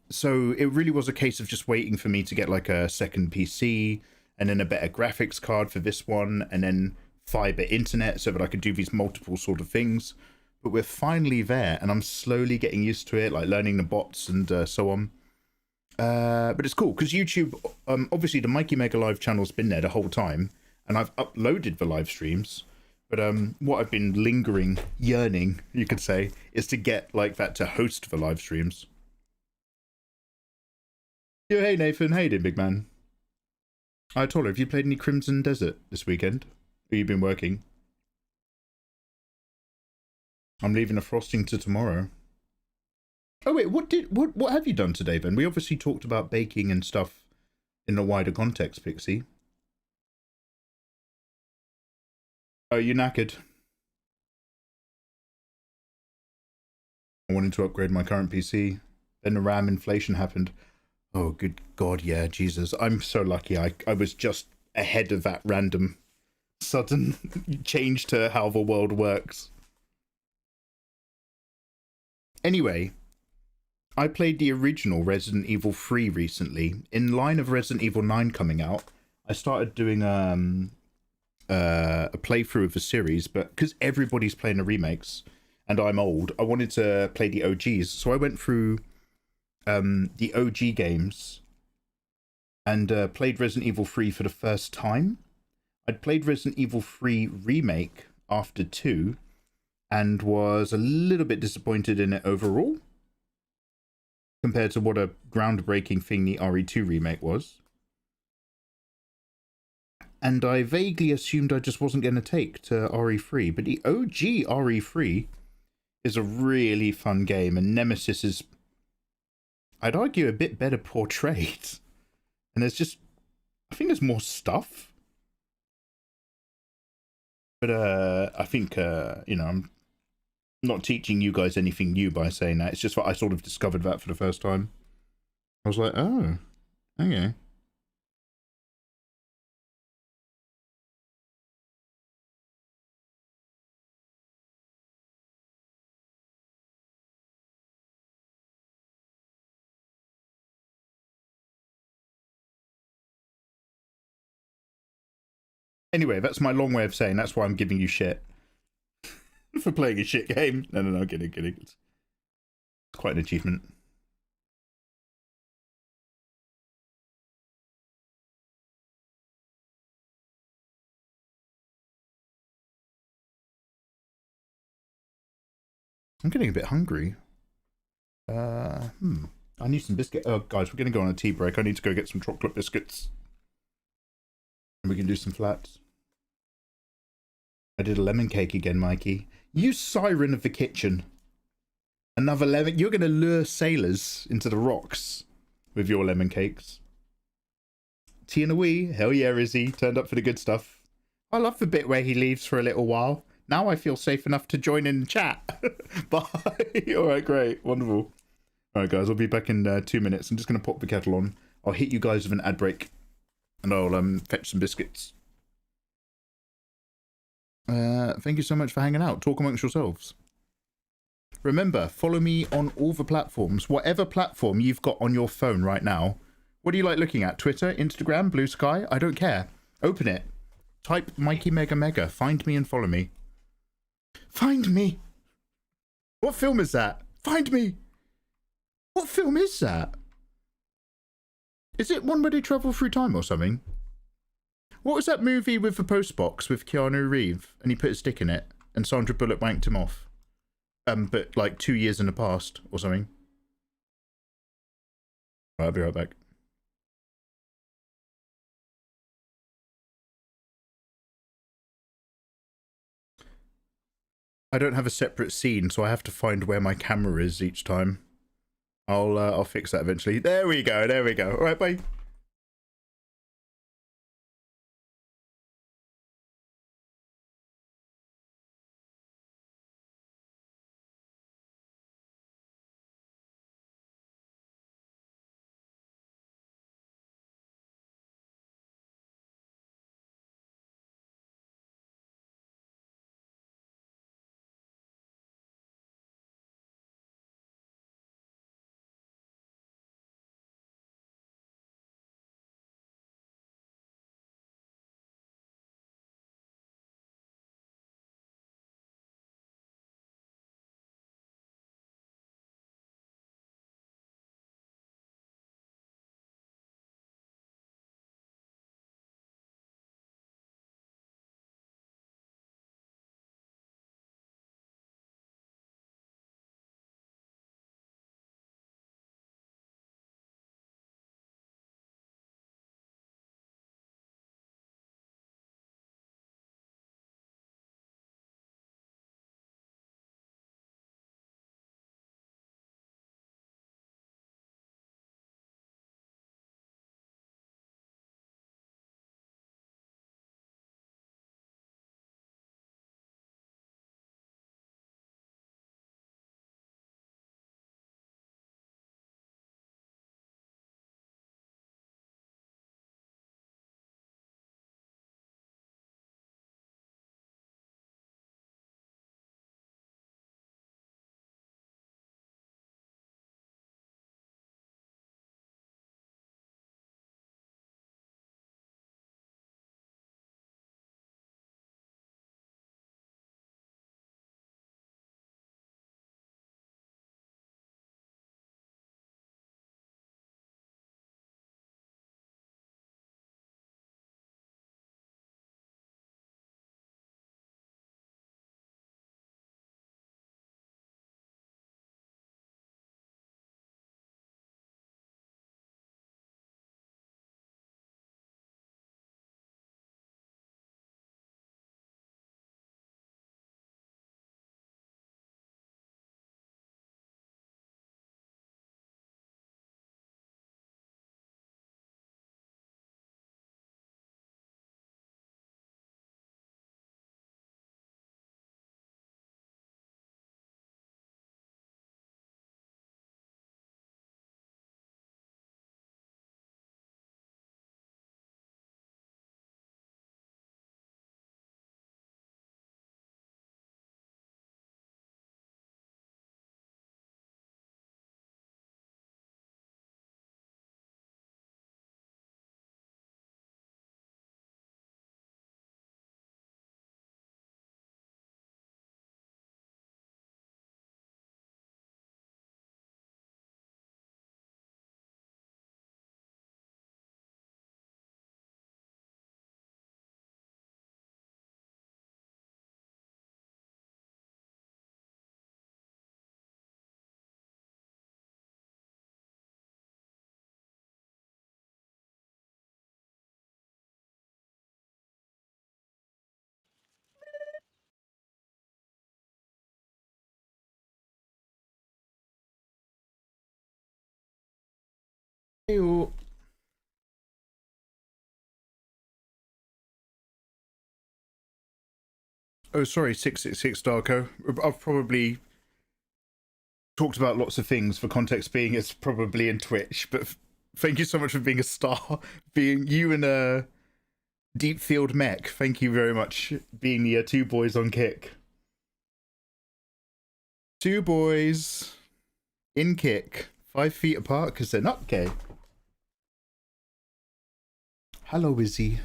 So it really was a case of just waiting for me to get like a second PC and then a better graphics card for this one and then fiber internet so that I could do these multiple sort of things. But we're finally there and I'm slowly getting used to it, like learning the bots and so on. But it's cool because YouTube, obviously the Mikey Mega Live channel's been there the whole time and I've uploaded the live streams. But what I've been yearning, you could say, is to get like that to host the live streams. Yo, hey Nathan, how you doing, big man? I told her, have you played any Crimson Desert this weekend? Or you been working? I'm leaving a frosting to tomorrow. Oh wait, what have you done today then? We obviously talked about baking and stuff in a wider context, Pixie. Oh, you knackered? I wanted to upgrade my current PC. Then the RAM inflation happened. Oh, good God, yeah, Jesus. I'm so lucky I was just ahead of that random sudden change to how the world works. Anyway, I played the original Resident Evil 3 recently. In line of Resident Evil 9 coming out, I started doing a playthrough of the series, but because everybody's playing the remakes and I'm old, I wanted to play the OGs. So I went through the OG games and played Resident Evil 3 for the first time. I'd played Resident Evil 3 Remake after 2 and was a little bit disappointed in it overall compared to what a groundbreaking thing the RE2 remake was. And I vaguely assumed I just wasn't going to take to RE3, but the OG RE3 is a really fun game, and Nemesis is, I'd argue, a bit better portrayed. And there's just, I think there's more stuff. But I think, you know, I'm not teaching you guys anything new by saying that. It's just that I sort of discovered that for the first time. I was like, oh, okay. Anyway, that's my long way of saying that's why I'm giving you shit for playing a shit game. No, kidding. It's quite an achievement. I'm getting a bit hungry. I need some biscuit. Oh, guys, we're going to go on a tea break. I need to go get some chocolate biscuits. And we can do some flats. I did a lemon cake again, Mikey. You siren of the kitchen. Another lemon. You're going to lure sailors into the rocks with your lemon cakes. Tea and a wee. Hell yeah, Izzy. Turned up for the good stuff. I love the bit where he leaves for a little while. Now I feel safe enough to join in the chat. Bye. All right, great. Wonderful. All right, guys. I'll be back in 2 minutes. I'm just going to pop the kettle on. I'll hit you guys with an ad break. And I'll fetch some biscuits. Thank you so much for hanging out. Talk amongst yourselves. Remember, follow me on all the platforms. Whatever platform you've got on your phone right now. What do you like looking at? Twitter, Instagram, Blue Sky? I don't care. Open it. Type Mikey Mega Mega. Find me and follow me. Find me. What film is that? Find me. What film is that? Is it one where they travel through time or something? What was that movie with the post box with Keanu Reeves and he put a stick in it and Sandra Bullock wanked him off? But like 2 years in the past or something. Right, I'll be right back. I don't have a separate scene, so I have to find where my camera is each time. I'll fix that eventually. There we go. All right, bye. Oh, sorry, 666 Darko. I've probably talked about lots of things, for context being it's probably in Twitch, but thank you so much for being a star. Being you and Deep Field Mech, thank you very much. Being the two boys on Kick. Two boys in Kick, 5 feet apart because they're not gay. Hello, Izzy.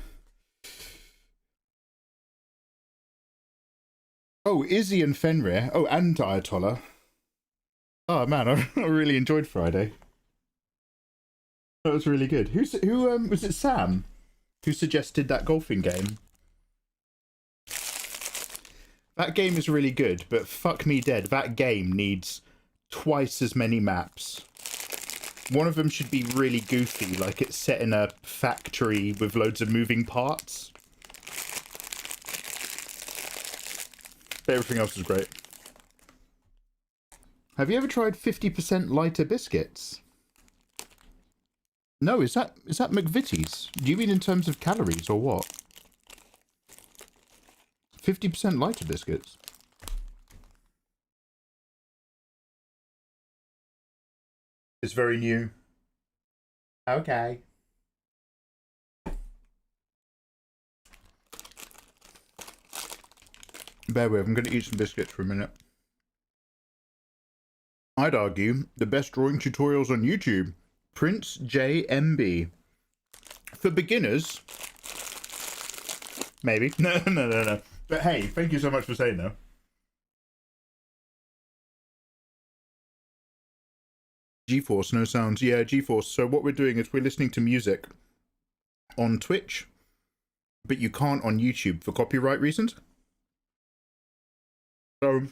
Oh, Izzy and Fenrir. Oh, and Ayatollah. Oh man, I really enjoyed Friday. That was really good. Who was it? Sam, who suggested that golfing game? That game is really good, but fuck me dead. That game needs twice as many maps. One of them should be really goofy, like it's set in a factory with loads of moving parts. But everything else is great. Have you ever tried 50% lighter biscuits? No, is that McVitie's? Do you mean in terms of calories or what? 50% lighter biscuits? It's very new. Okay. Bear with, I'm going to eat some biscuits for a minute. I'd argue the best drawing tutorials on YouTube. Prince JMB. For beginners. Maybe. No. But hey, thank you so much for saying that. GeForce, no sounds. Yeah, GeForce. So what we're doing is we're listening to music on Twitch, but you can't on YouTube for copyright reasons. So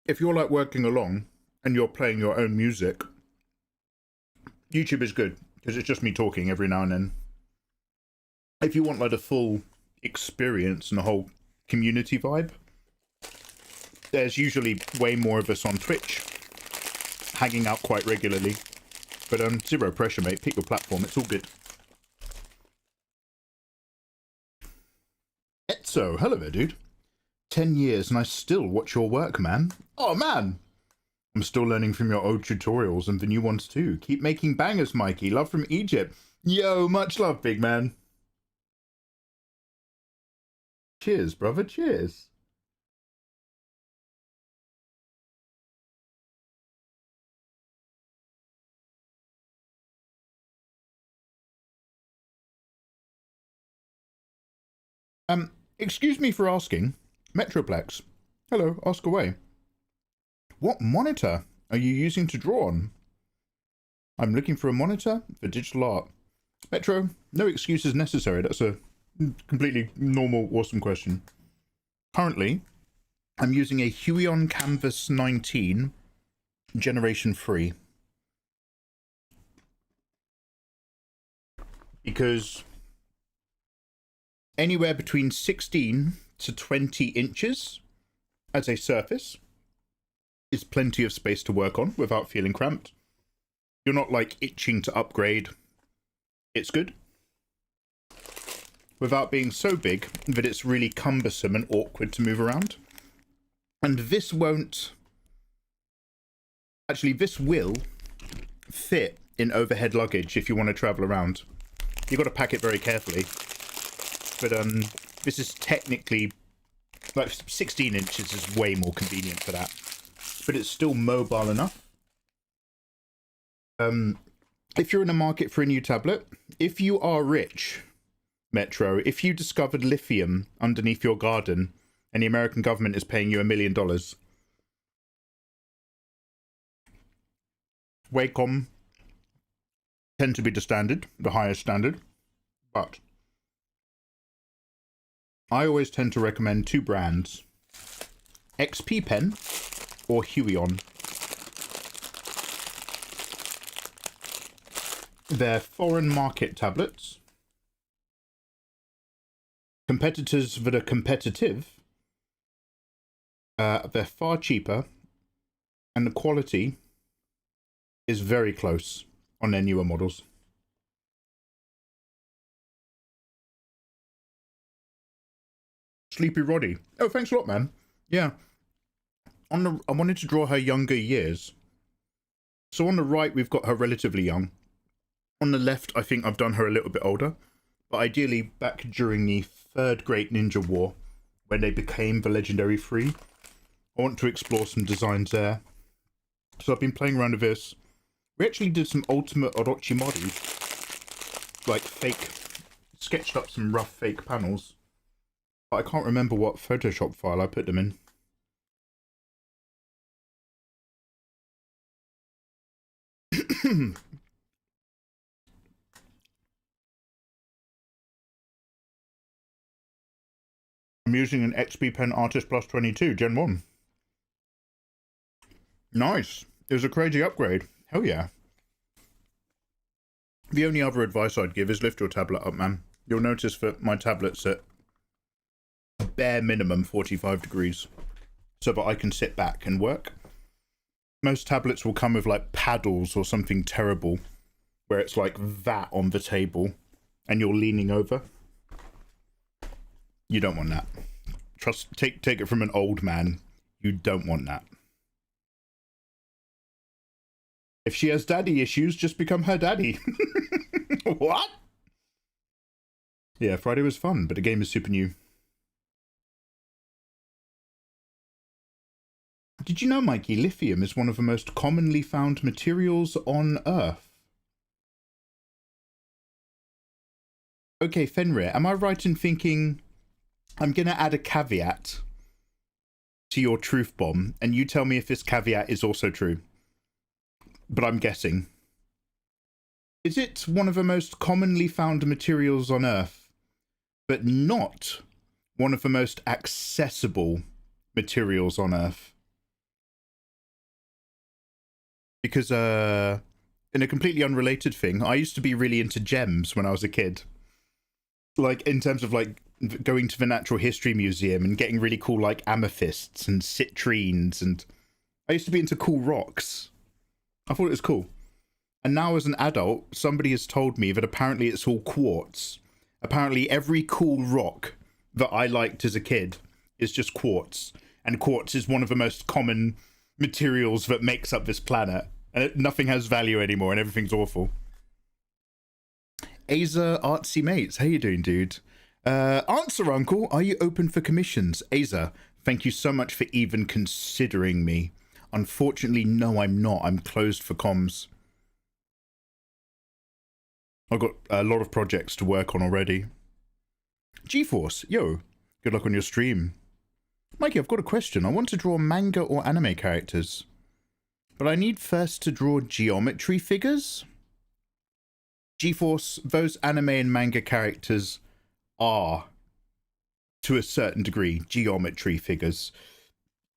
if you're like working along and you're playing your own music, YouTube is good because it's just me talking every now and then. If you want like a full experience and a whole community vibe, there's usually way more of us on Twitch, hanging out quite regularly. But zero pressure, mate. Pick your platform. It's all good. Etzo, hello there, dude. 10 years and I still watch your work, man. Oh, man. I'm still learning from your old tutorials and the new ones too. Keep making bangers, Mikey. Love from Egypt. Yo, much love, big man. Cheers, brother. Cheers. Excuse me for asking. Metroplex. Hello, ask away. What monitor are you using to draw on? I'm looking for a monitor for digital art. Metro, no excuses necessary. That's a completely normal, awesome question. Currently, I'm using a Hogyan Canvas 19 Generation 3. Because anywhere between 16 to 20 inches as a surface is plenty of space to work on without feeling cramped. You're not like itching to upgrade. It's good. Without being so big that it's really cumbersome and awkward to move around. And this won't... Actually, this will fit in overhead luggage if you want to travel around. You've got to pack it very carefully. But this is technically... like 16 inches is way more convenient for that. But it's still mobile enough. If you're in the market for a new tablet, if you are rich... Metro, if you discovered lithium underneath your garden and the American government is paying you $1 million, Wacom tend to be the standard, the highest standard, but I always tend to recommend two brands, XP Pen or Hogyan. They're foreign market tablets. Competitors that are competitive, they're far cheaper, and the quality is very close on their newer models. Sleepy Roddy. Oh, thanks a lot, man. Yeah. I wanted to draw her younger years. So on the right, we've got her relatively young. On the left, I think I've done her a little bit older. But ideally, back during the Third Great Ninja War, when they became the Legendary Three, I want to explore some designs there. So I've been playing around with this. We actually did some Ultimate Orochimaru, like fake, sketched up some rough fake panels. But I can't remember what Photoshop file I put them in. I'm using an XP Pen Artist Plus 22, Gen 1. Nice. It was a crazy upgrade. Hell yeah. The only other advice I'd give is lift your tablet up, man. You'll notice that my tablet's at a bare minimum 45 degrees, so that I can sit back and work. Most tablets will come with like paddles or something terrible, where it's like that on the table, and you're leaning over. You don't want that. Take it from an old man. You don't want that. If she has daddy issues, just become her daddy. What? Yeah, Friday was fun, but the game is super new. Did you know, Mikey, lithium is one of the most commonly found materials on Earth? Okay, Fenrir, am I right in thinking I'm going to add a caveat to your truth bomb, and you tell me if this caveat is also true? But I'm guessing. Is it one of the most commonly found materials on Earth, but not one of the most accessible materials on Earth? Because, in a completely unrelated thing, I used to be really into gems when I was a kid. Like, in terms of, like, going to the Natural History Museum and getting really cool, like, amethysts and citrines, and I used to be into cool rocks. I thought it was cool. And now as an adult, somebody has told me that apparently it's all quartz. Apparently every cool rock that I liked as a kid is just quartz. And quartz is one of the most common materials that makes up this planet. And nothing has value anymore and everything's awful. Aza Artsy Mates, how you doing, dude? Answer, Uncle, are you open for commissions? Aza, thank you so much for even considering me. Unfortunately, no, I'm not. I'm closed for comms. I've got a lot of projects to work on already. GeForce, yo, good luck on your stream. Mikey, I've got a question. I want to draw manga or anime characters, but I need first to draw geometry figures. GeForce, those anime and manga characters are, to a certain degree, geometry figures.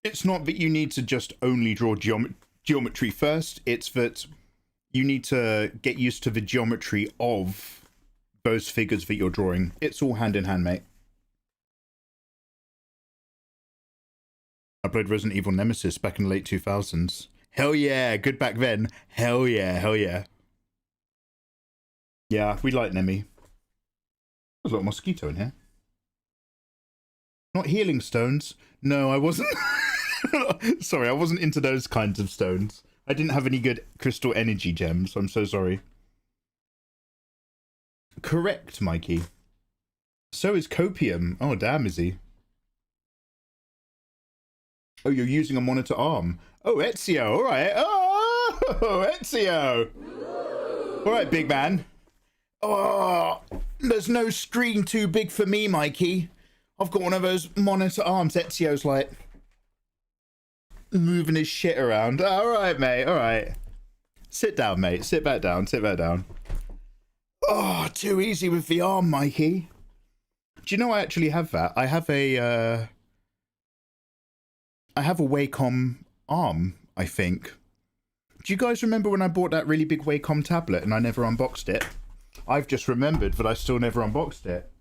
It's not that you need to just only draw geometry first, it's that you need to get used to the geometry of those figures that you're drawing. It's all hand in hand, mate. I played Resident Evil Nemesis back in the late 2000s. Hell yeah, good back then. Hell yeah, hell yeah. Yeah, we like Nemi. There's a little mosquito in here. Not healing stones. No, I wasn't. Sorry, I wasn't into those kinds of stones. I didn't have any good crystal energy gems. I'm so sorry. Correct, Mikey. So is copium. Oh, damn, is he? Oh, you're using a monitor arm. Oh, Ezio, all right. Oh, Ezio. All right, big man. Oh, there's no screen too big for me, Mikey. I've got one of those monitor arms. Ezio's like moving his shit around. All right, mate. All right. Sit down, mate. Sit back down. Sit back down. Oh, too easy with the arm, Mikey. Do you know I actually have that? I have a Wacom arm, I think. Do you guys remember when I bought that really big Wacom tablet and I never unboxed it? I've just remembered that I still never unboxed it.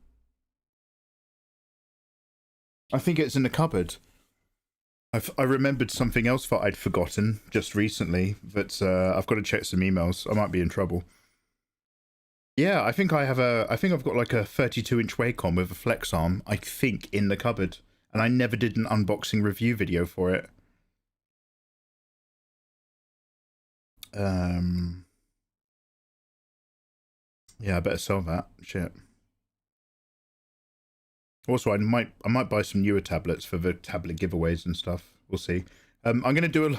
I think it's in the cupboard. I remembered something else that I'd forgotten just recently, that I've got to check some emails. I might be in trouble. Yeah, I think I've got like a 32-inch Wacom with a flex arm, I think, in the cupboard. And I never did an unboxing review video for it. Yeah, I better sell that. Shit. Also, I might buy some newer tablets for the tablet giveaways and stuff. We'll see. I'm gonna do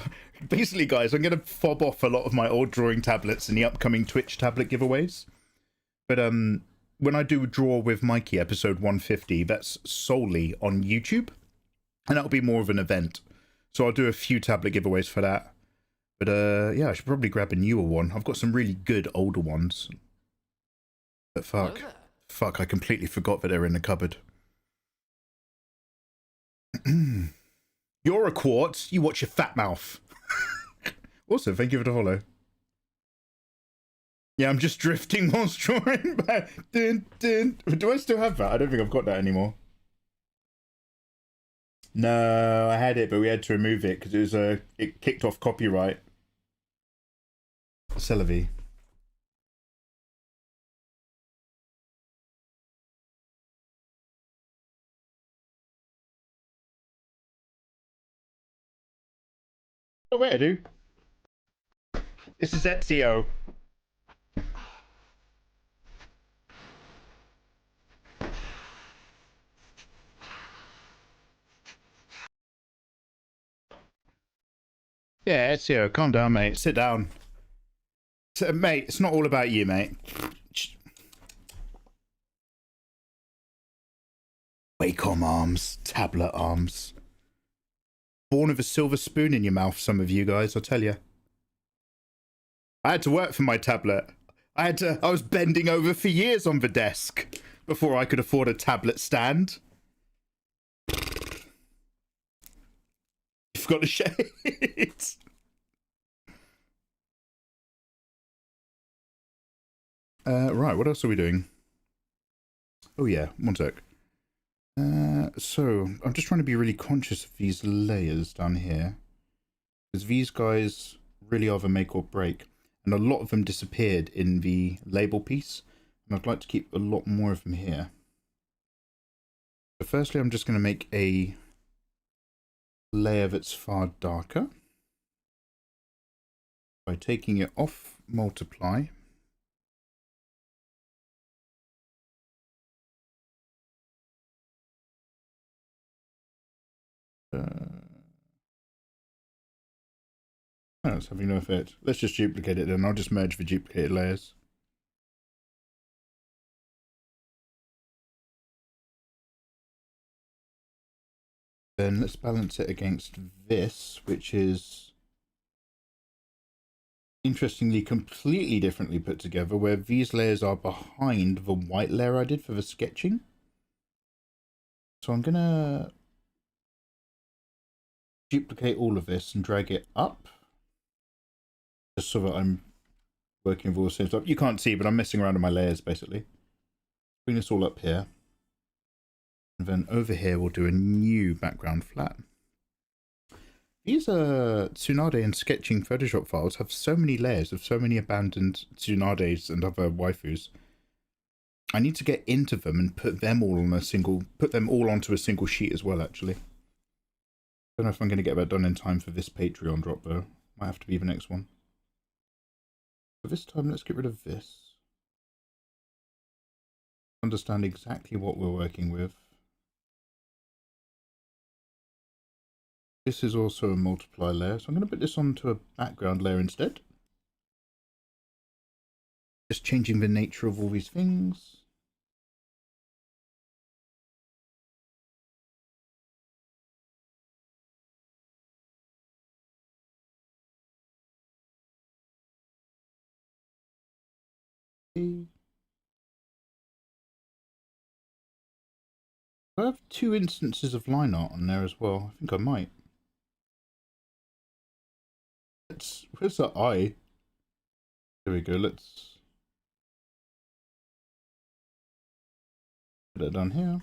basically, guys, I'm gonna fob off a lot of my old drawing tablets in the upcoming Twitch tablet giveaways. But when I do Draw with Mikey episode 150, that's solely on YouTube, and that'll be more of an event. So I'll do a few tablet giveaways for that. But yeah, I should probably grab a newer one. I've got some really good older ones. But fuck, I completely forgot that they're in the cupboard. You're a quartz. You watch your fat mouth. Also, thank you for the follow. Yeah, I'm just drifting whilst drawing back. Dun, dun. Do I still have that? I don't think I've got that anymore. No, I had it, but we had to remove it because it was it kicked off copyright. Celevi. Oh wait, I do. This is Ezio. Yeah, Ezio, calm down, mate. Sit down. Mate, it's not all about you, mate. Wacom arms, tablet arms. Born with a silver spoon in your mouth, some of you guys, I'll tell you. I had to work for my tablet. I was bending over for years on the desk before I could afford a tablet stand. You've got the shades. Right, what else are we doing? Oh yeah, one sec. So, I'm just trying to be really conscious of these layers down here. Because these guys really are the make or break. And a lot of them disappeared in the label piece. And I'd like to keep a lot more of them here. So firstly, I'm just going to make a layer that's far darker. By taking it off multiply. Oh, it's having no effect. Let's just duplicate it then. I'll just merge the duplicated layers. Then let's balance it against this, which is interestingly completely differently put together, where these layers are behind the white layer I did for the sketching. So I'm gonna duplicate all of this and drag it up, just so that I'm working with all the same stuff. You can't see, but I'm messing around with my layers basically. Bring this all up here. And then over here we'll do a new background flat. These Tsunade and sketching Photoshop files have so many layers of so many abandoned Tsunades and other waifus. I need to get into them and put them all on onto a single sheet as well, actually. Don't know if I'm going to get that done in time for this Patreon drop though. Might have to be the next one. For this time, let's get rid of this. Understand exactly what we're working with. This is also a multiply layer, so I'm going to put this onto a background layer instead. Just changing the nature of all these things. Do I have 2 instances of line art on there as well? I think I might. Where's that eye? There we go, let's put it down here.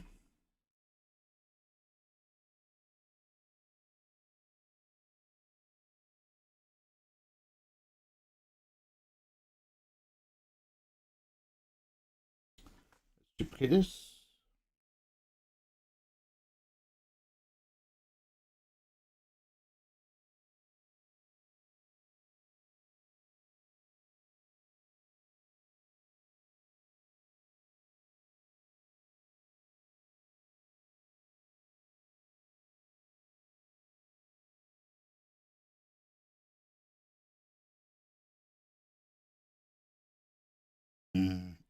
duplicate this.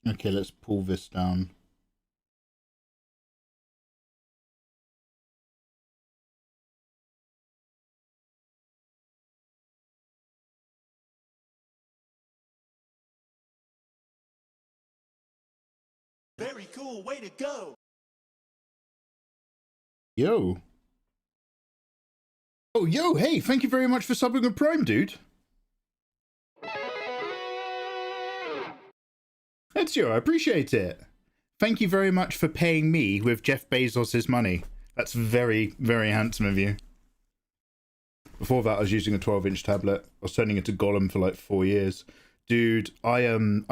Okay, let's pull this down. Very cool, way to go. Yo. Oh, yo, hey, thank you very much for subbing with Prime, dude. Ezio, I appreciate it. Thank you very much for paying me with Jeff Bezos' money. That's very, very handsome of you. Before that, I was using a 12-inch tablet. I was turning into Gollum for like 4 years. Dude, I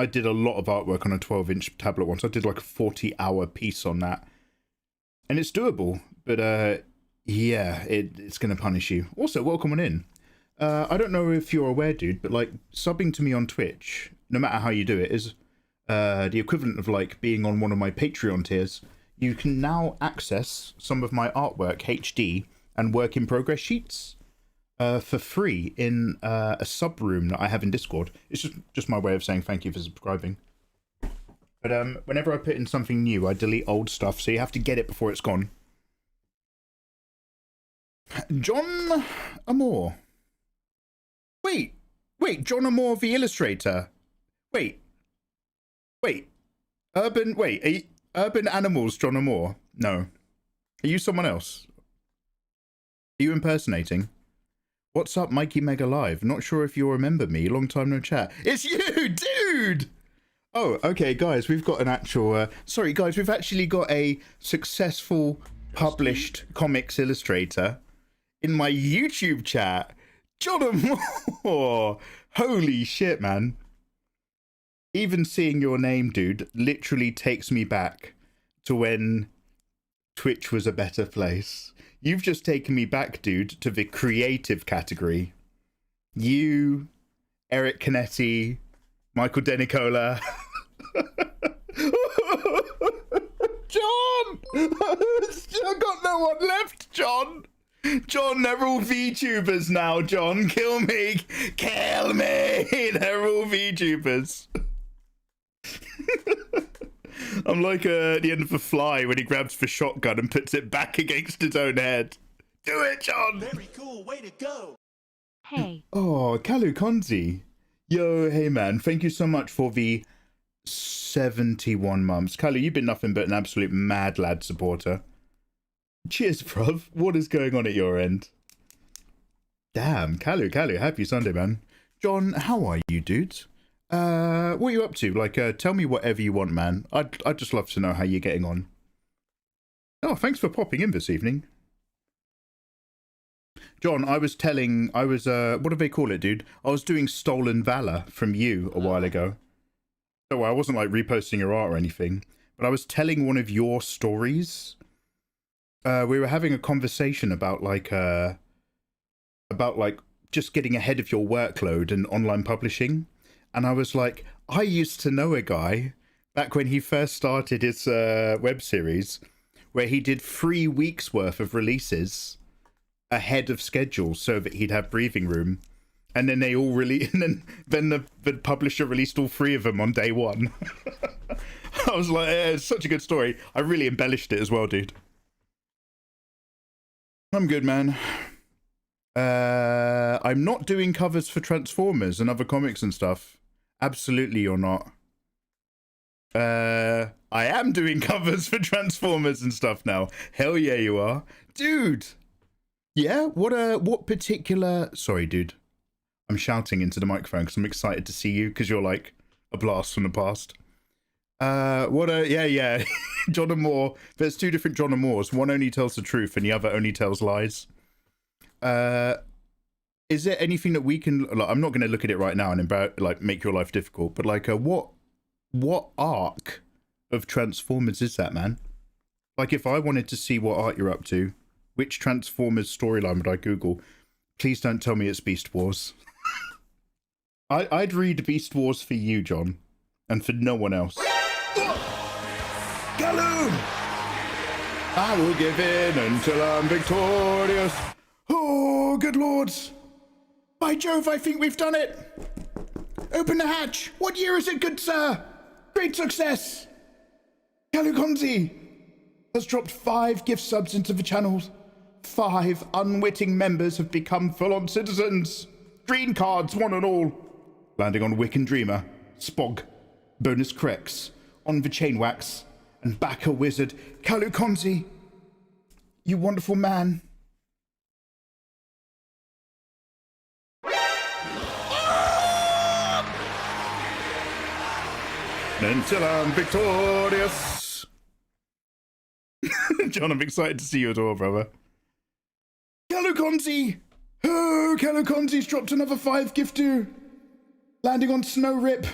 did a lot of artwork on a 12-inch tablet once. I did like a 40-hour piece on that. And it's doable, but yeah, it's going to punish you. Also, welcome on in. I don't know if you're aware, dude, but like subbing to me on Twitch, no matter how you do it, is the equivalent of like being on one of my Patreon tiers. You can now access some of my artwork, HD, and work in progress sheets for free in a sub room that I have in Discord. It's just my way of saying thank you for subscribing. But whenever I put in something new, I delete old stuff, so you have to get it before it's gone. John Amore. Wait, John Amore, the illustrator. Wait. Urban Animals, John Amore. No. Are you someone else? Are you impersonating? What's up, Mikey Mega Live? Not sure if you'll remember me. Long time no chat. It's you, dude! Oh, okay, guys, we've got an actual... sorry, guys, we've actually got a successful published comics illustrator in my YouTube chat. John Amore! Holy shit, man. Even seeing your name, dude, literally takes me back to when Twitch was a better place. You've just taken me back, dude, to the creative category. You, Eric Canetti, Michael DeNicola. John! I've got no one left, John! John, they're all VTubers now, John. Kill me! Kill me! They're all VTubers. I'm like the end of a fly when he grabs the shotgun and puts it back against his own head. Do it, John! Very cool, way to go. Hey, Oh, Kalu Konzi. Yo, hey man, thank you so much for the 71 months. Kalu, you've been nothing but an absolute mad lad supporter. Cheers, bruv. What is going on at your end? Damn, Kalu, happy Sunday, man. John, how are you, dude? What are you up to? Like, tell me whatever you want, man. I'd just love to know how you're getting on. Oh, thanks for popping in this evening. John, what do they call it, dude? I was doing Stolen Valor from you a while ago. So I wasn't like reposting your art or anything, but I was telling one of your stories. We were having a conversation about like just getting ahead of your workload and online publishing. And I was like, I used to know a guy back when he first started his web series where he did 3 weeks worth of releases ahead of schedule so that he'd have breathing room. And then they all and then the publisher released all 3 of them on day 1. I was like, yeah, it's such a good story. I really embellished it as well, dude. I'm good, man. I'm not doing covers for Transformers and other comics and stuff. Absolutely you're not. I am doing covers for Transformers and stuff now. Hell yeah, you are. Dude. Yeah? What particular... Sorry, dude. I'm shouting into the microphone because I'm excited to see you because you're like a blast from the past. Yeah. John Amore. There's 2 different John Amores. One only tells the truth and the other only tells lies. Is there anything that we can... Like, I'm not going to look at it right now and make your life difficult, but like what arc of Transformers is that, man? Like, if I wanted to see what art you're up to, which Transformers storyline would I Google? Please don't tell me it's Beast Wars. I'd read Beast Wars for you, John, and for no one else. Galloon! I will give in until I'm victorious. Oh, good lords. By Jove, I think we've done it. Open the hatch. What year is it, good sir? Great success. Kalukonzi has dropped 5 gift subs into the channels. 5 unwitting members have become full-on citizens. Green cards, one and all. Landing on Wiccan Dreamer, Spog, Bonus Crex, on the Chain Wax, and Backer Wizard, Kalukonzi. You wonderful man. Until I'm victorious. John, I'm excited to see you at all, brother. Kalukonzi! Oh, Kalukonzi's dropped another 5 gift due. Landing on Snow Rip.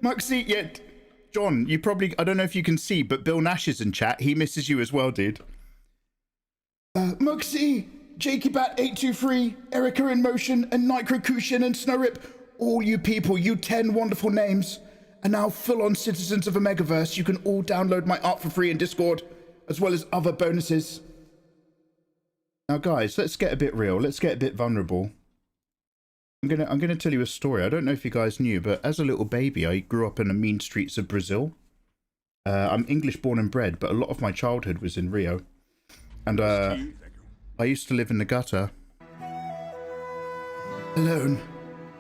Muxie, yet. John, you probably, I don't know if you can see, but Bill Nash is in chat. He misses you as well, dude. Muxie, Jakeybat823, Erica in Motion, and Nicrocution and Snow Rip. All you people, you 10 wonderful names, are now full-on citizens of the Megaverse. You can all download my art for free in Discord, as well as other bonuses. Now, guys, let's get a bit real. Let's get a bit vulnerable. I'm gonna tell you a story. I don't know if you guys knew, but as a little baby, I grew up in the mean streets of Brazil. I'm English born and bred, but a lot of my childhood was in Rio. And I used to live in the gutter. Alone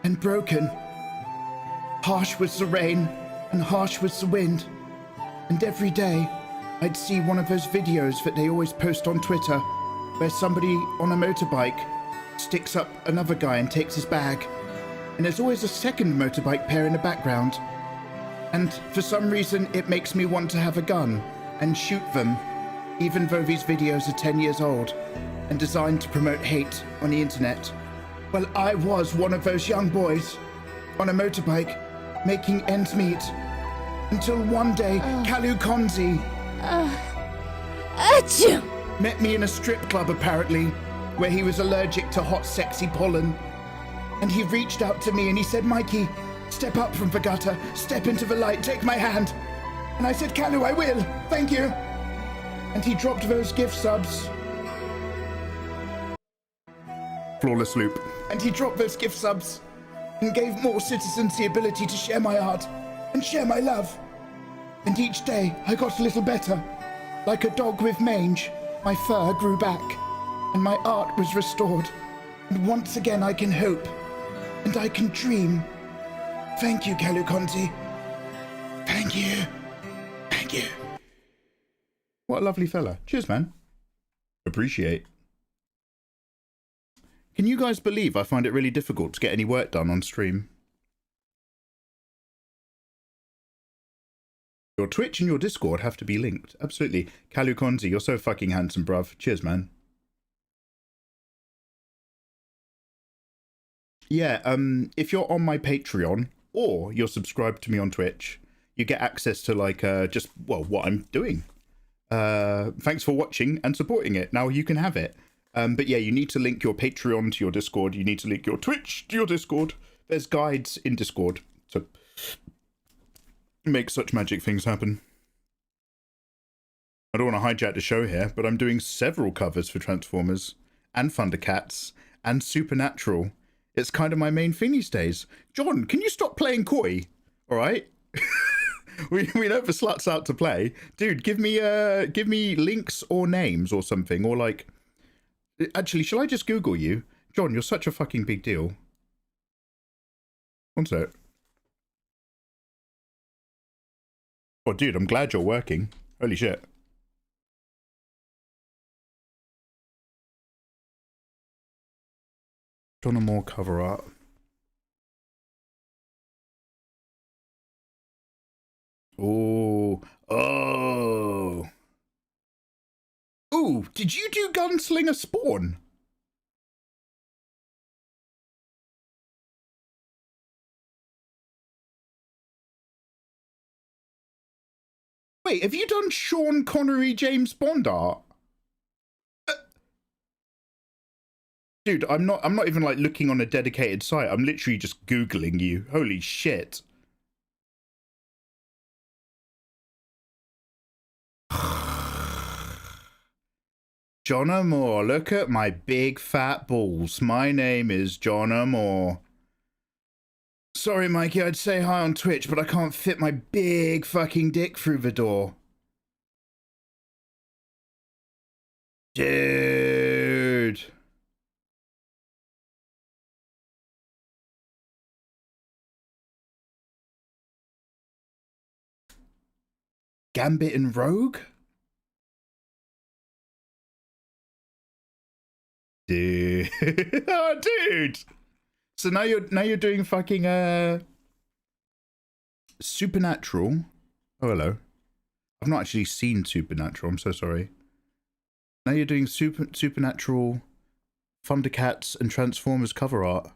and broken. Harsh was the rain and harsh was the wind. And every day, I'd see one of those videos that they always post on Twitter, where somebody on a motorbike sticks up another guy and takes his bag. And there's always a second motorbike pair in the background. And for some reason, it makes me want to have a gun and shoot them, even though these videos are 10 years old and designed to promote hate on the internet. Well, I was one of those young boys on a motorbike making ends meet until one day Kalukonzi met me in a strip club, apparently, where he was allergic to hot, sexy pollen. And he reached out to me and he said, Mikey, step up from the gutter, step into the light, take my hand. And I said, Kalu, I will, thank you. And he dropped those gift subs. Flawless loop. And he dropped those gift subs and gave more citizens the ability to share my art and share my love. And each day I got a little better. Like a dog with mange, my fur grew back and my art was restored. And once again I can hope and I can dream. Thank you, Kalukonzi. Thank you. Thank you. What a lovely fella. Cheers, man. Appreciate. Can you guys believe I find it really difficult to get any work done on stream? Your Twitch and your Discord have to be linked. Absolutely. Kalukonzi, you're so fucking handsome, bruv. Cheers, man. Yeah, if you're on my Patreon or you're subscribed to me on Twitch, you get access to, like, just, well, what I'm doing. Thanks for watching and supporting it. Now you can have it. But yeah, you need to link your Patreon to your Discord. You need to link your Twitch to your Discord. There's guides in Discord to make such magic things happen. I don't want to hijack the show here, but I'm doing several covers for Transformers and Thundercats and Supernatural. It's kind of my main thing these days. John, can you stop playing coy? All right? we know the slut's out to play. Dude, give me links or names or something, or like... Actually, shall I just Google you? John, you're such a fucking big deal. One sec. Oh, dude, I'm glad you're working. Holy shit. John and more cover art. Oh. Oh. Ooh, did you do Gunslinger Spawn? Wait, have you done Sean Connery James Bond art? Dude, I'm not even like looking on a dedicated site. I'm literally just Googling you. Holy shit. John Moore, look at my big fat balls. My name is John Moore. Sorry, Mikey, I'd say hi on Twitch, but I can't fit my big fucking dick through the door. Dude. Gambit and Rogue? Dude. Oh, dude. So now you're doing fucking Supernatural. Oh, hello. I've not actually seen Supernatural. I'm so sorry. Now you're doing Supernatural, Thundercats, and Transformers cover art.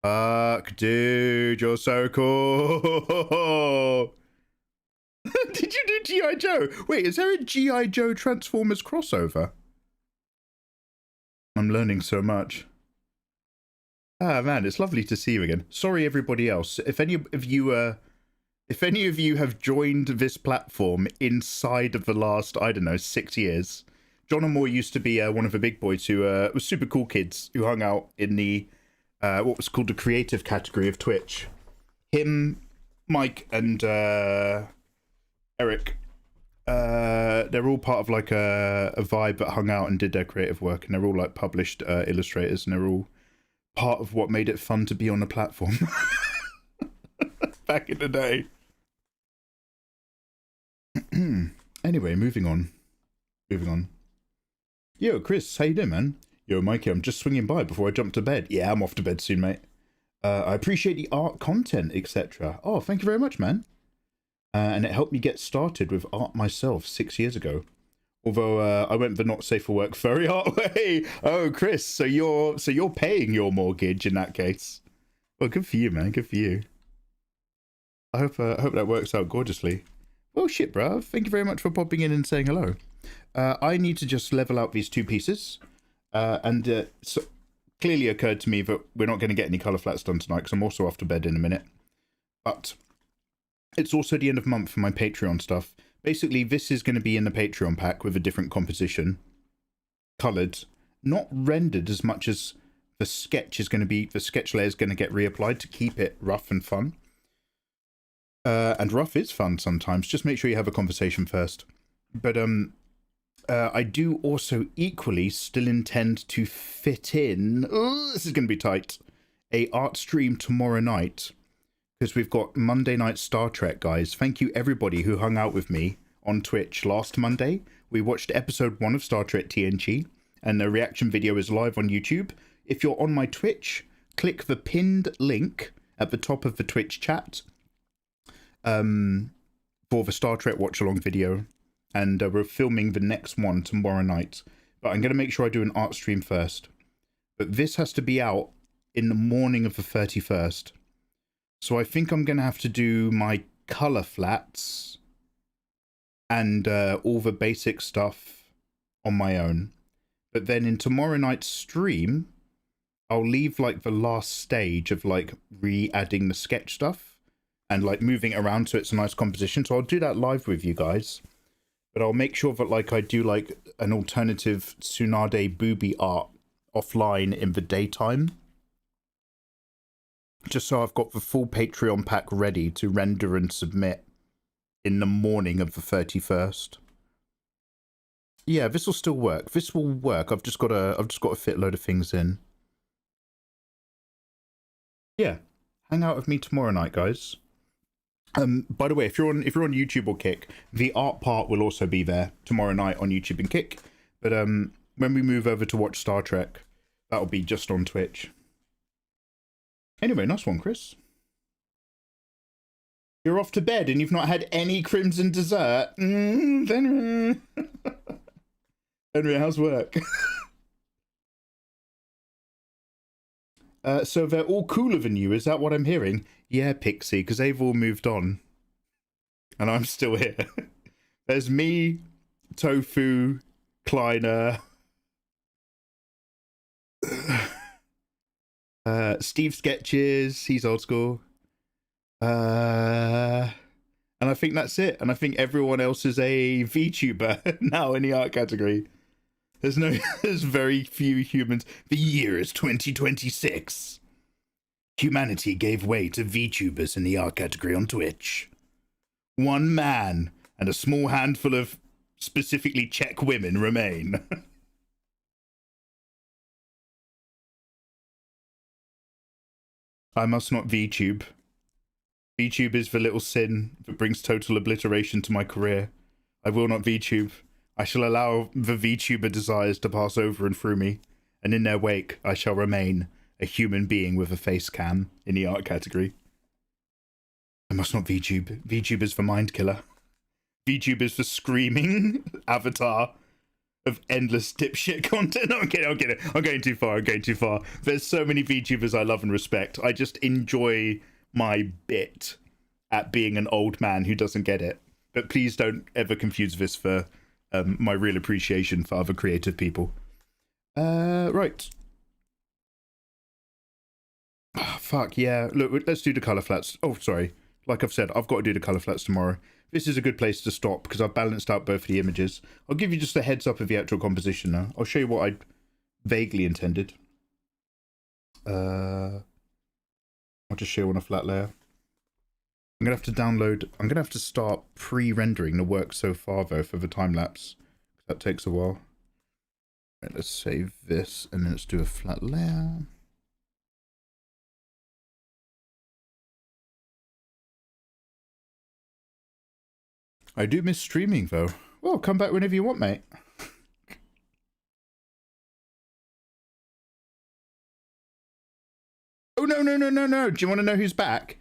Fuck, dude, you're so cool. Did you do G.I. Joe? Wait, is there a G.I. Joe Transformers crossover? I'm learning so much. Ah, man, it's lovely to see you again. Sorry, everybody else. If any of you have joined this platform inside of the last, I don't know, 6 years, John Moore used to be one of the big boys who was super cool kids who hung out in the what was called the creative category of Twitch. Him, Mike, and Eric. They're all part of like a vibe that hung out and did their creative work, and they're all like published illustrators, and they're all part of what made it fun to be on the platform back in the day. Anyway, moving on. Yo, Chris, how you doing, man? Yo, Mikey, I'm just swinging by before I jump to bed. Yeah, I'm off to bed soon, mate. I appreciate the art content, etc. Oh, thank you very much, man. And it helped me get started with art myself 6 years ago. Although I went the not safe for work furry art way. Oh, Chris, so you're paying your mortgage in that case. Well, good for you, man. Good for you. I hope that works out gorgeously. Well, shit, bruv. Thank you very much for popping in and saying hello. I need to just level out these two pieces. And so clearly occurred to me that we're not going to get any colour flats done tonight because I'm also off to bed in a minute. But it's also the end of month for my Patreon stuff. Basically, this is going to be in the Patreon pack with a different composition. Coloured. Not rendered as much as the sketch is going to be... The sketch layer is going to get reapplied to keep it rough and fun. And rough is fun sometimes. Just make sure you have a conversation first. But I do also equally still intend to fit in... this is going to be tight. A art stream tomorrow night. Because we've got Monday night Star Trek, guys. Thank you everybody who hung out with me on Twitch last Monday. We watched episode 1 of Star Trek TNG, and the reaction video is live on YouTube. If you're on my Twitch, click the pinned link at the top of the Twitch chat for the Star Trek watch-along video. And we're filming the next one tomorrow night. But I'm going to make sure I do an art stream first. But this has to be out in the morning of the 31st. So I think I'm going to have to do my colour flats and all the basic stuff on my own. But then in tomorrow night's stream, I'll leave like the last stage of like re-adding the sketch stuff and like moving it around so it's a nice composition. So I'll do that live with you guys. But I'll make sure that like I do like an alternative Tsunade booby art offline in the daytime. Just so I've got the full Patreon pack ready to render and submit in the morning of the 31st. Yeah, this will still work. This will work. I've just got to fit a load of things in. Yeah, hang out with me tomorrow night, guys. By the way, if you're on YouTube or Kick, the art part will also be there tomorrow night on YouTube and Kick. But when we move over to watch Star Trek, that'll be just on Twitch. Anyway, nice one, Chris. You're off to bed and you've not had any crimson dessert. Henry, how's work? So they're all cooler than you, is that what I'm hearing? Yeah, Pixie, because they've all moved on. And I'm still here. There's me, Tofu, Kleiner, Steve Sketches, he's old school. And I think that's it. And I think everyone else is a VTuber now in the art category. There's very few humans. The year is 2026. Humanity gave way to VTubers in the art category on Twitch. One man and a small handful of specifically Czech women remain. I must not VTube. VTube is the little sin that brings total obliteration to my career. I will not VTube. I shall allow the VTuber desires to pass over and through me, and in their wake I shall remain a human being with a face cam in the art category. I must not VTube. VTube is the mind killer. VTube is the screaming avatar of endless dipshit content. No, I'm kidding. I'm going too far. There's so many VTubers I love and respect. I just enjoy my bit at being an old man who doesn't get it. But please don't ever confuse this for my real appreciation for other creative people. Right. Oh, fuck, yeah. Look, let's do the colour flats. Oh, sorry. Like I've said, I've got to do the colour flats tomorrow. This is a good place to stop because I've balanced out both of the images. I'll give you just a heads up of the actual composition now. I'll show you what I vaguely intended. I'll just show you on a flat layer. I'm going to have to start pre-rendering the work so far, though, for the time-lapse. That takes a while. Right, let's save this, and then let's do a flat layer. I do miss streaming, though. Well, come back whenever you want, mate. Oh, no. Do you want to know who's back?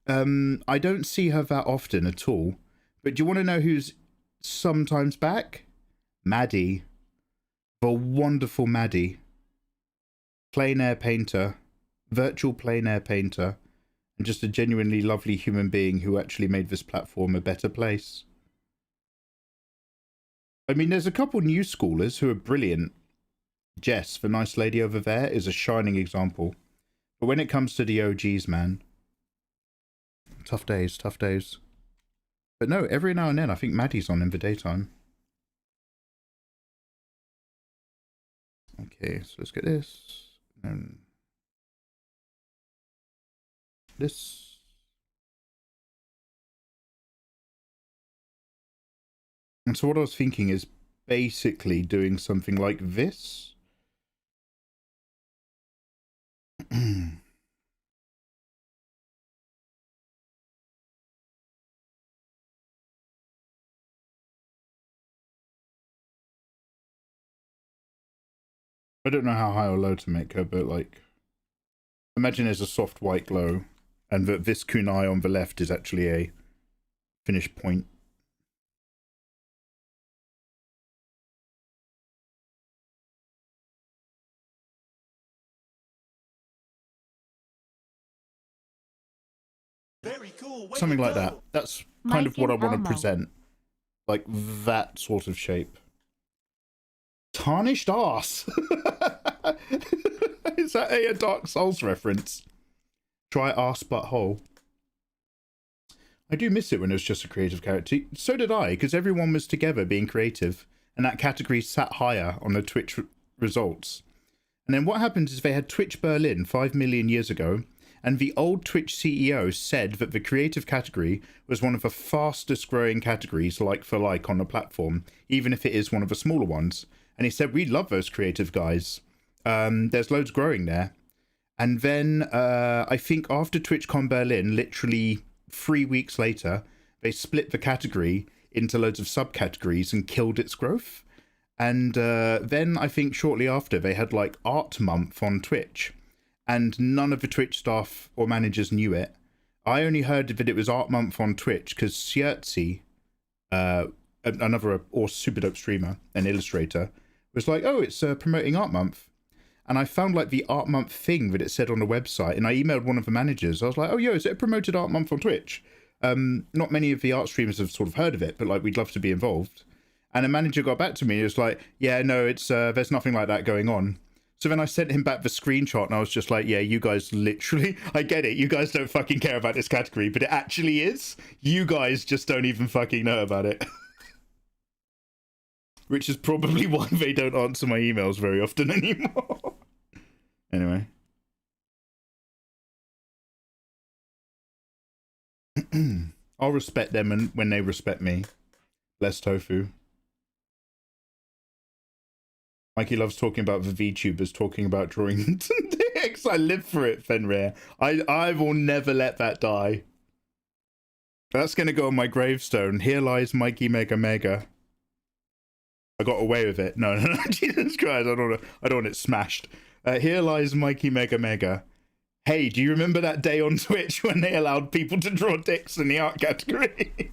I don't see her that often at all. But do you want to know who's sometimes back? Maddie. The wonderful Maddie. Plein air painter. Virtual plein air painter. And just a genuinely lovely human being who actually made this platform a better place. I mean, there's a couple new schoolers who are brilliant. Jess, the nice lady over there, is a shining example. But when it comes to the OGs, man, tough days. But no, every now and then I think Maddie's on in the daytime. Okay, so let's get this. And this. And so what I was thinking is basically doing something like this. I don't know how high or low to make her, but like, imagine there's a soft white glow, and that this kunai on the left is actually a finished point. Very cool. Way Something to like go. that. That's kind of Mike what I and want Elmo. to present. Like that sort of shape. Tarnished arse. Is that a Dark Souls reference? Try arse butthole. I do miss it when it was just a creative character. So did I, because everyone was together being creative, and that category sat higher on the Twitch results. And then what happens is they had Twitch Berlin 5 million years ago, and the old Twitch CEO said that the creative category was one of the fastest growing categories like for like on the platform, even if it is one of the smaller ones. And he said, we love those creative guys. There's loads growing there. And then I think after TwitchCon Berlin, literally 3 weeks later, they split the category into loads of subcategories and killed its growth. And then I think shortly after, they had like Art Month on Twitch. And none of the Twitch staff or managers knew it. I only heard that it was Art Month on Twitch because Siertzi, another or super dope streamer and illustrator, was like, oh, it's promoting Art Month. And I found like the Art Month thing that it said on the website, and I emailed one of the managers. I was like, oh, yo, is it a promoted Art Month on Twitch? not many of the art streamers have sort of heard of it, but like we'd love to be involved. And a manager got back to me and he was like, yeah, no, it's there's nothing like that going on. So then I sent him back the screenshot and I was just like, yeah, you guys literally, I get it. You guys don't fucking care about this category, but it actually is. You guys just don't even fucking know about it. Which is probably why they don't answer my emails very often anymore. Anyway. I'll respect them and when they respect me. Less tofu. Mikey loves talking about the VTubers talking about drawing dicks. I live for it, Fenrir. I will never let that die. That's going to go on my gravestone. Here lies Mikey Mega Mega. I got away with it. No, Jesus Christ. I don't want it smashed. Here lies Mikey Mega Mega. Hey, do you remember that day on Twitch when they allowed people to draw dicks in the art category?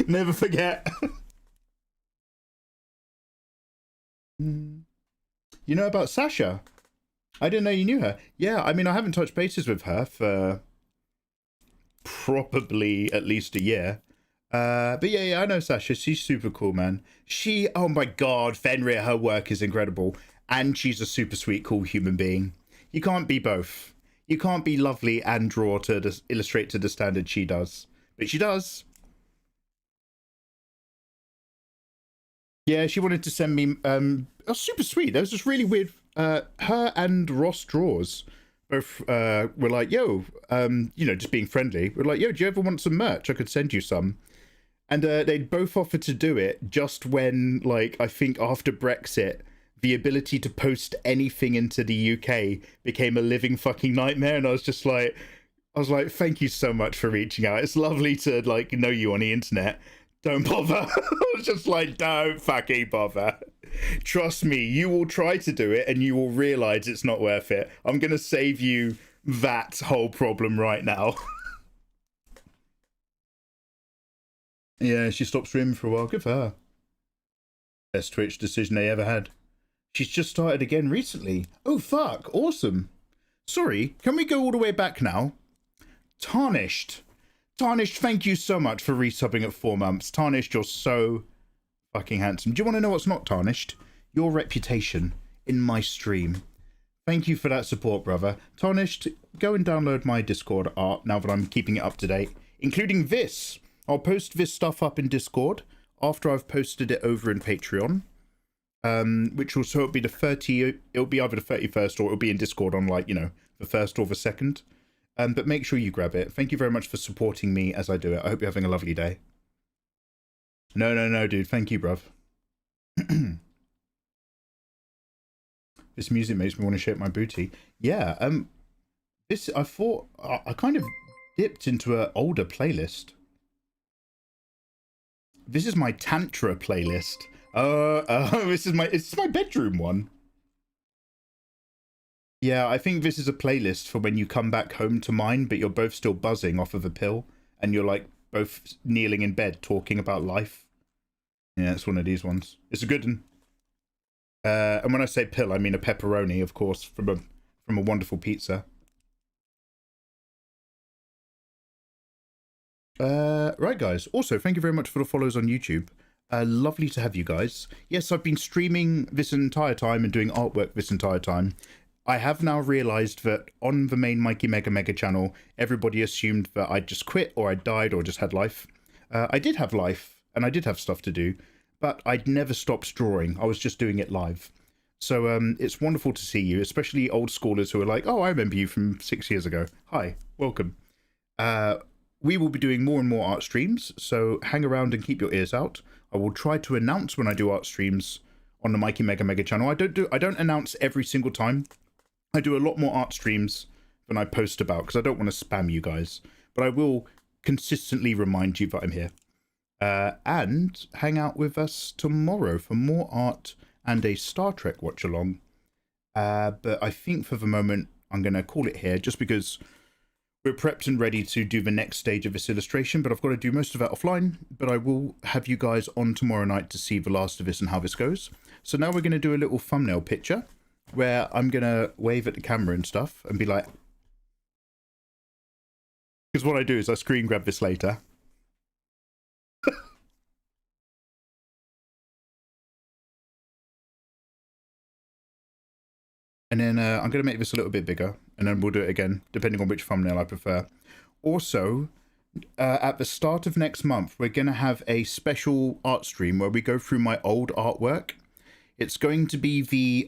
Never forget. You know about Sasha? I didn't know you knew her. Yeah, I mean, I haven't touched bases with her for probably at least a year. But yeah, I know Sasha. She's super cool, man. Oh my god, Fenrir, her work is incredible. And she's a super sweet, cool human being. You can't be both. You can't be lovely and draw to illustrate to the standard she does. But she does. Yeah, she wanted to send me, oh, super sweet. That was just really weird. Her and Ross Draws both were like, yo, you know, just being friendly. We're like, yo, do you ever want some merch? I could send you some. And they'd both offered to do it just when, like, I think after Brexit, the ability to post anything into the UK became a living fucking nightmare. And I was like, thank you so much for reaching out. It's lovely to, like, know you on the internet. Don't bother. I was just like, don't fucking bother. Trust me, you will try to do it and you will realize it's not worth it. I'm going to save you that whole problem right now. Yeah, she stopped streaming for a while. Good for her. Best Twitch decision they ever had. She's just started again recently. Oh, fuck. Awesome. Sorry, can we go all the way back now? Tarnished. Tarnished, thank you so much for resubbing at 4 months. Tarnished, you're so fucking handsome. Do you want to know what's not tarnished? Your reputation in my stream. Thank you for that support, brother. Tarnished, go and download my Discord art now that I'm keeping it up to date, including this. I'll post this stuff up in Discord after I've posted it over in Patreon. Which will, so it'll be it'll be either the 31st or it'll be in Discord on, like, you know, the 1st or the 2nd. But make sure you grab it. Thank you very much for supporting me as I do it. I hope you're having a lovely day. No, dude. Thank you, bruv. This music makes me want to shake my booty. Yeah, I thought, I kind of dipped into an older playlist. This is my Tantra playlist. This is my bedroom one. Yeah, I think this is a playlist for when you come back home to mine, but you're both still buzzing off of a pill, and you're like both kneeling in bed talking about life. Yeah, it's one of these ones. It's a good one. And when I say pill, I mean a pepperoni, of course, from a wonderful pizza. Right, guys. Also, thank you very much for the follows on YouTube. Lovely to have you guys. Yes, I've been streaming this entire time and doing artwork this entire time. I have now realised that on the main Mikey Mega Mega channel, everybody assumed that I'd just quit or I died or just had life. I did have life and I did have stuff to do, but I'd never stopped drawing. I was just doing it live. So it's wonderful to see you, especially old schoolers who are like, oh, I remember you from 6 years ago. Hi, welcome. We will be doing more and more art streams, so hang around and keep your ears out. I will try to announce when I do art streams on the Mikey Mega Mega channel. I don't announce every single time. I do a lot more art streams than I post about because I don't want to spam you guys. But I will consistently remind you that I'm here. And hang out with us tomorrow for more art and a Star Trek watch along. But I think for the moment I'm going to call it here just because we're prepped and ready to do the next stage of this illustration, but I've got to do most of that offline. But I will have you guys on tomorrow night to see the last of this and how this goes. So now we're going to do a little thumbnail picture where I'm going to wave at the camera and stuff and be like... Because what I do is I screen grab this later. And then I'm going to make this a little bit bigger, and then we'll do it again, depending on which thumbnail I prefer. Also, at the start of next month, we're going to have a special art stream where we go through my old artwork. It's going to be the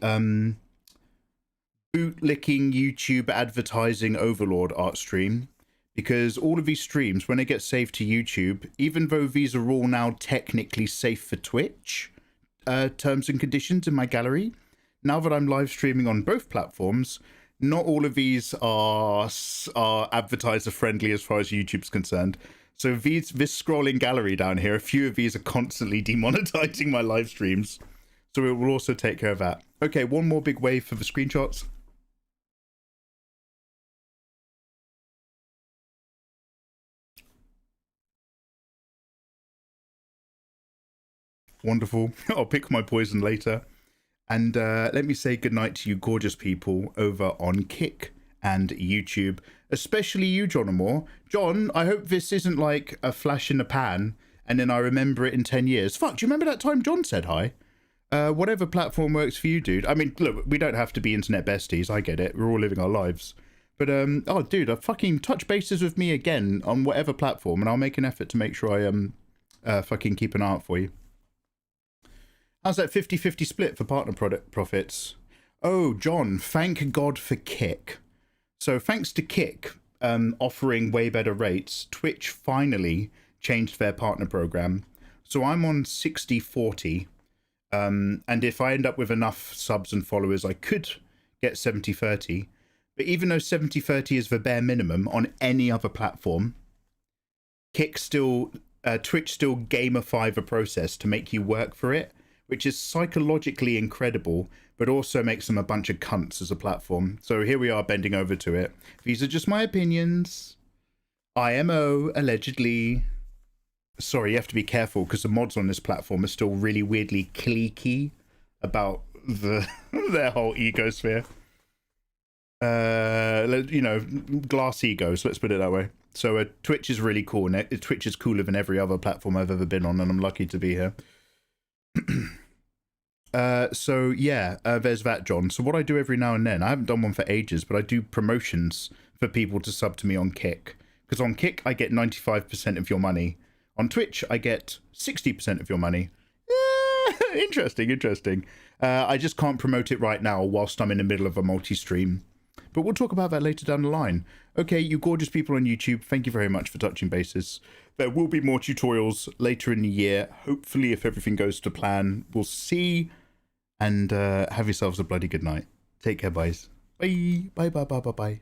bootlicking YouTube advertising overlord art stream, because all of these streams, when they get saved to YouTube, even though these are all now technically safe for Twitch terms and conditions in my gallery, now that I'm live streaming on both platforms, not all of these are advertiser friendly as far as YouTube's concerned. So this scrolling gallery down here, a few of these are constantly demonetizing my live streams. So it will also take care of that. Okay, one more big wave for the screenshots. Wonderful. I'll pick my poison later. And let me say goodnight to you gorgeous people over on Kick and YouTube. Especially you, John Amore. John, I hope this isn't like a flash in the pan and then I remember it in 10 years. Fuck, do you remember that time John said hi? Whatever platform works for you, dude. I mean, look, we don't have to be internet besties. I get it. We're all living our lives. But, oh, dude, fucking touch bases with me again on whatever platform and I'll make an effort to make sure I fucking keep an eye out for you. How's that 50-50 split for partner profits? Oh, John, thank God for Kick. So thanks to Kick offering way better rates, Twitch finally changed their partner program. So I'm on 60-40. And if I end up with enough subs and followers, I could get 70-30. But even though 70-30 is the bare minimum on any other platform, Twitch still gamify the process to make you work for it, which is psychologically incredible, but also makes them a bunch of cunts as a platform. So here we are bending over to it. These are just my opinions. IMO, allegedly. Sorry, you have to be careful because the mods on this platform are still really weirdly cliquey about their whole egosphere. You know, glass egos, let's put it that way. So Twitch is really cool, and Twitch is cooler than every other platform I've ever been on, and I'm lucky to be here. So yeah, there's that, John. So what I do every now and then, I haven't done one for ages, but I do promotions for people to sub to me on Kick. Because on Kick, I get 95% of your money. On Twitch, I get 60% of your money. Interesting. I just can't promote it right now whilst I'm in the middle of a multi-stream. But we'll talk about that later down the line. Okay, you gorgeous people on YouTube, thank you very much for touching bases. There will be more tutorials later in the year. Hopefully, if everything goes to plan, we'll see. And have yourselves a bloody good night. Take care, boys. Bye. Bye.